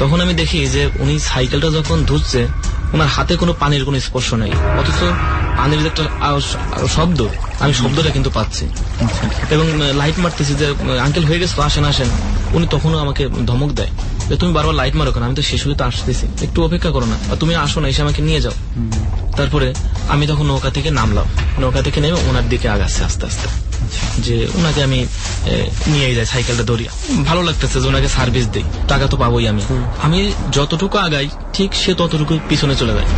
তখন আমি দেখি যে উনি সাইকেলটা যখন ধুচ্ছে ওনার হাতে কোনো পানির কোনো স্পর্শ নাই, অথচ পানির যে একটা শব্দ, আমি শব্দটা কিন্তু পাচ্ছি। এবং লাইট মারতেছি যে আঙ্কেল হয়ে গেছে, আসেন আসেন। উনি তখনও আমাকে ধমক দেয় যে তুমি বারবার লাইট মারো কেন, আমি তো শেষ হলে তো আসতেছি, একটু অপেক্ষা করো না, তুমি আসো না, এসে আমাকে নিয়ে যাও। তারপরে আমি তখন নৌকা থেকে নামলাম, নৌকা থেকে নেমে ওনার দিকে আগাচ্ছে আস্তে আস্তে, যে ওনাকে আমি নিয়ে যাই সাইকেলটা ধরিয়া। ভালো লাগতেছে যে ওনাকে সার্ভিস দিই, টাকা তো পাবোই আমি। আমি যতটুকু আগাই ঠিক সে ততটুকু পিছনে চলে যায়,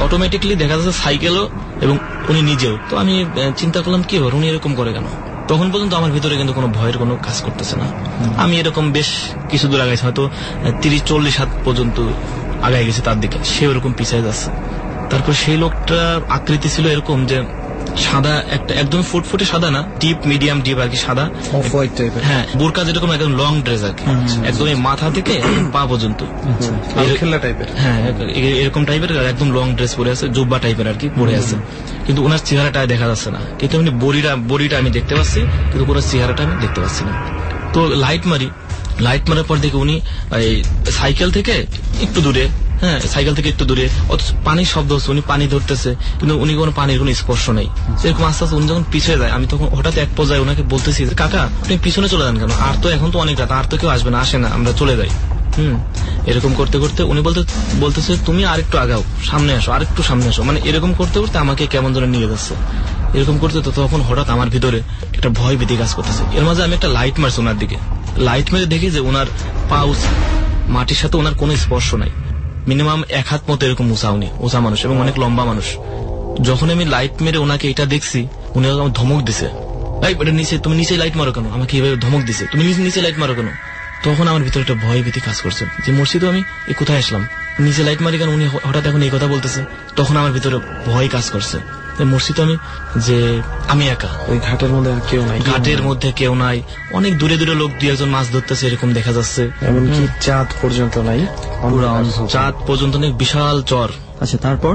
অটোমেটিকলি দেখা যাচ্ছে সাইকেলও এবং উনি নিজেও। তো আমি চিন্তা করলাম কি উনি এরকম করে কেন। তখন পর্যন্ত আমার ভিতরে কিন্তু কোনো ভয়ের কোনো কাজ করতেছে না। আমি এরকম বেশ কিছু দূর আগাইছি, হয়তো 30-40 হাত পর্যন্ত আগাই গেছে তার দিকে, সে ওরকম পিছিয়ে যাচ্ছে। তারপর সেই লোকটার আকৃতি ছিল এরকম যে সাদা একটা, একদম ফুটফুটে সাদা না, ডিপ মিডিয়াম ডিপ আর কি, সাদা অফ হোয়াইট টাইপের, হ্যাঁ বোরকা যেরকম একদম লং ড্রেস আর কি, একদম মাথা থেকে পা পর্যন্ত খেলা টাইপের, হ্যাঁ এরকম টাইপের একদম লং ড্রেস পরে আছে, জুব্বা টাইপের আর কি পরে আছে, কিন্তু ওনার চেহারাটা দেখা যাচ্ছে না। কিন্তু এমনি বডিটা আমি দেখতে পাচ্ছি, কিন্তু পুরো চেহারাটা আমি দেখতে পাচ্ছি না। তো লাইট মারার পর দেখি উনি সাইকেল থেকে একটু দূরে, হ্যাঁ সাইকেল থেকে একটু দূরে, অথচ পানির শব্দ হচ্ছে, উনি পানি ধরতেছে কিন্তু উনি কোনো পানির কোনো স্পর্শ নেই। এরকম আস্তে আস্তে উনি যখন পিছিয়ে যায়, আমি তখন হঠাৎ এক পর্যায়ে ওনাকে বলতেছি কাকা আপনি পিছনে চলে যান কেন, আর তো এখন তো অনেক রাত, আর তো কেউ আসবে না, আসে না, আমরা চলে যাই। এরকম করতে করতে উনি বলতেছে তুমি আরেকটু আগাও, সামনে আসো, আরেকটু সামনে আসো, মানে এরকম করতে করতে আমাকে কেমন যেন নিয়ে যাচ্ছে। এরকম করতে তো তখন হঠাৎ আমার ভিতরে একটা ভয় ভীতি কাজ করতেছে। এর মাঝে আমি একটা লাইট মারছি ওনার দিকে, লাইট মেরে দেখি যে ওনার পাউস মাটির সাথে ওনার কোনো স্পর্শ নাই, মিনিমাম 1 হাত মতো এরকম উঁচা মানুষ এবং অনেক লম্বা মানুষ। যখন আমি লাইট মেরে ওনাকে এটা দেখছি, উনি আমাকে ধমক দিছে, নিচে তুমি নিচে লাইট মারো কেন, আমাকে এইভাবে ধমক দিছে, তুমি নিচে লাইট মারো কেন। তখন আমার ভিতরে একটা ভয় ভীতি কাজ করছে যে মসজিদে আমি কোথায় আসলাম, নিচে লাইট মারি কেন, উনি হঠাৎ এখন এই কথা বলতেছে। তখন আমার ভিতরে ভয় কাজ করছে, মসজিদে আমি একা, ওই ঘাটের মধ্যে কেউ নাই, ঘাটের মধ্যে কেউ নাই, অনেক দূরে দূরে লোক 2-1 মাছ ধরতেছে এরকম দেখা যাচ্ছে, এমনকি চাঁদ পর্যন্ত নাই, চাঁদ পর্যন্ত নেই, বিশাল চর। আচ্ছা তারপর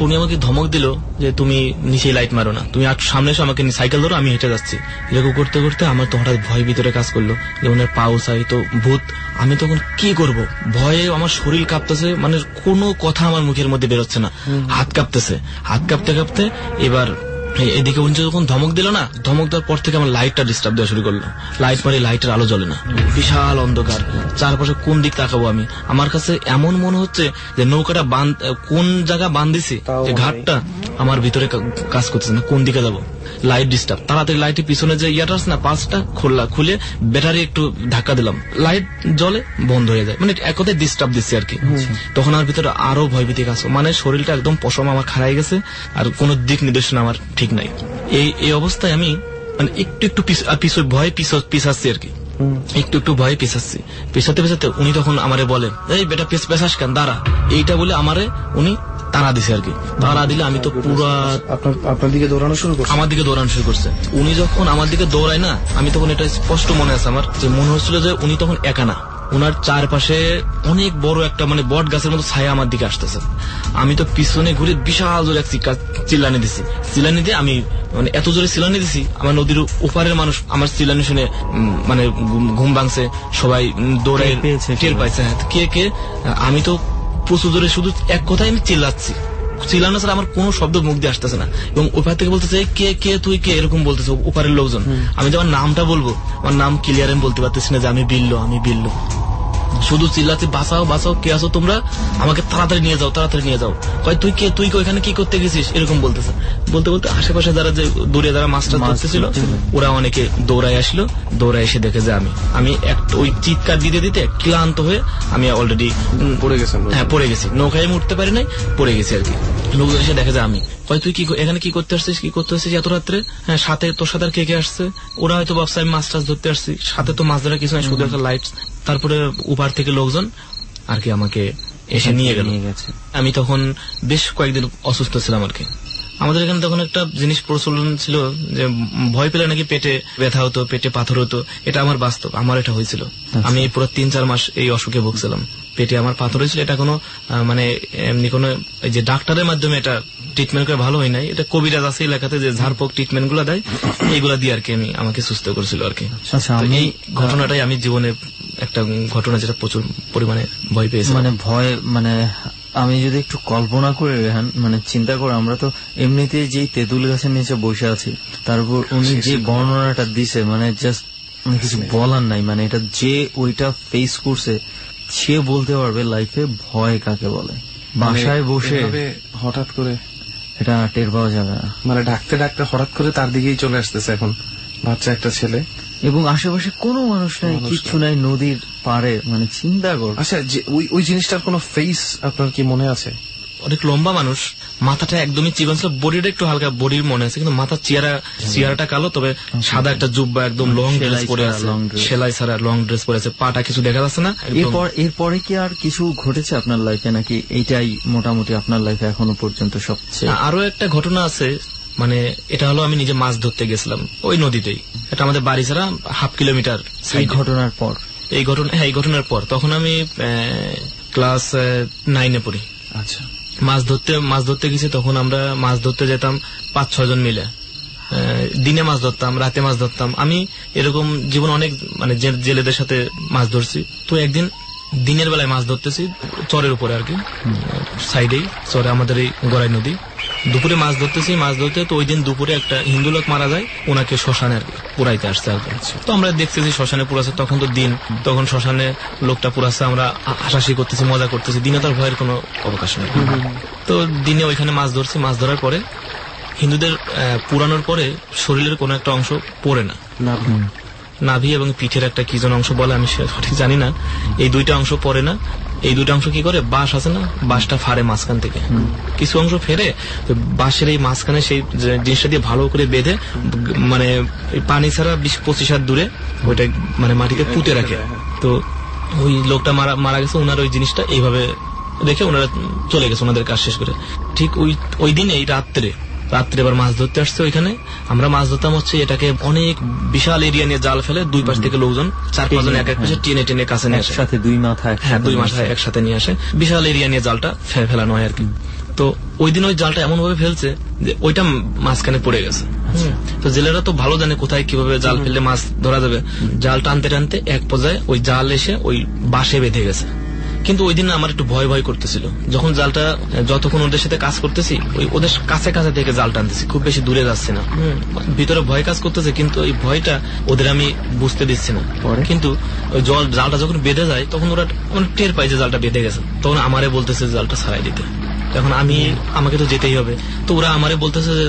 উনি আমাকে ধমক দিল যে তুমি নিচেই লাইট মারো না, তুমি সামনে এসে আমাকে সাইকেল ধরো, আমি হেঁটে যাচ্ছি। এরকম করতে করতে আমার তো হঠাৎ ভয় ভিতরে কাজ করলো যে ওনার পাও চাই তো ভূত। আমি তখন কি করব, ভয়ে আমার শরীর কাঁপতেছে, মানে কোনো কথা আমার মুখের মধ্যে বেরোচ্ছে না, হাত কাঁপতেছে, হাত কাঁপতে কাঁপতে এবার এদিকে উনি যখন ধমক দিল না, ধমক দেওয়ার পর থেকে আমার লাইটটা ডিস্টার্ব দেওয়া শুরু করলো। লাইট মারি, লাইটের আলো জ্বলে না, বিশাল অন্ধকার, চারপাশে কোন দিক তাকাবো আমি। আমার কাছে এমন মনে হচ্ছে যে নৌকাটা কোন জায়গা বান্ধিছি, যে ঘাটটা আমার ভিতরে কাজ করতেছে না, কোন দিকে যাবো। লাইট ডিস্টার্ব, তাড়াতাড়ি লাইটের পিছনে যে ইয়াটা আছে না, পাঁচটা খুলে ব্যাটারি একটু ধাক্কা দিলাম, লাইট জ্বলে বন্ধ হয়ে যায়, মানে এক কথায় ডিস্টার্ব দিচ্ছে আর কি। তখন আমার ভিতরে আরো ভয়ভীতি কাজ, মানে শরীরটা একদম পশম আমার খারাই গেছে, আর কোন দিক নির্দেশনা আমার ঠিক নাই। এই অবস্থায় আমি মানে একটু ভয়ে পিছাচ্ছি আর কি, একটু ভয়ে পিছাতে উনি তখন আমারে বলে এই বেটা পেছাস কেন, দাঁড়া, এইটা বলে আমারে উনি তাড়া দিছে আর কি। তাড়া দিলে আমি তো পুরা আপনার দিকে দৌড়ানো শুরু করছে, আমার দিকে দৌড়ানো শুরু করছে। উনি যখন আমার দিকে দৌড়ায় না, আমি তখন এটা স্পষ্ট মনে আছে আমার, যে মনে হচ্ছিল যে উনি তখন একা না, ওনার চারপাশে অনেক বড় একটা মানে বট গাছের মতো ছায়া আমার দিকে আসতেছে। আমি তো পিছনে ঘুরে বিশাল জোরে চিল্লানি দিছি, চিল্লানি দিয়ে আমি মানে এত জোরে চিল্লানি দিছি, আমার নদীর ওপারের মানুষ আমার চিল্লানি শুনে মানে ঘুম ভাঙছে, সবাই দৌড়ায় টের পাইছে। কে আমি তো প্রচুর জোরে শুধু এক কথায় আমি চিল্লাচ্ছি, চিল্লানো ছাড়া আমার কোনো শব্দ মুখ দিয়ে আসতেছে না। এবং ওপার থেকে বলতেছে কে তুই কে, এরকম বলতেছে ওপারের লোকজন। আমি যে আমার নামটা বলবো, আমার নাম ক্লিয়ার আমি বলতে পারতেছি না, যে আমি বিল্লো। শুধু চিল্লাচ্ছি বাঁচাও, কে আছো তোমরা, আমাকে তাড়াতাড়ি নিয়ে যাও। কয় তুই ওইখানে কি করতে গেছিস, এরকম বলতেছে। বলতে আশেপাশে যারা যে দূরে যারা মাছটা ধরতেছিল ওরা অনেকে দৌড়ায় আসলো, দৌড়ায় এসে দেখে যে আমি ওই চিৎকার দিতে ক্লান্ত হয়ে আমি অলরেডি পড়ে গেছি, নৌকায় আমি উঠতে পারি নাই, পড়ে গেছি আর কি। লোক এসে দেখে যে আমি, কয় তুই এখানে কি করতে আসছিস এত রাত্রে, হ্যাঁ সাথে তোর সাথে আর কে আসছে, ওরা হয়তো ভাবছে আমি মাছ টাছ ধরতে আসছি, সাথে তো মাছ ধরা কিছু নাই, শুধু একটা লাইট। তারপরে উপার থেকে লোকজন আর কি আমাকে এসে নিয়ে গেছে। আমি তখন বেশ কয়েকদিন অসুস্থ ছিলাম আর কি। আমাদের এখানে তখন একটা জিনিস প্রচলন ছিল যে ভয় পেলে নাকি পেটে ব্যথা হতো, পেটে পাথর হতো। এটা আমার বাস্তব, আমার এটা হয়েছিল। আমি পুরো 3-4 মাস এই অসুখে ভুগছিলাম, পেটে আমার পাথর হয়েছিল। এটা কোনো মানে এমনি কোনো যে ডাক্তারের মাধ্যমে এটা ট্রিটমেন্ট করে ভালো হয় নাই, এটা কবিরাজ আছে এলাকাতে যে ঝাড়ফুঁক ট্রিটমেন্ট গুলা দেয়, এইগুলা দিয়ে আর কি আমাকে সুস্থ করেছিল আর কি। আচ্ছা, এই ঘটনাটাই আমি জীবনে একটা ঘটনা যেটা প্রচুর পরিমাণে ভয় পেয়েছি। মানে ভয়, মানে আমি যদি একটু কল্পনা করে রেহান, মানে চিন্তা করে, আমরা তো এমনিতেই যেই তেঁতুল গাছের নিচে বসে আছি, তারপর উনি যে বর্ণনাটা দিছে, মানে জাস্ট কিছু বলার নাই। মানে এটা যে ওইটা ফেস করছে সে বলতে পারবে লাইফে ভয় কাকে বলে। বাসায় বসে হঠাৎ করে এটা টের পাওয়া যাবে না, মানে ডাকতে ডাকতে হঠাৎ করে তার দিকেই চলে আসতেছে এখন বাচ্চা একটা ছেলে, এবং আশেপাশে কোনো মানুষ নাই, কিছু নাই, নদীর পাড়ে। মানে চিন্তা কর। আচ্ছা, ওই জিনিসটার কোনো ফেস আপনার কি মনে আছে? অনেক লম্বা মানুষ, মাথাটা একদমই চিকন ছিল, বডিটা একটু হালকা বডির মনে আছে, কিন্তু মাথার চেহারাটা কালো, তবে সাদা একটা জুব্বা, একদম লং ড্রেস পরে আছে, সেলাই ছাড়া লং ড্রেস পরে আছে, পাটা কিছু দেখা যাচ্ছে না। এরপরে কি আর কিছু ঘটেছে আপনার লাইফে, নাকি এইটাই মোটামুটি আপনার লাইফে এখনো পর্যন্ত সবচেয়ে? আরো একটা ঘটনা আছে, মানে এটা হলো আমি নিজে মাছ ধরতে গেছিলাম ওই নদীতেই, এটা আমাদের বাড়ি ছাড়া 1/2 কিলোমিটার। এই ঘটনার পর এই ঘটনার পর তখন আমি ক্লাস 9-এ পড়ি। আচ্ছা, মাছ ধরতে গেছি, তখন আমরা মাছ ধরতে যেতাম 5-6 জন মিলে। দিনে মাছ ধরতাম, রাতে মাছ ধরতাম। আমি এরকম জীবন অনেক মানে জেলেদের সাথে মাছ ধরছি। তো একদিন দিনের বেলায় মাছ ধরতেছি চরের উপরে আর কি, সাইডেই চরে আমাদের এই গড়াই নদী। দুপুরে মাছ ধরতে তো ওই দিন দুপুরে একটা হিন্দু লোক মারা যায়, ওনাকে শ্মশানে আর কি পুরাইতে আসছে আর কি। তো আমরা দেখতেছি শ্মশানে পুরাচ্ছে, তখন তো দিন, তখন শ্মশানে লোকটা পুরাচ্ছে, আমরা হাসাহাসি করতেছি, মজা করতেছি। দিনে তার ভয়ের কোনো অবকাশ নেই। তো দিনে ওইখানে মাছ ধরছি। মাছ ধরার পরে হিন্দুদের পুরানোর পরে শরীরের কোনো একটা অংশ পড়ে না, নাভি এবং পিঠের একটা কি যেন অংশ বলে, আমি সঠিক জানি না, এই দুইটা অংশ পড়ে না। এই দুইটা অংশ কি করে, বাঁশ আছে না, বাঁশটা ফাড়ে মাঝখান থেকে, কিছু অংশ ফেরে বাঁশের এই মাঝখানে সেই জিনিসটা দিয়ে ভালো করে বেঁধে, মানে পানি ছাড়া 20-25 হাত দূরে ওইটা মানে মাটিতে পুঁতে রাখে। তো ওই লোকটা মারা গেছে, ওনার ওই জিনিসটা এইভাবে রেখে ওনারা চলে গেছে ওনাদের কাজ শেষ করে। ঠিক ওই দিন এই রাত্রে এবার মাছ ধরতে আসছে ওইখানে। আমরা মাছ ধরতাম হচ্ছে এটাকে অনেক বিশাল এরিয়া নিয়ে জাল ফেলে, দুই পাশ থেকে লোকজন 4-5 জন এক পাশে টেনে কাছে নিয়ে আসে, সাথে দুই মাথা একসাথে নিয়ে আসে, বিশাল এরিয়া নিয়ে জালটা ফেলানো হয় আর কি। তো ওই দিন ওই জালটা এমন ভাবে ফেলছে যে ওইটা মাঝখানে পড়ে গেছে। তো জেলেরা তো ভালো জানে কোথায় কিভাবে জাল ফেললে মাছ ধরা যাবে। জাল টানতে টানতে এক পর্যায়ে ওই জাল এসে ওই বাঁশে বেঁধে গেছে। কিন্তু ওই দিন আমার একটু ভয় করতেছিল, যখন জালটা যতক্ষণ ওদের সাথে কাজ করতেছি ওদের কাছে কাছে থেকে জাল টানতেছি, খুব বেশি দূরে যাচ্ছে না, ভিতরে ভয় কাজ করতেছে, কিন্তু ওই ভয়টা ওদের আমি বুঝতে দিচ্ছি না। কিন্তু ওই জালটা যখন বেঁধে যায় তখন ওরা টের পায় যে জালটা বেঁধে গেছে, তখন আমারে বলতেছে জালটা ছাড়াই দিতে। তখন আমাকে তো যেতেই হবে, তো ওরা আমারে বলতেছে যে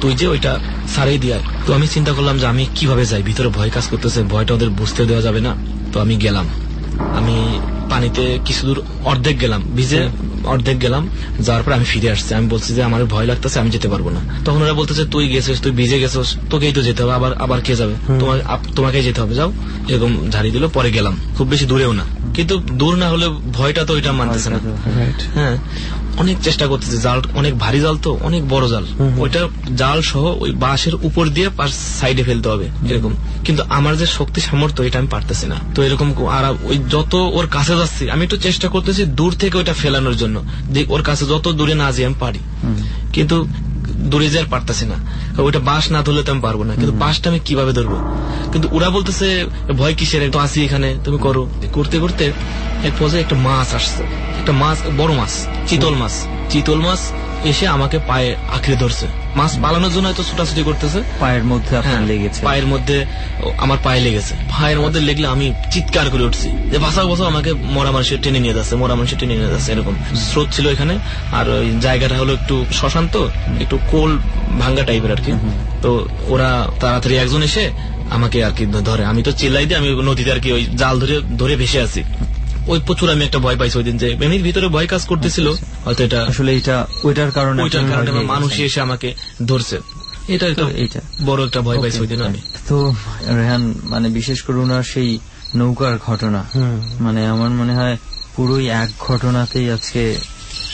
তুই যে ওইটা ছাড়াই দিয়ে। তো আমি চিন্তা করলাম যে আমি কিভাবে যাই, ভিতরে ভয় কাজ করতেছে, ভয়টা ওদের বুঝতে দেওয়া যাবে না। তো আমি গেলাম, আমি পানিতে কিছু দূর অর্ধেক গেলাম, ভিজে অর্ধেক গেলাম, যাওয়ার পর আমি ফিরে আসছি। আমি বলছি যে আমার ভয় লাগতেছে, আমি যেতে পারবো না। তখন ওরা বলতেছে তুই গেছিস, তুই ভিজে গেছিস, তোকেই তো যেতে হবে, আবার কে যাবে, তোমাকেই যেতে হবে, যাও, এরকম ঝাড়ি দিল। পরে গেলাম, খুব বেশি দূরেও না, কিন্তু দূর না হলে ভয়টা তো ওইটা মানতেছে না। হ্যাঁ, অনেক চেষ্টা করতেছে, জাল অনেক ভারী জাল, তো অনেক বড় জাল, ওইটা জাল সহ ওই বাঁশের উপর দিয়ে সাইডে ফেলতে হবে এরকম, কিন্তু আমার যে শক্তি সামর্থ্য এটা আমি পারতেছি না। তো এরকম আর ওই যত ওর কাছে যাচ্ছি আমি একটু চেষ্টা করতেছি দূর থেকে ওইটা ফেলানোর জন্য, যে ওর কাছে যত দূরে না যাই আমি পারি, কিন্তু দূরে যাই পারতেছি না। ওইটা বাঁশ না ধরলে তো আমি পারবো না, কিন্তু বাঁশটা আমি কিভাবে ধরবো? কিন্তু ওরা বলতেছে ভয় কিসের, তো আসি এখানে, তুমি করো। করতে করতে এক পর্যায়ে একটা মাছ আসছে, একটা মাছ, বড় মাছ, চিতল মাছ এসে আমাকে পায়ে আঁকড়ে ধরছে। মাছ পালানোর জন্য হয়তো ছুটাছুটি করতেছে, পায়ের মধ্যে লেগেছে, পায়ের মধ্যে আমার পায়ে লেগেছে। পায়ের মধ্যে লেগলে আমি চিৎকার করে উঠছি যে বাঁচাও, আমাকে মরা মানুষের টেনে নিয়ে যাচ্ছে, এরকম স্রোত ছিল এখানে। আর ওই জায়গাটা হলো একটু শ্মশান, তো একটু কোল ভাঙ্গা টাইপের আর কি। তো ওরা তাড়াতাড়ি একজন এসে আমাকে আর কি ধরে, আমি তো চিল্লাই দিয়ে আমি নদীতে আর কি ওই জাল ধরে ভেসে আছি। ওই প্রচুর আমি একটা ভয় পাইছি ওই দিন, যে এমনির ভিতরে ভয় কাজ করতেছিল, হয়তো এটা আসলে ওইটার কারণে মানুষই এসে আমাকে ধরছে। এটা বড় একটা ভয় পাইছি ওই দিন আমি। তো রেহান, মানে বিশেষ করে ওনার সেই নৌকার ঘটনা, মানে আমার মনে হয় পুরোই এক ঘটনাতেই আজকে।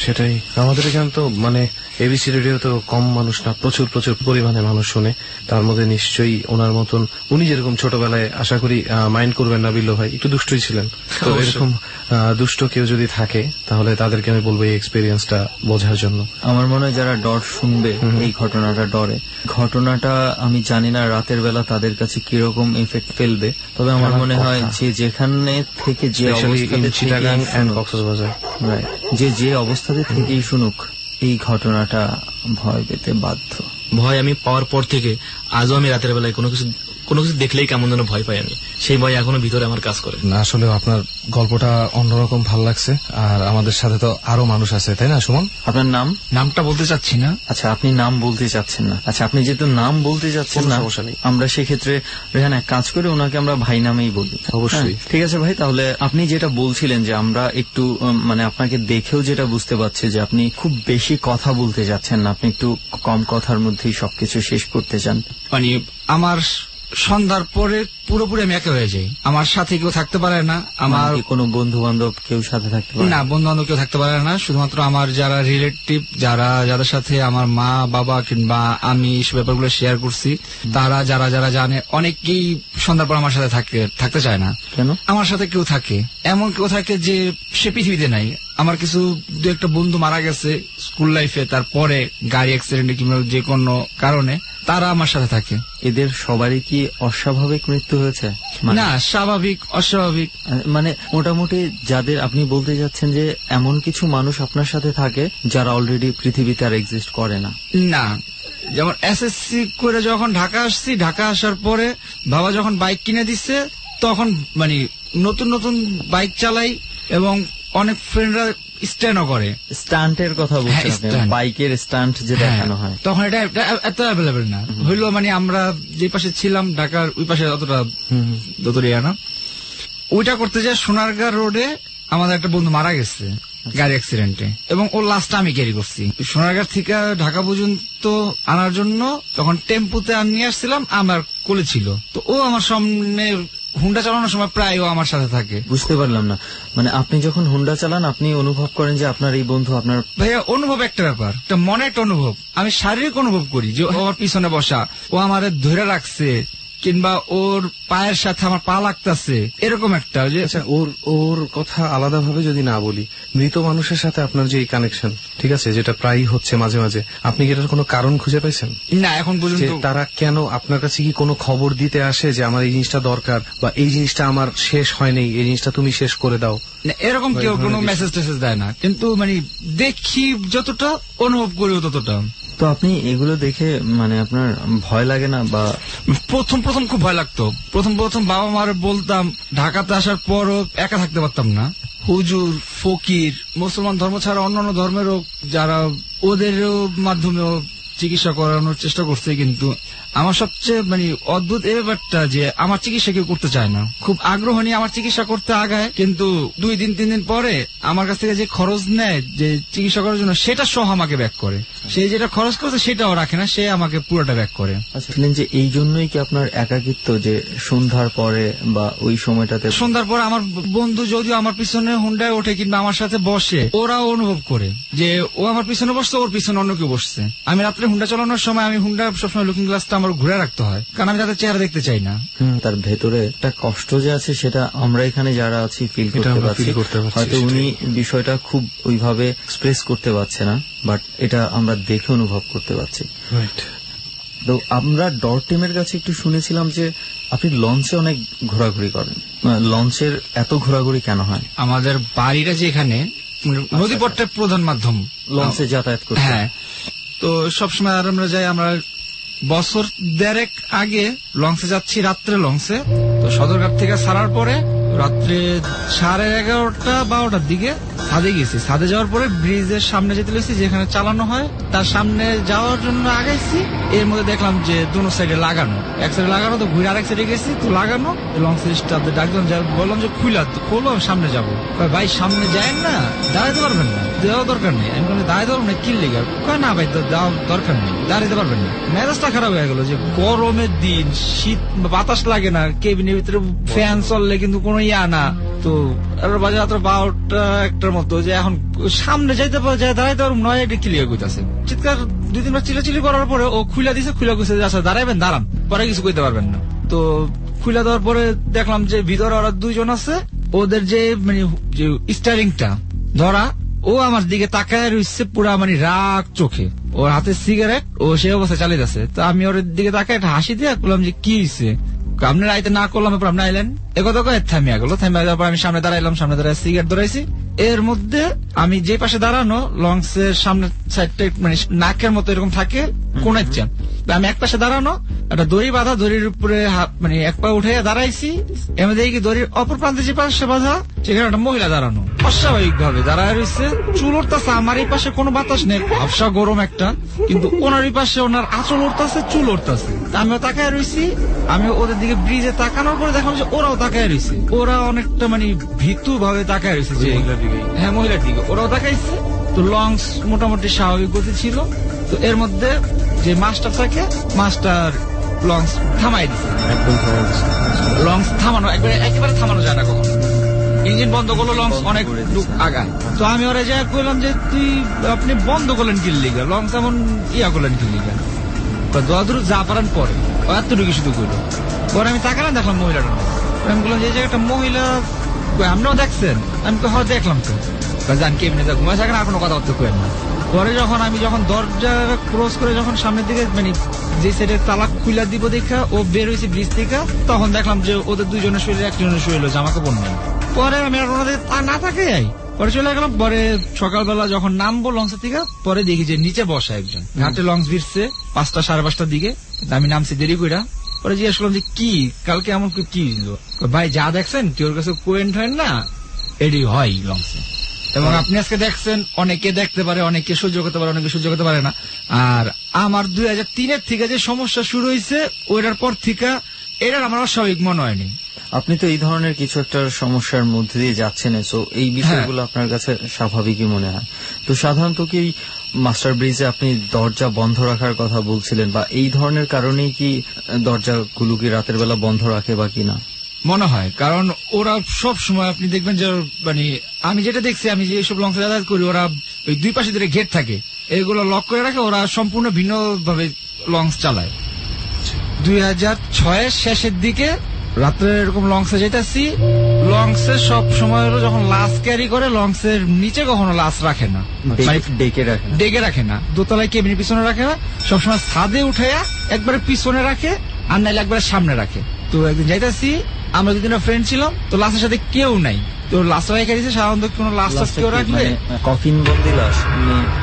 সেটাই আমাদের এখানে তো মানে এবিসি রেডিও তো কম মানুষ না, প্রচুর প্রচুর পরিমাণে মানুষ শুনে। তার মধ্যে নিশ্চয়ই ওনার মতন, উনি যেরকম ছোটবেলায় আশা করি মাইন্ড করবেন না বিল্লু ভাই, একটু দুষ্টই ছিলেন, তো এরকম দুষ্ট কেউ যদি থাকে তাহলে তাদেরকে আমি বলবো এই এক্সপেরিয়েন্সটা বোঝার জন্য। আমার মনে হয় যারা ডর শুনবে এই ঘটনাটা, ঘটনাটা আমি জানি না রাতের বেলা তাদের কাছে কিরকম এফেক্ট ফেলবে, তবে আমার মনে হয় যে যেখানে থেকে যে যে অবস্থাতে থেকেই শুনুক, এই ঘটনাটা ভয় পেতে বাধ্য। ভয় আমি পাওয়ার পর থেকে আজও আমি রাতের বেলায় কোনো কিছু দেখলেই কেমন যেন ভয় পাই আমি, সেই ভয় এখনো ভিতরে আমার কাজ করে। না আসলে আপনার গল্পটা অন্যরকম ভালো লাগছে, আর আমাদের সাথে তো আরো মানুষ আছে, তাই না সুমন? আপনার নামটা বলতে চাচ্ছি না। আচ্ছা, আপনি নাম বলতে চাচ্ছেন না। আচ্ছা, আপনি যেহেতু নাম বলতে চাচ্ছেন না, আমরা সেক্ষেত্রে রেহান এক কাজ করে ওনাকে আমরা ভাই নামেই বলি। অবশ্যই। ঠিক আছে ভাই, তাহলে আপনি যেটা বলছিলেন যে আমরা একটু মানে আপনাকে দেখেও যেটা বুঝতে পারছি যে আপনি খুব বেশি কথা বলতে যাচ্ছেন না, আপনি একটু কম কথার মধ্যেই সবকিছু শেষ করতে চান। মানে আমার সন্ধ্যার পরে পুরোপুরি আমি একা হয়ে যাই, আমার সাথে কেউ থাকতে পারে না, আমার কোনো বন্ধু বান্ধব কেউ সাথে থাকতে পারে না, বন্ধু বান্ধব কেউ থাকতে পারে না, শুধুমাত্র আমার যারা রিলেটিভ, যাদের সাথে আমার মা বাবা কিংবা আমি সব ব্যাপারগুলো শেয়ার করছি, তারা যারা জানে, অনেকেই সন্ধ্যার পর আমার সাথে থাকতে চায় না। কেন? আমার সাথে কেউ থাকে, এমন কেউ থাকে যে সে পৃথিবীতে নাই। আমার কিছু দু একটা বন্ধু মারা গেছে স্কুল লাইফে, তারপরে গাড়ি অ্যাক্সিডেন্টে কিংবা যে কোনো কারণে, তারা আমার সাথে থাকে। এদের সবারই কি অস্বাভাবিক মৃত্যু হয়েছে? না, স্বাভাবিক অস্বাভাবিক মানে মোটামুটি যাদের আপনি বলতে যাচ্ছেন যে এমন কিছু মানুষ আপনার সাথে থাকে যারা অলরেডি পৃথিবীতে আর এক্সিস্ট করে না। না, যেমন এসএসসি করে যখন ঢাকা আসছি, ঢাকা আসার পরে বাবা যখন বাইক কিনে দিচ্ছে, তখন মানে নতুন নতুন বাইক চালাই এবং অনেক ফ্রেন্ডরা স্ট্যান্ডও করে। স্টান্টের কথা বলছেন, বাইকের স্টান্ট যে দেখানো হয়, তখন এটা এত অ্যাভেলেবেল না হইলো। মানে আমরা যে পাশে ছিলাম ঢাকার ওই পাশে অতটা দতরিয়া না, ওইটা করতে যায় সোনারগাঁ রোডে আমাদের একটা বন্ধু মারা গেছে গাড়ি অ্যাক্সিডেন্টে, এবং ও লাস্ট আমি ক্যারি করছি সোনারগাঁ থেকে ঢাকা পর্যন্ত আনার জন্য। তখন টেম্পুতে নিয়ে আসছিলাম, আমার কোলে ছিল, তো ও আমার সামনে হুন্ডা চালানোর সময় প্রায় ও আমার সাথে থাকে। বুঝতে পারলাম না, মানে আপনি যখন হুন্ডা চালান আপনি অনুভব করেন যে আপনার এই বন্ধু আপনার? ভাইয়া, অনুভব একটা ব্যাপার, একটা মনে একটা অনুভব, আমি শারীরিক অনুভব করি যে ওর পিছনে বসা, ও আমার ধরে রাখছে, কিংবা ওর পায়ের সাথে আমার পা লাগতেছে, এরকম একটা যে। আচ্ছা, ওর কথা আলাদা ভাবে যদি না বলি, মৃত মানুষের সাথে আপনার যে কানেকশন, ঠিক আছে, যেটা প্রায়ই হচ্ছে মাঝে মাঝে, আপনি কি এটার কোনো কারণ খুঁজে পাইছেন? না, এখন পর্যন্ত। তারা কেন আপনার কাছে কি কোনো খবর দিতে আসে যে আমার এই জিনিসটা দরকার, বা এই জিনিসটা আমার শেষ হয়নি, এই জিনিসটা তুমি শেষ করে দাও, এরকম কেউ কোনো মেসেজ টেসেজ দেয় না, কিন্তু মানে দেখি যতটা, অনুভব করিও ততটা। তো আপনি এগুলো দেখে মানে আপনার ভয় লাগে না? বা প্রথম খুব ভয় লাগতো। প্রথম বাবা মার বলতাম, ঢাকাতে আসার পরও একা থাকতে পারতাম না। হুজুর, ফকির, মুসলমান ধর্ম ছাড়া অন্যান্য ধর্মেরও যারা, ওদেরও মাধ্যমেও চিকিৎসা করানোর চেষ্টা করছে, কিন্তু আমার সবচেয়ে মানে অদ্ভুত এই ব্যাপারটা যে আমার চিকিৎসা কেউ করতে চায় না। খুব আগ্রহ নিয়ে আমার চিকিৎসা করতে আগায়, কিন্তু 2 দিন 3 দিন পরে আমার কাছ থেকে যে খরচ নেয় যে চিকিৎসা করার জন্য, সেটা সহ আমাকে ব্যাক করে। সে যেটা খরচ করছে সেটাও রাখে না, সে আমাকে পুরোটা ব্যাক করে। আচ্ছা, যে এই জন্যই কি আপনার একাকিত্ব, যে সন্ধ্যার পরে বা ওই সময়টাতে? সন্ধ্যার পরে আমার বন্ধু যদিও আমার পিছনে হুন্ডায় ওঠে কিংবা আমার সাথে বসে, ওরাও অনুভব করে যে ও আমার পিছনে বসছে, ওর পিছনে অন্য কেউ বসছে। আমি রাত্রে হুন্ডা চালানোর সময় আমি হুন্ডা সবসময় লুকিং গ্লাসটা আমার ঘুরে রাখতে হয়, কারণ আমি তাদের চেহারা দেখতে চাই না। তার ভেতরে একটা কষ্ট যে আছে সেটা আমরা এখানে যারা আছি ফিল করতে পারছি। হয়তো উনি বিষয়টা খুব ওইভাবে এক্সপ্রেস করতে পারছে না, বাট এটা আমরা দেখে অনুভব করতে পারছি। তো আমরা ডর টিমের কাছে একটু শুনেছিলাম যে আপনি লঞ্চে অনেক ঘোরাঘুরি করেন। লঞ্চের এত ঘোরাঘুরি কেন হয়? আমাদের বাড়িটা যে এখানে নদীপথটা প্রধান মাধ্যম লঞ্চে যাতায়াত করতে। হ্যাঁ, তো সবসময় আমরা যাই। আমরা বছর 1.5 আগে লঞ্চে যাচ্ছি, রাত্রে লঞ্চে। তো সদরঘাট থেকে ছাড়ার পরে রাত্রে 11:30-12টার দিকে ছাদে গেছি। ছাদে যাওয়ার পরে ব্রিজের সামনে যেতে লেগেছি, যেখানে চালানো হয়, তার সামনে যাওয়ার জন্য আগাইছি। এর মধ্যে দেখলাম যে দুনো সাইডে লাগানো, এক সাইডে লাগানো, তো ঘুরে আরেক সাইডে গেছি, তো লাগানো। লঞ্চ স্টাফদের ডাকলাম, বললাম যে খোলো, সামনে যাবো। ভাই সামনে যায় না, দাঁড়াইতে পারবেন না, দেওয়া দরকার নেই। আমি বলি দাঁড়াইতে পারবো না, কি লেগে? না ভাই, দেওয়া দরকার নেই, দাঁড়াইতে পারবেন না। মেজাজটা খারাপ হয়ে গেল যে গরমের দিন, শীত, বাতাস লাগে না, কেবিনের ভিতরে ফ্যান চললে কিন্তু কোনো ইয়া না, তো বাজে রাত্র 12টা 1টার মতো, যে এখন সামনে যাইতে পারে যায় দাঁড়াইতে পারবো নয়, এটা ক্লিয়ার কইতাছে। চিৎকার 2-3বার চিল্লাচিল্লি করার পরে ও খুলে দিছে, খুলে গেছে যে আচ্ছা দাঁড়াইবেন, দাঁড়ান, পরে কিছু কইতে পারবেন না। তো খুলে দেওয়ার পরে দেখলাম যে ভিতরে ওরা 2 জন আছে, ওদের যে মানে যে স্টারিংটা ধরা, ও আমার দিকে তাকায় রয়েছে পুরা মানে রাগ চোখে, ওর হাতে সিগারেট, ও সে অবস্থায় চালিয়ে যাচ্ছে। তো আমি ওর দিকে তাকায় একটা হাসি দিয়ে বললাম যে কি হয়েছে, আপনার আইতে না করলাম, এরপর আপনি আইলেন, একথা কয়ে থামিয়া গেল। থামিয়া যাওয়ার পর আমি সামনে দাঁড়াইলাম, সামনে দাঁড়ায় সিগারেট ধরাইছি। এর মধ্যে আমি যে পাশে দাঁড়ানো লঞ্চ এর সামনের সাইডটা মানে নাকের মতো এরকম থাকে কোণের চান, আমি এক পাশে দাঁড়ানো, একটা দড়ি বাঁধা, দড়ির উপরে মানে এক পা উঠে দাঁড়াইছি। এমনি দেখি দড়ির অপর প্রান্তে যে পাশে বাঁধা, সেখানে একটা মহিলা দাঁড়ানো, অস্বাভাবিক ভাবে দাঁড়ায় রয়েছে, চুল উঠতেছে। আমার এই পাশে কোনো বাতাস নেই, ভাবসা গরম একটা, কিন্তু ওনার এই পাশে ওনার আঁচল উঠতেছে, চুল উঠতেছে। আমিও তাকায় রয়েছি, আমি ওদের দিকে ব্রিজে তাকানোর পরে দেখলাম যে ওরাও তাকায় রয়েছে, ওরা অনেকটা মানে ভীতু ভাবে তাকায় রয়েছে, যে হ্যাঁ মহিলার দিকে ওরাও তাকাইছে। তো লঞ্চ মোটামুটি স্বাভাবিক গতি ছিল। তো এর মধ্যে যে মাস্টার থাকে, মাস্টার লঞ্চ থামাই দিচ্ছে, লঞ্চ থামানো একেবারে থামানো যায় না কখনো, ইঞ্জিন বন্ধ করলো, লঞ্চ অনেক আগায়। তো আমি ওরা যা কইলাম যে আপনি বন্ধ করলেন কি লিগা, লঞ্চ এমন ইয়া করলেন কি লিগা, দোয়াদুর যা পারেন পরে, এতটুকু শুধু কইলো। পরে আমি তাকালাম, দেখলাম মহিলাটা, আমি বললাম যে এই জায়গাটা মহিলা আপনিও দেখছেন, আমি হ্যাঁ দেখলাম তো, জান কেমনি ঘুমাই থাকেন, আর কোনো কথাবার্তা করেন না। পরে যখন আমি দরজা ক্রস করে যখন সামনের দিকে মানে যে সাইডে তালা খুলে দিব দেখা ও বের হয়েছে ব্রিজ থেকে, তখন দেখলাম যে ওদের 2 জনের শরীরে 1 জনের শরীরে জামা কাপড় নেই। পরে আমি আর ওনাদের না থাকে পরে চলে গেলাম। পরে সকালবেলা যখন নামবো লঞ্চের থেকে, পরে দেখি যে নিচে বসা একজন, ঘাটে লঞ্চ ভিড়ছে 5টা 5:30টার দিকে, আমি নামছি দেরি কইরা। পরে জিজ্ঞেস করলাম যে কি কালকে এমন কি ভাই, যা দেখছেন কেউ কাছে কোয়েন্ট হয় না, এডি হয় লঞ্চে, এবং আপনি আজকে দেখছেন, অনেকে দেখতে পারে, অনেকে সহ্য করতে পারে, অনেকে সহ্য করতে পারে না। আর আমার 2003-এর থেকে যে সমস্যা শুরু হয়েছে, ওইটার পর থেকে এটার আমার অস্বাভাবিক মনে হয়নি। আপনি তো এই ধরনের কিছু একটা সমস্যার মধ্যে দিয়ে যাচ্ছেন, তো এই বিষয়গুলো আপনার কাছে স্বাভাবিকই মনে হয়। তো সাধারণত কি মাস্টার ব্রিজে আপনি দরজা বন্ধ রাখার কথা বলছিলেন, বা এই ধরনের কারণেই কি দরজাগুলো কি রাতের বেলা বন্ধ রাখে বা কিনা? মনে হয়, কারণ ওরা সব সময় আপনি দেখবেন যে মানে আমি যেটা দেখছি, আমি যে সব লঞ্চে যাতায়াত করি, ওরা ওই 2 পাশে ধরে গেট থাকে, এগুলো লক করে রাখে, ওরা সম্পূর্ণ ভিন্ন ভাবে লঞ্চ চালায়। 2006-এর শেষের দিকে রাত্রে এরকম লঞ্চে যেতেছি, লঞ্চে সব সময় যখন লাশ ক্যারি করে, লঞ্চের নিচে কখনো লাশ রাখে না, ডেকে রাখে না, দোতলায় কেবিনের পিছনে রাখে না, সবসময় ছাদে উঠাইয়া একবারে পিছনে রাখে, আর নাইলে একবারে সামনে রাখে। তো একদিন যাইতেছি, আমরা 2 দিনের ফ্রেন্ড ছিলাম, তো লাশের সাথে কেউ নাই, তো লাশ রেখে দিয়েছে। সাধারণত কোন লাশ কেউ রাখলে কফিন বন্দি লাশ,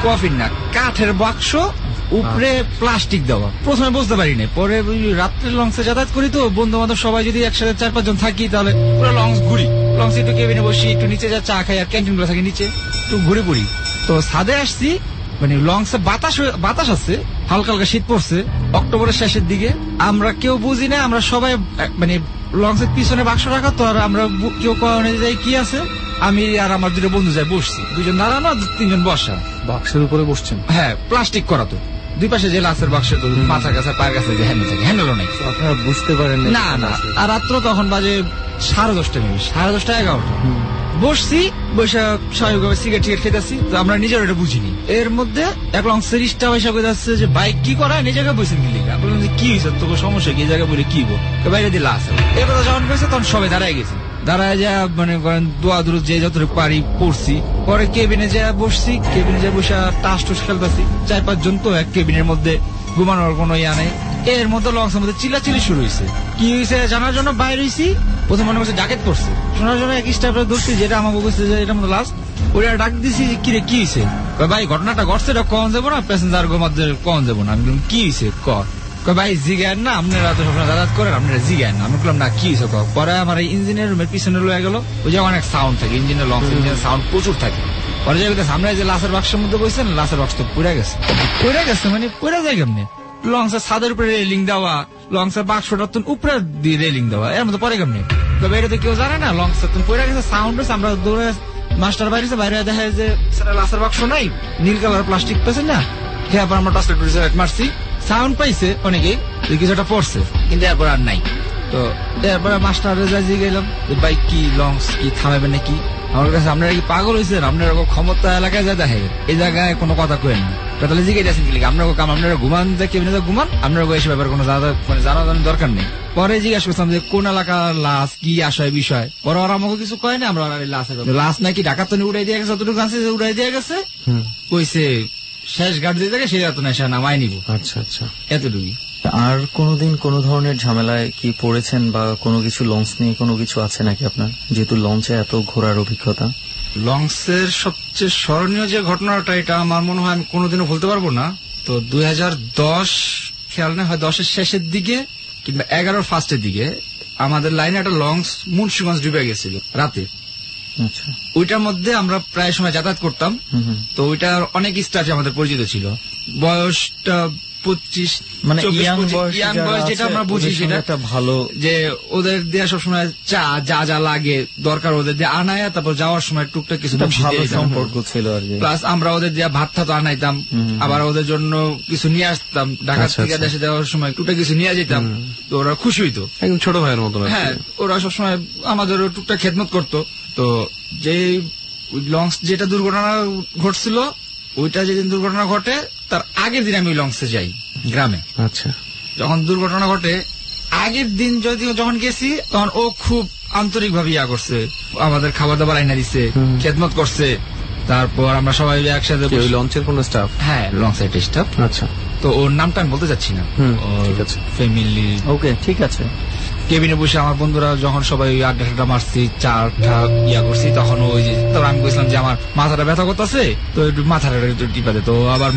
কফিন না, কাঠের বাক্স, উপরে প্লাস্টিক দেওয়া। প্রথমে বুঝতে পারিনি, পরে রাত্রে লঞ্চে যাতায়াত করি, তো বন্ধু বান্ধব সবাই যদি একসাথে 4-5 জন থাকি, তাহলে পুরো লঞ্চ ঘুরি, লঞ্চে একটু কেবিনে বসি, একটু নিচে যা চা খাই, আর ক্যান্টিন গুলো থাকে নিচে, একটু ঘুরে পড়ি। তো ছাদে আসছি, মানে লঞ্চে বাতাস আছে, হালকা হালকা শীত পড়ছে, অক্টোবরের শেষের দিকে। আমরা কেউ বুঝি না, আমরা সবাই মানে লঞ্চের পিছনে বাক্স রাখা, তো আর আমরা কেউ কখনো যাই কি আছে, আমি আর আমার 2 বন্ধু যাই বসছি, 2 জন দাঁড়ানো, 3 জন বসা। বাক্সের উপরে বসছেন? হ্যাঁ, প্লাস্টিক করা, তো 2 পাশে যে লাশের বাক্স, তো মাথা কাছে পায়ের কাছে যে হ্যান্ডেল থাকে, হ্যান্ডেলও নাই। আপনারা বুঝতে পারেন না? না। আর রাত্র তখন বাজে 10:30 মিনিট, 11:30 বসছি, বসে স্বাভাবিকভাবে সিগারেট খেতেছি, তো আমরা নিজের এটা বুঝিনি। এর মধ্যে এক লঞ্চের স্টাফ এসে যাচ্ছে যে বাইক কি করা, এই জায়গায় বসে গেলি, বললাম যে কি হয়েছে, তোকে সমস্যা কি, এই জায়গায় বলে কি বাইরে দিয়ে লাশ। এই কথা যখন করেছে, তখন সবাই দাঁড়ায় গেছে, দাঁড়ায় যা মানে দোয়া দূর যে যতটুকু পারি পড়ছি। পরে কেবিনে যা বসছি, কেবিনে যা বসে টাস টুস খেলতেছি, 4-5 জন, তো এক কেবিনের মধ্যে ঘুমানোর কোনো ইয়া নেই। এর মধ্যে লঞ্চের মধ্যে চিল্লাচিল্লি শুরু হয়েছে, কি হয়েছে জানার জন্য বাইরে হয়েছি। প্রথম মনে করছে ডাকেত করছে, শোনার জন্য এক স্টাফে ধরছি, যেটা আমাকে বলছে যে এটার মধ্যে লাস্ট, ওরা ডাক দিছি কিরে কি হয়েছে, ভাই ঘটনাটা ঘটছে, এটা কখন যাবো না, প্যাসেঞ্জার মধ্যে কখন যাবো না। আমি বললাম কি হয়েছে ভাই, জিগান না, আপনারা তো সবসময় যাতায়াত করেন, আপনারা জিগান না। আমি বললাম না কি হয়েছে। পরে আমার ইঞ্জিনের রুমের পিছনে লয়ে গেল, ওই যে অনেক সাউন্ড থাকে ইঞ্জিনের, লঞ্চ ইঞ্জিনের সাউন্ড প্রচুর থাকে। পরে যাই সামনে যে লাশের বাক্সের মধ্যে বসছেন, লাশের বাক্স তো পড়ে গেছে, মানে পড়ে যায় কেমনি, লঞ্চের ছাদের উপরে রেলিং দেওয়া, লঞ্চের বাক্সটা উপরে দিয়ে রেলিং দেওয়া, এর মধ্যে পরে কেমনি, তবে এটা তো কেউ জানে না। লঞ্চের পড়ে গেছে, সাউন্ড হয়েছে, আমরা দৌড়ে মাস্টার বাইরে দেখা যায় যে লাশের বাক্স নাই, নীল কালার প্লাস্টিক পেয়েছে না, খেয়ে আমরা টসলেট মারছি, সাউন্ড পাইছে অনেকেই, কিছুটা পড়ছে, কিন্তু এরপর আর নাই। তো তো এরপরে মাস্টারে যাই গেলাম ভাই কি লঞ্চ কি থামাবেন নাকি, আমার কাছে আপনারা কি পাগল হয়েছেন, আপনার ক্ষমতা এলাকায় যা দেখে এই জায়গায় কোনো কথা কেন না, তাহলে জিজ্ঞেস আপনার কাম আপনারা ঘুমান কেবিনে ঘুমান, আপনার এসে ব্যাপারে কোনো জানার দরকার নেই। পরে জিজ্ঞাসা করছিলাম যে কোন এলাকার লাশ কি আশয় বিষয়, পরে ওরা আমাকে কিছু কয় না, আমরা লাশ নাকি ঢাকা তো উড়াই দিয়ে গেছে, যতটুকু জানছে উড়াই দিয়ে গেছে, কইছে শেষ ঘাট দিয়ে থাকে সেটা তো না নামাই নিব। আচ্ছা আচ্ছা, এতটুকুই। আর কোনোদিন কোনো ধরনের ঝামেলায় কি পড়েছেন বা কোনো কিছু লঞ্চ নিয়ে কোনো কিছু আছে নাকি আপনার, যেহেতু লঞ্চে এত ঘোরার অভিজ্ঞতা? লঞ্চের সবচেয়ে স্মরণীয় যে ঘটনাটা, এটা আমার মনে হয় আমি কোনোদিনও ভুলতে পারবো না। তো 2010 খেয়াল নেই, হয় 10-এর শেষের দিকে কিংবা 11-র ফার্স্টের দিকে আমাদের লাইনে একটা লঞ্চ মুন্সিগঞ্জ ডুবে গেছিল রাতে। আচ্ছা, ওইটার মধ্যে আমরা প্রায় সময় যাতায়াত করতাম। তো ওইটার অনেক স্টাফ আমাদের পরিচিত ছিল। বয়সটা 25, মানে ইয়াং বয়স যেটা আমরা বুঝি সেটা ভালো, যে ওদের দেওয়া সবসময় চা যা যা লাগে দরকার ওদের দিয়ে আনায়, তারপর যাওয়ার সময় টুকটাক কিছু ভালো সম্পর্ক ছিল আর কি। প্লাস আমরা ওদের দিয়ে ভাত টাত আনাইতাম, আবার ওদের জন্য কিছু নিয়ে আসতাম, ঢাকা থেকে দেশে যাওয়ার সময় টুকটাক কিছু নিয়ে যেতাম। তো ওরা খুশি হইতো, একদম ছোট ভাইয়ের মতো। হ্যাঁ, ওরা সবসময় আমাদের টুকটাক খেদমত করতো। তো যে লঞ্চ যেটা দুর্ঘটনা ঘটছিল, ওইটা যেদিন দুর্ঘটনা ঘটে তার আগের দিন আমি লঞ্চে যাই গ্রামে। আচ্ছা, যখন দুর্ঘটনা ঘটে আগের দিন যখন গেছি তখন ও খুব আন্তরিক ভাবে ইয়া করছে, আমাদের খাবার দাবার আইনা দিচ্ছে, খেদমত করছে। তারপর আমরা সবাই একসাথে লঞ্চের কোন স্টাফ? হ্যাঁ, লঞ্চ সাইড স্টাফ। আচ্ছা, তো ওর নামটা আমি বলতে চাচ্ছি না। ঠিক আছে, ফ্যামিলি। ওকে, ঠিক আছে। কেবিনে বসে আমার বন্ধুরা যখন সবাই আড্ডা মারছি, চাটা ইয়া করছি, তখন ওই যে তারপর আমি বলছিলাম যে আমার মাথাটা ব্যথা করতেছে, তো একটু মাথাটা একটু টিপা দে। তো আবার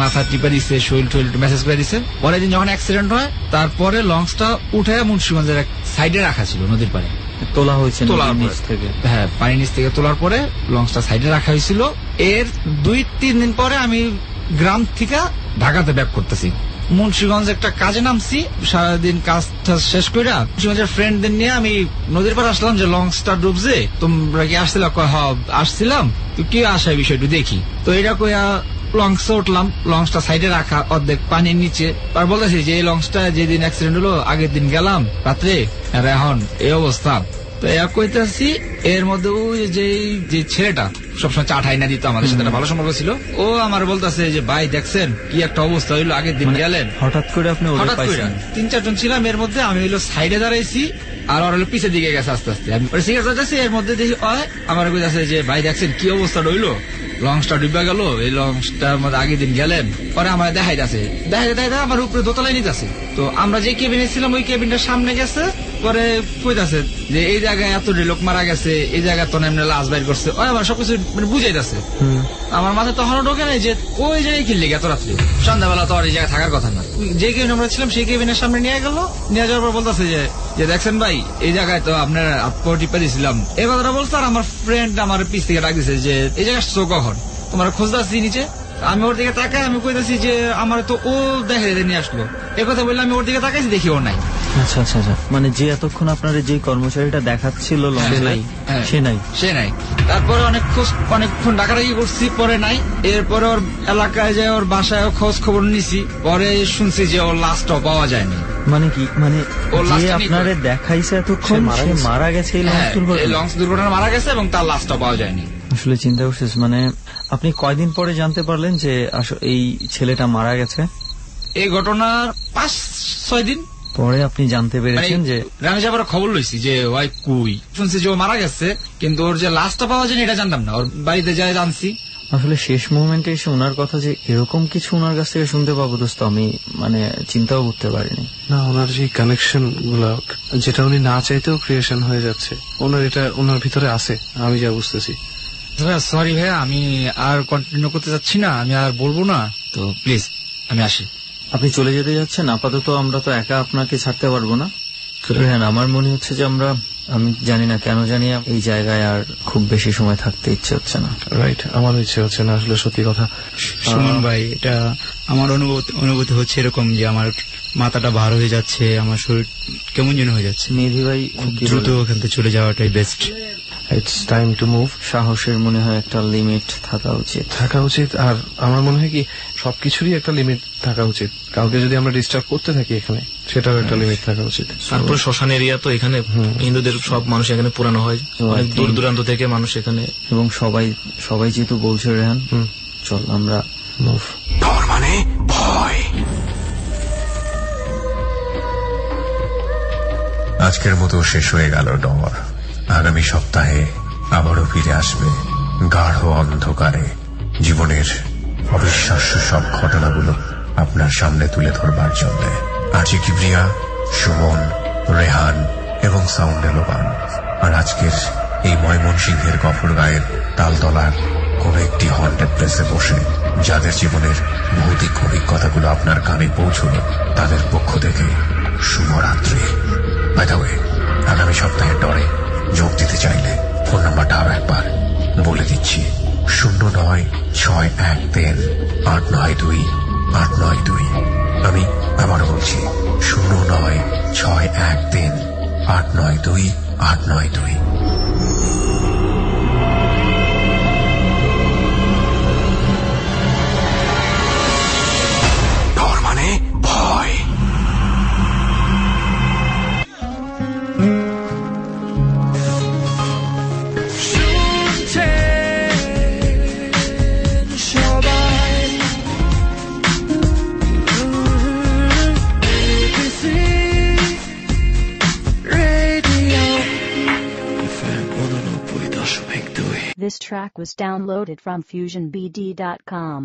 মাথা টিপা দিচ্ছে, শরীর টরীর একটু মেসেজ করে দিচ্ছে। পরের দিন যখন অ্যাক্সিডেন্ট হয়, তারপরে লঞ্চটা উঠে মুন্সিগঞ্জের এক সাইডে রাখা ছিল, নদীর পাড়ে তোলা হয়েছে। হ্যাঁ, পানির নিচ থেকে তোলার পরে লঞ্চটা সাইডে রাখা হয়েছিল। এর 2-3 দিন পরে আমি গ্রাম থেকে ঢাকাতে ব্যাক করতেছি। মুন্সিগঞ্জ একটা কাজে নামছি, সারাদিন কাজটা শেষ করে মুন্সিগঞ্জের ফ্রেন্ডদের নিয়ে আমি নদীর পাড়ে আসলাম যে লঞ্চটা ডুবছে, তোমরা কি আসছিল? আসছিলাম। তো কি আসার বিষয় একটু দেখি। তো এটা কইয়া লঞ্চে উঠলাম, লঞ্চটা সাইডে রাখা অর্ধেক পানির নিচে। আর বলতেছি যে এই লঞ্চটা যেদিন অ্যাক্সিডেন্ট হলো আগের দিন গেলাম রাত্রে, আর এখন এই অবস্থা। তো কইতেছি এর মধ্যে ওই যে ছেলেটা সবসময় চা ঠাই না দিত, আমাদের সাথে একটা ভালো সম্পর্ক ছিল, ও আমার বলতেছে যে ভাই দেখছেন কি একটা অবস্থা হইলো, আগের দিন গেলেন। হঠাৎ করে আপনি হঠাৎ করে 3-4 জন ছিলাম, এর মধ্যে আমি হইলো সাইডে দাঁড়াইছি আর ওর হলো পিছের দিকে গেছে আস্তে আস্তে। আমি সিগারেট চাচ্ছি, এর মধ্যে দেখি আমার কইতাছে যে ভাই দেখছেন কি অবস্থা হইলো, লঞ্চটা ডুবে গেল, এই লঞ্চটার মধ্যে আগের দিন গেলেন। পরে আমার দেখাইতেছে আমার উপরে দোতলায় নিতেছে। তো আমরা যে কেবিনে ছিলাম ওই কেবিনটার সামনে গেছে, পরে কইতাছে যে এই জায়গায় এত লোক মারা গেছে, এই জায়গায় তো এমনি লাশ বাইর করছে, আমার সবকিছু মানে বুঝাইতেছে। আমার মাথায় তখনও ঢোকে নাই যে ওই জায়গায় কিনলে এত রাত্রে, সন্ধ্যাবেলা তো আর এই জায়গায় থাকার কথা না। যে কেবিনে আমরা ছিলাম সেই কেবিনের সামনে নিয়ে গেল, নিয়ে যাওয়ার পর বলতেছে যে দেখছেন ভাই এই জায়গায় তো আপনার টিপা দিয়েছিলাম, এই কথাটা বলছে। আর আমার ফ্রেন্ড আমার পিছ থেকে ডাক দিছে যে এই জায়গায় আসছো কখন, তোমার খোঁজ দাচ্ছি নিচে। আমি ওর দিকে তাকাই, আমি কইতাছি যে আমার তো ও দেখে নিয়ে আসলো, এ কথা বললে আমি ওর দিকে তাকাইছি, দেখি ও নাই। আচ্ছা আচ্ছা আচ্ছা, মানে যে এতক্ষণ আপনার যে কর্মচারীটা দেখাচ্ছিল সে নাই। তারপরে অনেকক্ষণ ডাকাডাকি করছি, পরে নাই। এরপরে ওর এলাকায় যায়, ওর বাসায় খোঁজ খবর নিছি, পরে শুনছি যে ওর লাশটাও পাওয়া যায়নি। মানে কি, মানে যে আপনারে দেখাইছে এতক্ষণ মারা গেছে, এই লঞ্চ দুর্ঘটনা মারা গেছে এবং তার লাশটাও পাওয়া যায়নি। আসলে চিন্তা করছিস, মানে আপনি কয়দিন পরে জানতে পারলেন যে এই ছেলেটা মারা গেছে? এই ঘটনার 5-6 দিন পরে আপনি জানতে পেরেছেন যে আমি যাবার খবর লইছি যে ওই কুই শুনছি যে ও মারা গেছে, কিন্তু ওর যে লাশটা পাওয়া যায়নি এটা জানতাম না। ওর বাড়িতে যাই জানছি। আসলে শেষ মোমেন্টে এসে ওনার কথা যে এরকম কিছু ওনার কাছ থেকে শুনতে পাবো দোস্ত, আমি মানে চিন্তাও করতে পারিনি। না, ওনার যে কানেকশন গুলো যেটা উনি না চাইতেও ক্রিয়েশন হয়ে যাচ্ছে, এটা ওনার ভিতরে আছে, আমি যা বুঝতেছি। সরি ভাইয়া, আমি আর কন্টিনিউ করতে চাচ্ছি না, আমি আর বলবো না, তো প্লিজ আমি আসি। আপনি চলে যেতে যাচ্ছেন? আপাতত আমরা তো একা আপনাকে ছাড়তে পারবো না। হ্যাঁ, আমার মনে হচ্ছে যে আমি জানি না কেন জানি এই জায়গায় আর খুব বেশি সময় থাকতে ইচ্ছে হচ্ছে না। রাইট, আমার ইচ্ছে হচ্ছে না আসলে, সত্যি কথা। সুমন ভাই, এটা আমার অনুভূতি হচ্ছে এরকম যে আমার মাথাটা ভার হয়ে যাচ্ছে, আমার শরীর কেমন যেন হয়ে যাচ্ছে। মেহেদী ভাই, দ্রুত ওখান থেকে চলে যাওয়াটাই best. It's time to move. সাহসের মনে হয় একটা লিমিট থাকা উচিত। আর আমার মনে হয় কি সবকিছুরই একটা লিমিট থাকা উচিত। কাউকে যদি আমরা ডিস্টার্ব করতে থাকি এখানে, সেটাও একটা লিমিট থাকা উচিত। তারপর শ্মশান এরিয়া তো এখানে হিন্দুদের সব মানুষ এখানে পুরানো হয়, অনেক দূর দূরান্ত থেকে মানুষ এখানে। এবং সবাই যেহেতু বলছে রেহান, চল আমরা মুভ। ডর মানে ভয়। আজকের মতো শেষ হয়ে গেল ডর। আগামী সপ্তাহে আবারও ফিরে আসবে গাঢ় অন্ধকারে জীবনের অবিশ্বাস্য সব ঘটনাগুলো আপনার সামনে তুলে ধরবার জন্য। আরজি কিবরিয়া, সুমন, রেহান এবং সাউন্ড এলোবান। আর আজকের এই ময়মনসিংহের গফরগাঁয়ের তালতলার কোন একটি হন্টেড প্লেসে বসে যাদের জীবনের ভৌতিক অভিজ্ঞতাগুলো আপনার কানে পৌঁছল, তাদের পক্ষ থেকে শুভরাত্রি। বাই দ্য ওয়ে, আগামী সপ্তাহের ডরে যোগ দিতে চাইলে ফোন নাম্বারটা আরো একবার বলে দিচ্ছি, 0963892892। আমি আবারও বলছি 0963892892। ডর মানে ভয়। This track was downloaded from FusionBD.com.